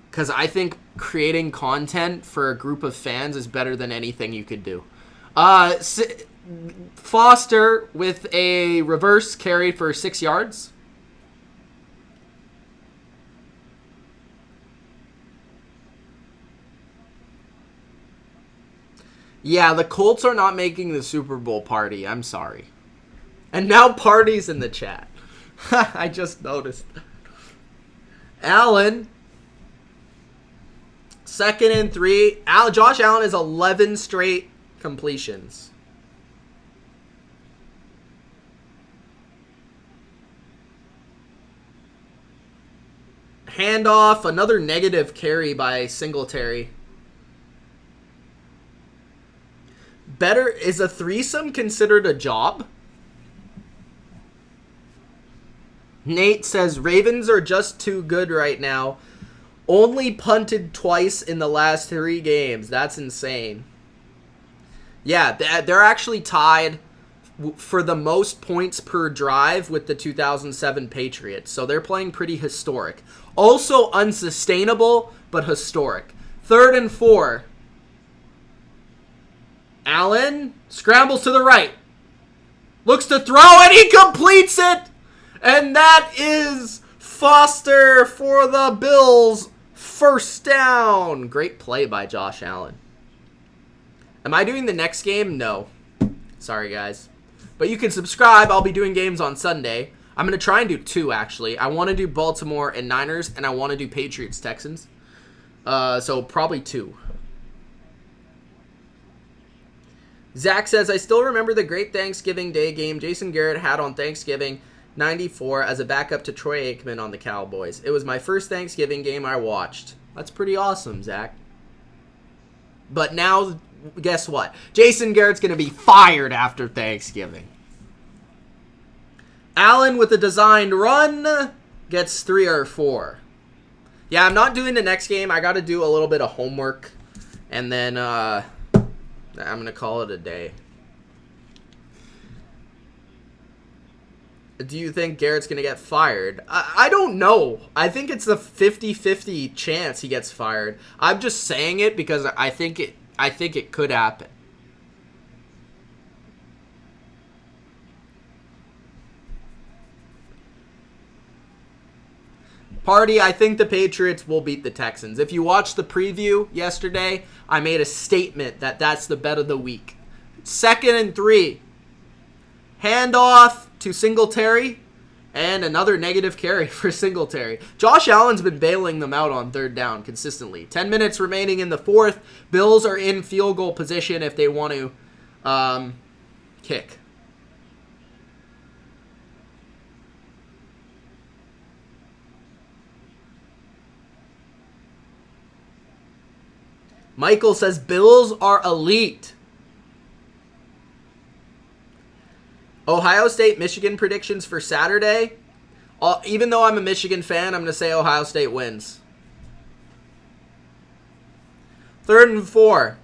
Because I think creating content for a group of fans is better than anything you could do. Foster with a reverse carry for 6 yards. Yeah, the Colts are not making the Super Bowl party. I'm sorry. And now Party's in the chat. I just noticed. Allen. 2nd and 3. Josh Allen has 11 straight completions. Handoff. Another negative carry by Singletary. Better, is a threesome considered a job? Nate says Ravens are just too good right now. Only punted twice in the last 3 games. That's insane. Yeah, they're actually tied for the most points per drive with the 2007 Patriots. So they're playing pretty historic. Also unsustainable, but historic. 3rd and 4. Allen scrambles to the right. Looks to throw, and he completes it! And that is Foster for the Bills. First down. Great play by Josh Allen. Am I doing the next game? No. Sorry, guys. But you can subscribe. I'll be doing games on Sunday. I'm going to try and do 2, actually. I want to do Baltimore and Niners, and I want to do Patriots Texans. So probably 2. Zach says, I still remember the great Thanksgiving Day game Jason Garrett had on Thanksgiving 94 as a backup to Troy Aikman on the Cowboys. It was my first Thanksgiving game I watched. That's pretty awesome, Zach. But now, guess what? Jason Garrett's going to be fired after Thanksgiving. Allen with a designed run gets 3 or 4. Yeah, I'm not doing the next game. I got to do a little bit of homework. And then I'm going to call it a day. Do you think Garrett's going to get fired? I don't know. I think it's a 50-50 chance he gets fired. I'm just saying it because I think it could happen. Party, I think the Patriots will beat the Texans. If you watched the preview yesterday, I made a statement that that's the bet of the week. 2nd and 3. Handoff to Singletary, and another negative carry for Singletary. Josh Allen's been bailing them out on 3rd down consistently. 10 minutes remaining in the 4th. Bills are in field goal position if they want to kick. Michael says, Bills are elite. Ohio State, Michigan predictions for Saturday. Even though I'm a Michigan fan, I'm going to say Ohio State wins. 3rd and 4.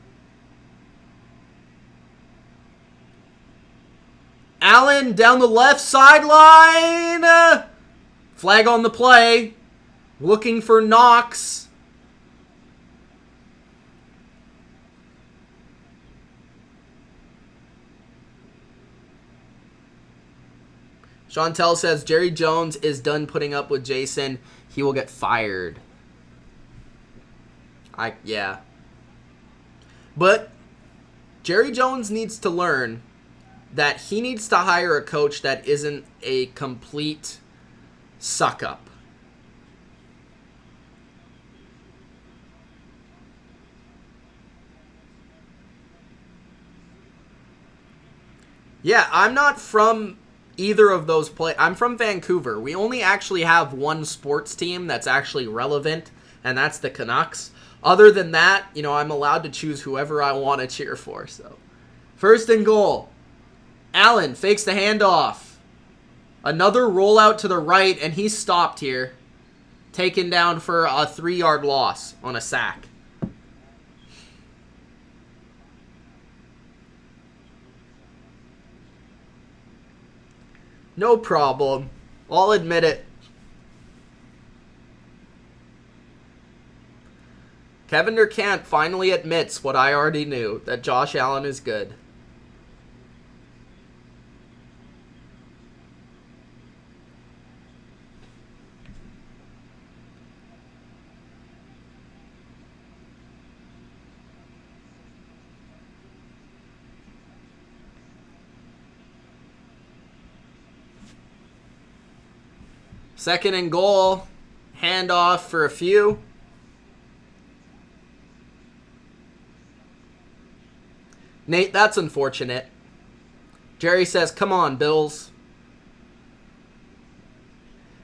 Allen down the left sideline. Flag on the play. Looking for Knox. Chantel says, Jerry Jones is done putting up with Jason. He will get fired. Yeah. But Jerry Jones needs to learn that he needs to hire a coach that isn't a complete suck-up. Yeah, I'm not from either of those I'm from Vancouver. We only actually have one sports team that's actually relevant, and that's the Canucks. Other than that, I'm allowed to choose whoever I want to cheer for. So, 1st and goal. Allen fakes the handoff. Another rollout to the right, and he's stopped here. Taken down for a 3-yard loss on a sack. No problem. I'll admit it. Kevin Durkant finally admits what I already knew, that Josh Allen is good. Second and goal. Handoff for a few. Nate, that's unfortunate. Jerry says, come on, Bills.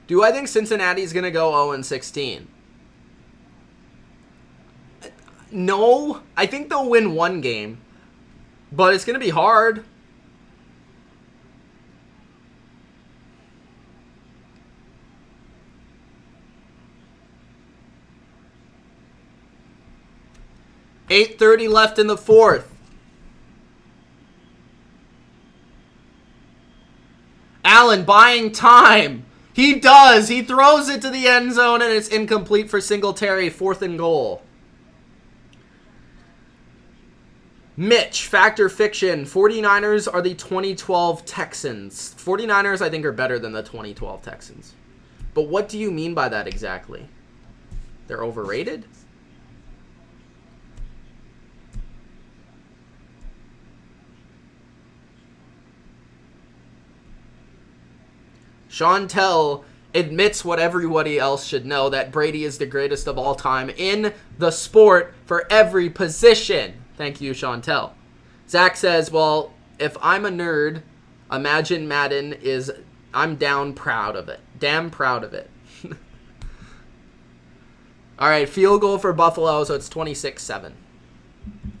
Do I think Cincinnati's going to go 0-16? No. I think they'll win one game. But it's going to be hard. .8:30 left in the 4th. Allen buying time. He does. He throws it to the end zone, and it's incomplete for Singletary. 4th and goal. Mitch, Fact or Fiction. 49ers are the 2012 Texans. 49ers, I think, are better than the 2012 Texans. But what do you mean by that exactly? They're overrated? Chantel admits what everybody else should know, that Brady is the greatest of all time in the sport for every position. Thank you, Chantel. Zach says, well, if I'm a nerd, Imagine Madden is, I'm down proud of it. Damn proud of it. All right, field goal for Buffalo, so it's 26-7.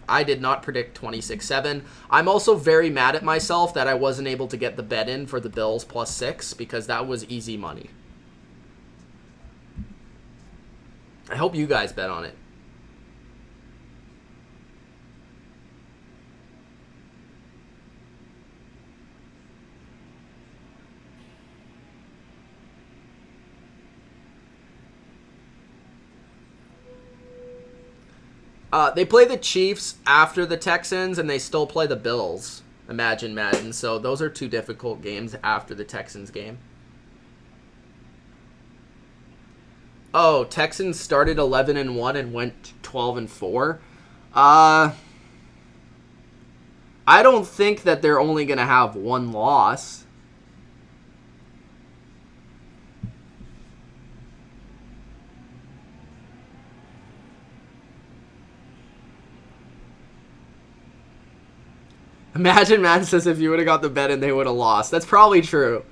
I did not predict 26-7. I'm also very mad at myself that I wasn't able to get the bet in for the Bills +6 because that was easy money. I hope you guys bet on it. They play the Chiefs after the Texans, and they still play the Bills, Imagine Madden. So those are 2 difficult games after the Texans game. Oh, Texans started 11-1 and went 12-4. I don't think that they're only going to have 1 loss. Imagine Madden says if you would have got the bet in, they would have lost. That's probably true.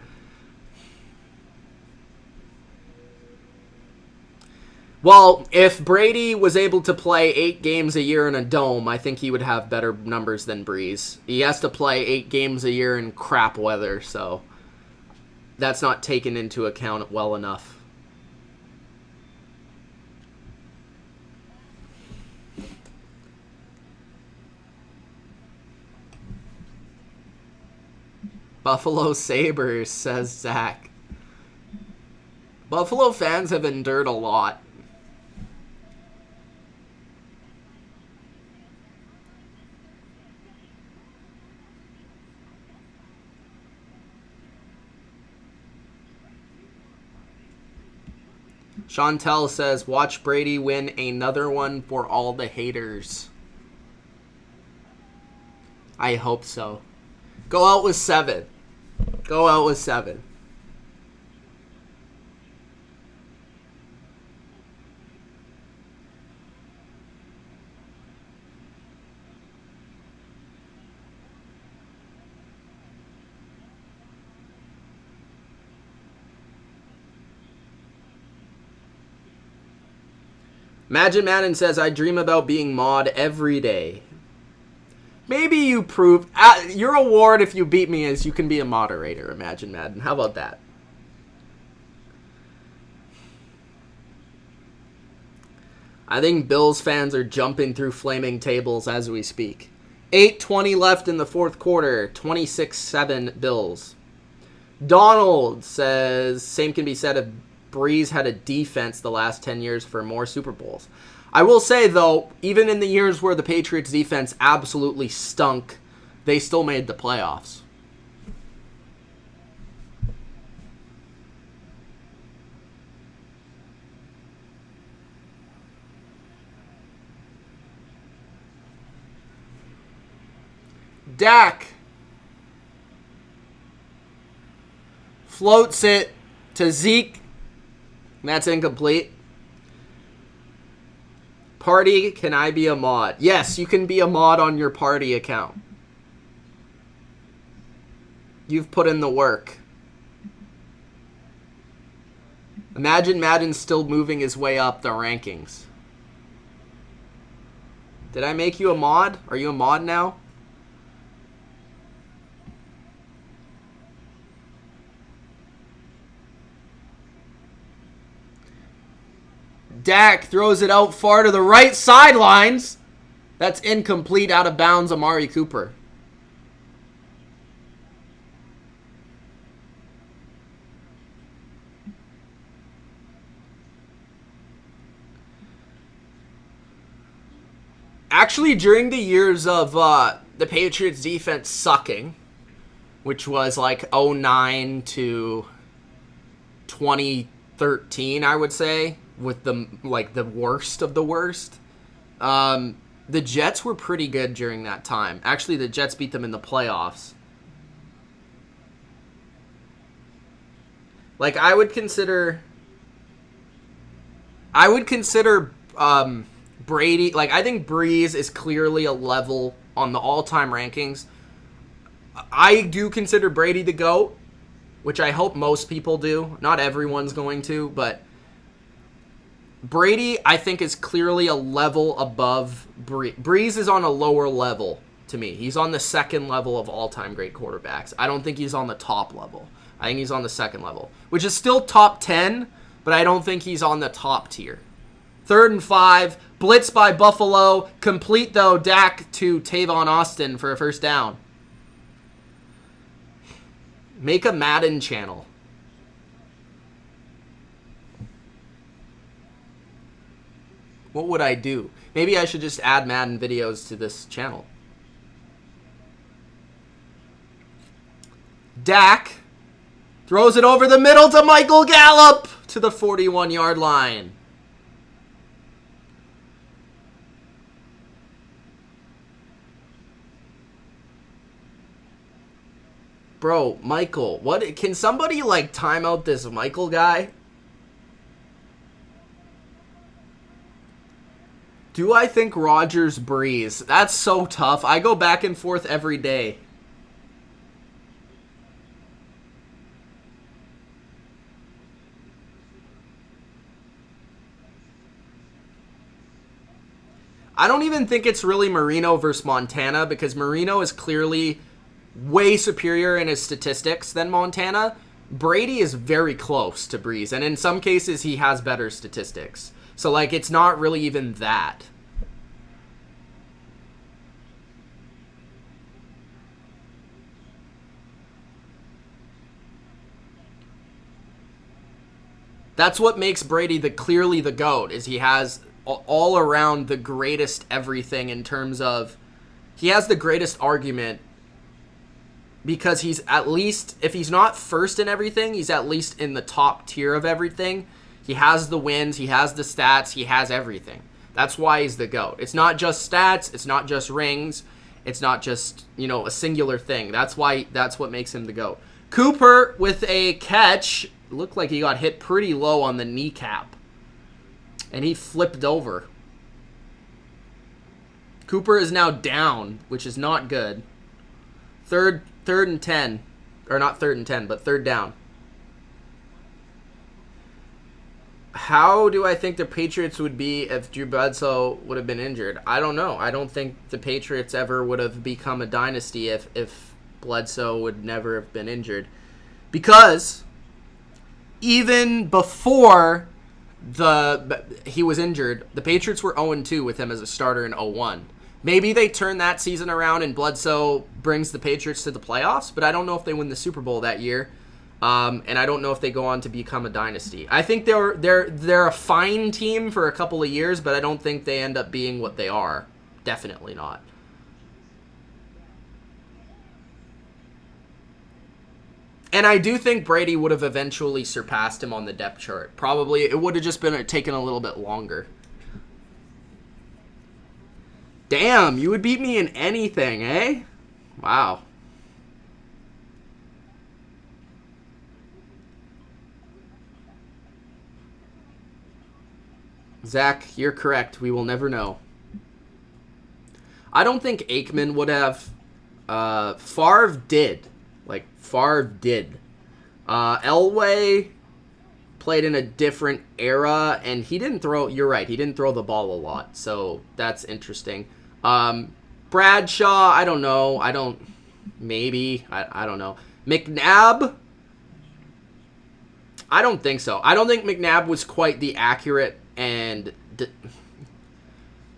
Well, if Brady was able to play 8 games a year in a dome, I think he would have better numbers than Breeze. He has to play 8 games a year in crap weather, so that's not taken into account well enough. Buffalo Sabres, says Zach. Buffalo fans have endured a lot. Chantel says, watch Brady win another one for all the haters. I hope so. Go out with 7. Go out with 7. Imagine Madden says, I dream about being mod every day. Maybe you prove... your award if you beat me is you can be a moderator, Imagine Madden. How about that? I think Bills fans are jumping through flaming tables as we speak. 8:20 left in the 4th quarter. 26-7 Bills. Donald says, same can be said if Breeze had a defense the last 10 years for more Super Bowls. I will say, though, even in the years where the Patriots defense absolutely stunk, they still made the playoffs. Dak floats it to Zeke. That's incomplete. Party, can I be a mod? Yes, you can be a mod on your party account. You've put in the work. Imagine Madden's still moving his way up the rankings. Did I make you a mod? Are you a mod now? Dak throws it out far to the right sidelines. That's incomplete, out of bounds, Amari Cooper. Actually, during the years of the Patriots defense sucking, which was like '09 to 2013, I would say, with the worst of the worst. The Jets were pretty good during that time. Actually, the Jets beat them in the playoffs. Like, I would consider Brady, like, I think Breeze is clearly a level on the all-time rankings. I do consider Brady the GOAT, which I hope most people do. Not everyone's going to, but Brady, I think, is clearly a level above Breeze. Breeze is on a lower level to me. He's on the second level of all-time great quarterbacks. I don't think he's on the top level. I think he's on the second level, which is still top 10, but I don't think he's on the top tier. 3rd and 5, blitz by Buffalo, complete though, Dak to Tavon Austin for a first down. Make a Madden channel. What would I do? Maybe I should just add Madden videos to this channel. Dak throws it over the middle to Michael Gallup to the 41-yard line. Bro, Michael, what? Can somebody, like, time out this Michael guy? Do I think Rodgers Breeze? That's so tough. I go back and forth every day. I don't even think it's really Marino versus Montana, because Marino is clearly way superior in his statistics than Montana. Brady is very close to Breeze, and in some cases he has better statistics. So, like, it's not really even that. That's what makes Brady clearly the GOAT, is he has all around the greatest everything in terms of, he has the greatest argument, because he's at least, if he's not first in everything, he's at least in the top tier of everything. He has the wins, he has the stats, he has everything. That's why he's the GOAT. It's not just stats, it's not just rings, it's not just, you know, a singular thing. That's what makes him the GOAT. Cooper with a catch. Looked like he got hit pretty low on the kneecap, and he flipped over. Cooper is now down, which is not good. Third and 10. Or not 3rd and 10, but 3rd down. How do I think the Patriots would be if Drew Bledsoe would have been injured? I don't know. I don't think the Patriots ever would have become a dynasty if Bledsoe would never have been injured. Because even before he was injured, the Patriots were 0-2 with him as a starter in 0-1. Maybe they turn that season around and Bledsoe brings the Patriots to the playoffs, but I don't know if they win the Super Bowl that year, and I don't know if they go on to become a dynasty. I think they're a fine team for a couple of years, but I don't think they end up being what they are. Definitely not. And I do think Brady would have eventually surpassed him on the depth chart. Probably it would have just been taken a little bit longer. Damn, you would beat me in anything, eh? Wow. Zach, you're correct. We will never know. I don't think Aikman would have. Favre did. Like, Favre did. Elway played in a different era, and he didn't throw. You're right. He didn't throw the ball a lot, so that's interesting. Bradshaw, I don't know. Maybe. I don't know. McNabb, I don't think so. I don't think McNabb was quite the accurate, and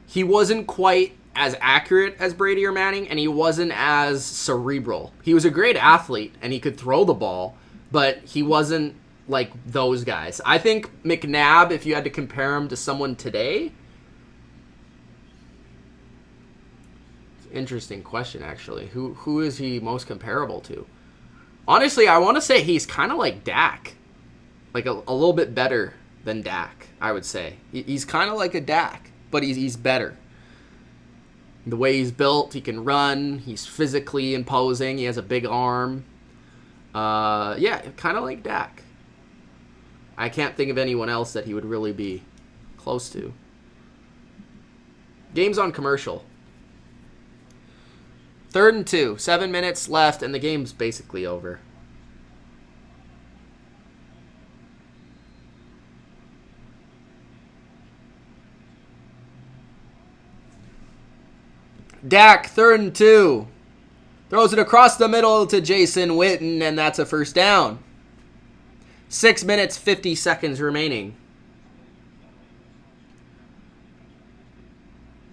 he wasn't quite as accurate as Brady or Manning, and he wasn't as cerebral. He was a great athlete, and he could throw the ball, but he wasn't like those guys. I think McNabb, if you had to compare him to someone today, Interesting question, actually. Who is he most comparable to? Honestly, I want to say he's kind of like Dak. Like a little bit better than Dak, I would say. He's kind of like a Dak, but he's better. The way he's built, he can run. He's physically imposing. He has a big arm. Yeah, kind of like Dak. I can't think of anyone else that he would really be close to. Game's on commercial. 3rd and 2. 7 minutes left, and the game's basically over. Dak, 3rd and 2. Throws it across the middle to Jason Witten, and that's a first down. 6 minutes, 50 seconds remaining.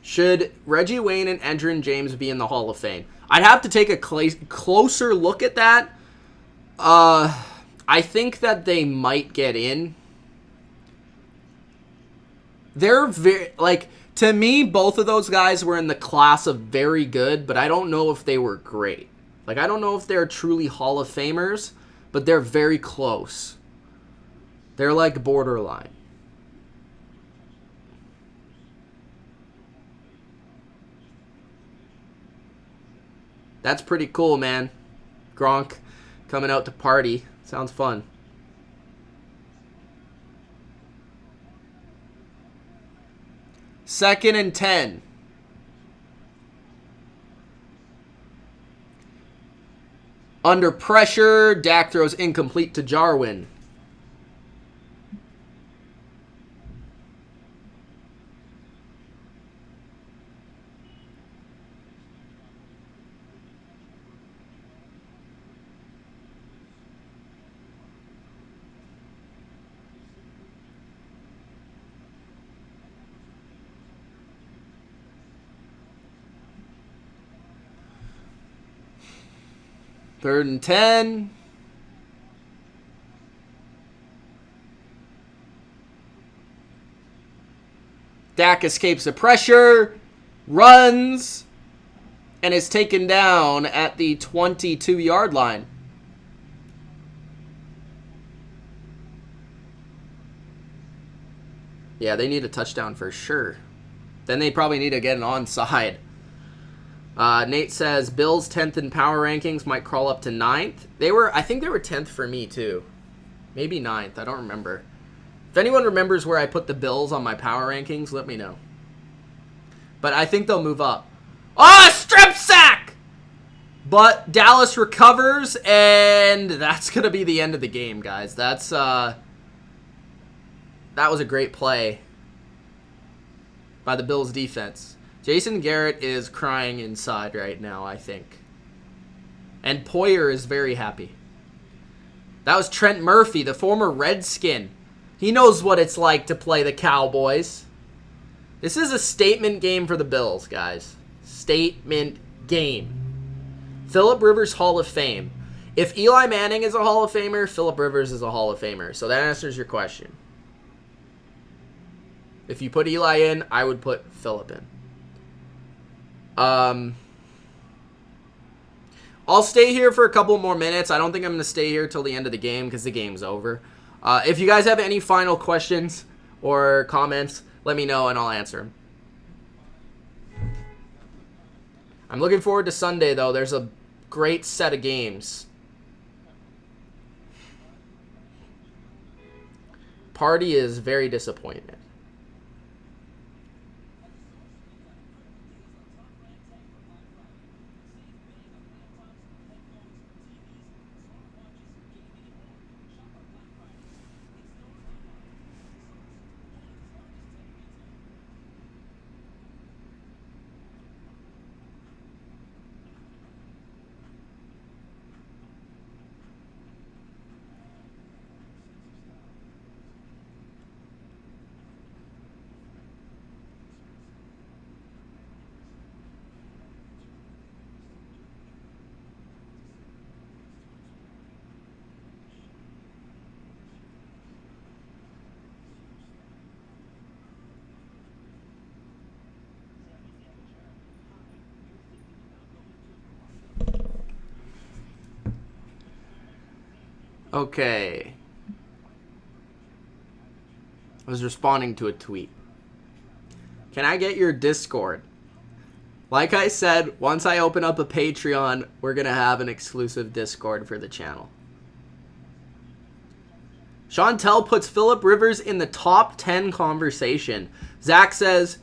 Should Reggie Wayne and Edgerrin James be in the Hall of Fame? I'd have to take a closer look at that. I think that they might get in. They're very, like, to me, both of those guys were in the class of very good, but I don't know if they were great. Like, I don't know if they're truly Hall of Famers, but they're very close. They're like borderline. That's pretty cool, man. Gronk coming out to party. Sounds fun. Second and 10. Under pressure, Dak throws incomplete to Jarwin. Third and 10. Dak escapes the pressure, runs, and is taken down at the 22-yard line. Yeah, they need a touchdown for sure. Then they probably need to get an onside. Nate says Bills 10th in power rankings might crawl up to 9th. I think they were 10th for me too. Maybe 9th. I don't remember. If anyone remembers where I put the Bills on my power rankings, let me know. But I think they'll move up. Oh, strip sack! But Dallas recovers, and that's going to be the end of the game, guys. That was a great play by the Bills defense. Jason Garrett is crying inside right now, I think. And Poyer is very happy. That was Trent Murphy, the former Redskin. He knows what it's like to play the Cowboys. This is a statement game for the Bills, guys. Statement game. Phillip Rivers Hall of Fame. If Eli Manning is a Hall of Famer, Phillip Rivers is a Hall of Famer. So that answers your question. If you put Eli in, I would put Phillip in. I'll stay here for a couple more minutes. I don't think I'm going to stay here till the end of the game because the game's over. If you guys have any final questions or comments, let me know and I'll answer them. I'm looking forward to Sunday, though. There's a great set of games. Party is very disappointed. Okay. I was responding to a tweet. Can I get your Discord? Like I said, once I open up a Patreon, we're going to have an exclusive Discord for the channel. Chantel puts Phillip Rivers in the top 10 conversation. Zach says,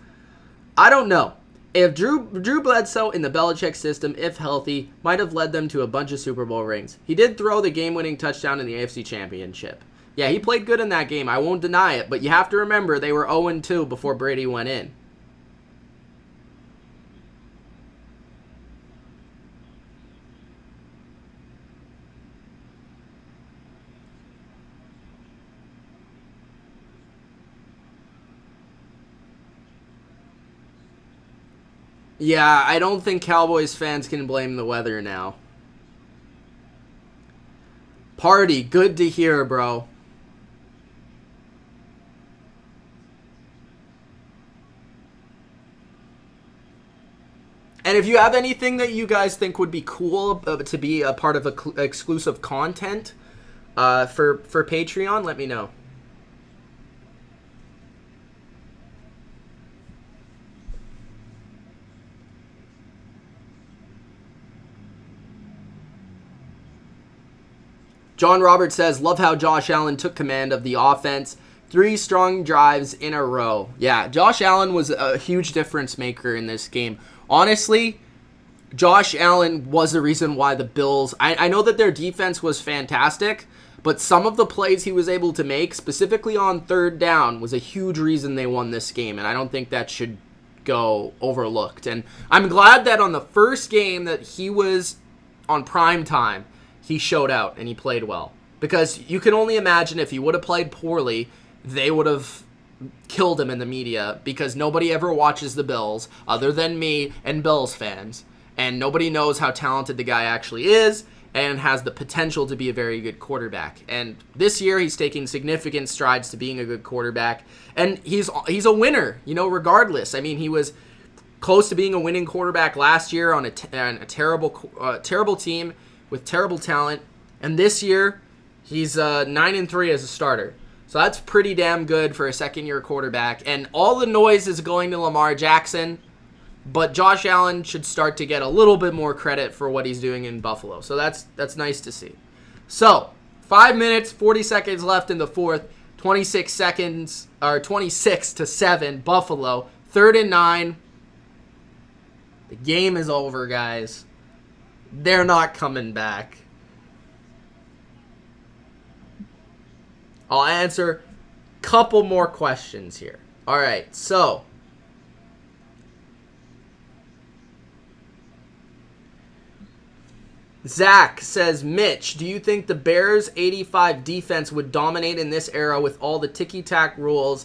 I don't know. If Drew Bledsoe in the Belichick system, if healthy, might have led them to a bunch of Super Bowl rings. He did throw the game-winning touchdown in the AFC Championship. Yeah, he played good in that game. I won't deny it. But you have to remember, they were 0-2 before Brady went in. Yeah, I don't think Cowboys fans can blame the weather now. Party, good to hear, bro. And if you have anything that you guys think would be cool to be a part of exclusive content for Patreon, let me know. John Roberts says, love how Josh Allen took command of the offense. 3 strong drives in a row. Yeah, Josh Allen was a huge difference maker in this game. Honestly, Josh Allen was the reason why the Bills... I know that their defense was fantastic, but some of the plays he was able to make, specifically on 3rd down, was a huge reason they won this game, and I don't think that should go overlooked. And I'm glad that on the first game that he was on prime time, he showed out and he played well. Because you can only imagine if he would have played poorly, they would have killed him in the media, because nobody ever watches the Bills other than me and Bills fans. And nobody knows how talented the guy actually is and has the potential to be a very good quarterback. And this year he's taking significant strides to being a good quarterback. And he's a winner, regardless. I mean, he was close to being a winning quarterback last year on a terrible team with terrible talent, and this year he's 9-3 as a starter. So that's pretty damn good for a second-year quarterback. And all the noise is going to Lamar Jackson, but Josh Allen should start to get a little bit more credit for what he's doing in Buffalo. So that's nice to see. So 5 minutes, 40 seconds left in the fourth. 26-7 Buffalo. 3rd and 9. The game is over, guys. They're not coming back. I'll answer a couple more questions here. All right, so Zach says, Mitch, do you think the Bears' 85 defense would dominate in this era with all the ticky-tack rules?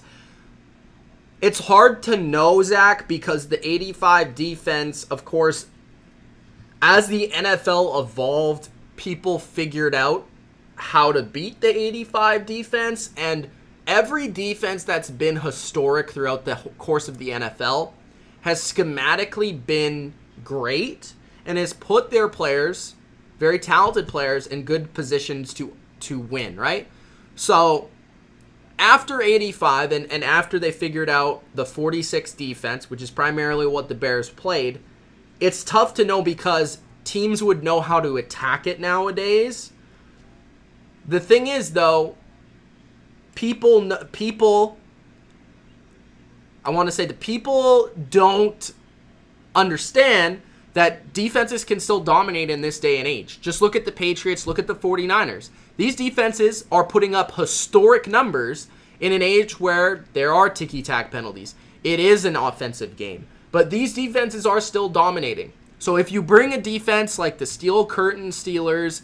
It's hard to know, Zach, because the 85 defense, of course, as the NFL evolved, people figured out how to beat the 85 defense, and every defense that's been historic throughout the course of the NFL has schematically been great and has put their players, very talented players, in good positions to win, right? So after 85 and after they figured out the 46 defense, which is primarily what the Bears played, it's tough to know because teams would know how to attack it nowadays. The thing is, though, people don't understand that defenses can still dominate in this day and age. Just look at the Patriots, look at the 49ers. These defenses are putting up historic numbers in an age where there are ticky-tack penalties. It is an offensive game. But these defenses are still dominating. So if you bring a defense like the Steel Curtain Steelers,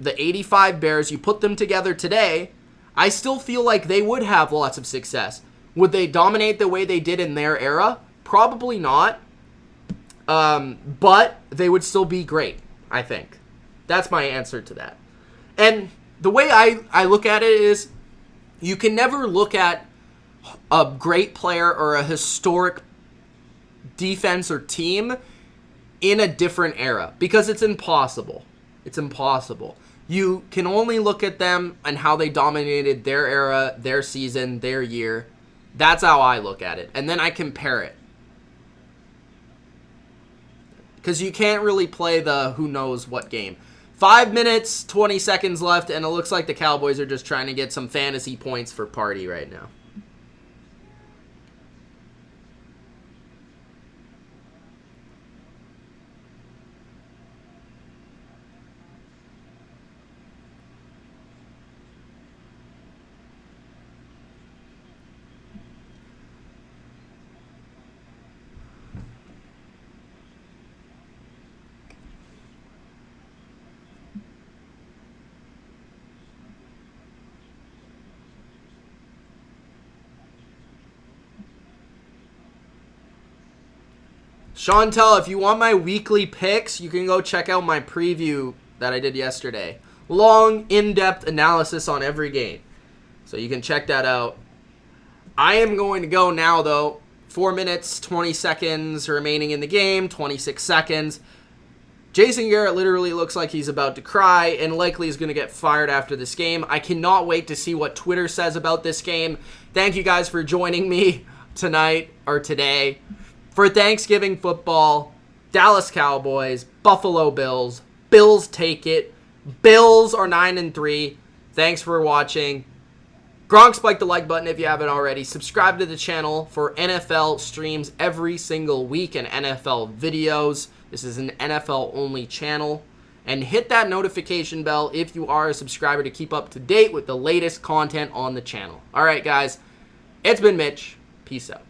the 85 Bears, you put them together today, I still feel like they would have lots of success. Would they dominate the way they did in their era? Probably not. But they would still be great, I think. That's my answer to that. And the way I look at it is, you can never look at a great player or a historic defense or team in a different era, because it's impossible. It's impossible. You can only look at them and how they dominated their era, their season, their year. That's how I look at it. And then I compare it. Because you can't really play the who knows what game. 5 minutes, 20 seconds left, and it looks like the Cowboys are just trying to get some fantasy points for Party right now. Chantel, if you want my weekly picks, you can go check out my preview that I did yesterday. Long, in-depth analysis on every game. So you can check that out. I am going to go now, though. 4 minutes, 20 seconds remaining in the game, 26 seconds. Jason Garrett literally looks like he's about to cry and likely is going to get fired after this game. I cannot wait to see what Twitter says about this game. Thank you guys for joining me tonight or today. For Thanksgiving football, Dallas Cowboys, Buffalo Bills. Bills take it. Bills are 9-3. Thanks for watching. Gronk, spike the like button if you haven't already. Subscribe to the channel for NFL streams every single week and NFL videos. This is an NFL-only channel. And hit that notification bell if you are a subscriber to keep up to date with the latest content on the channel. All right, guys. It's been Mitch. Peace out.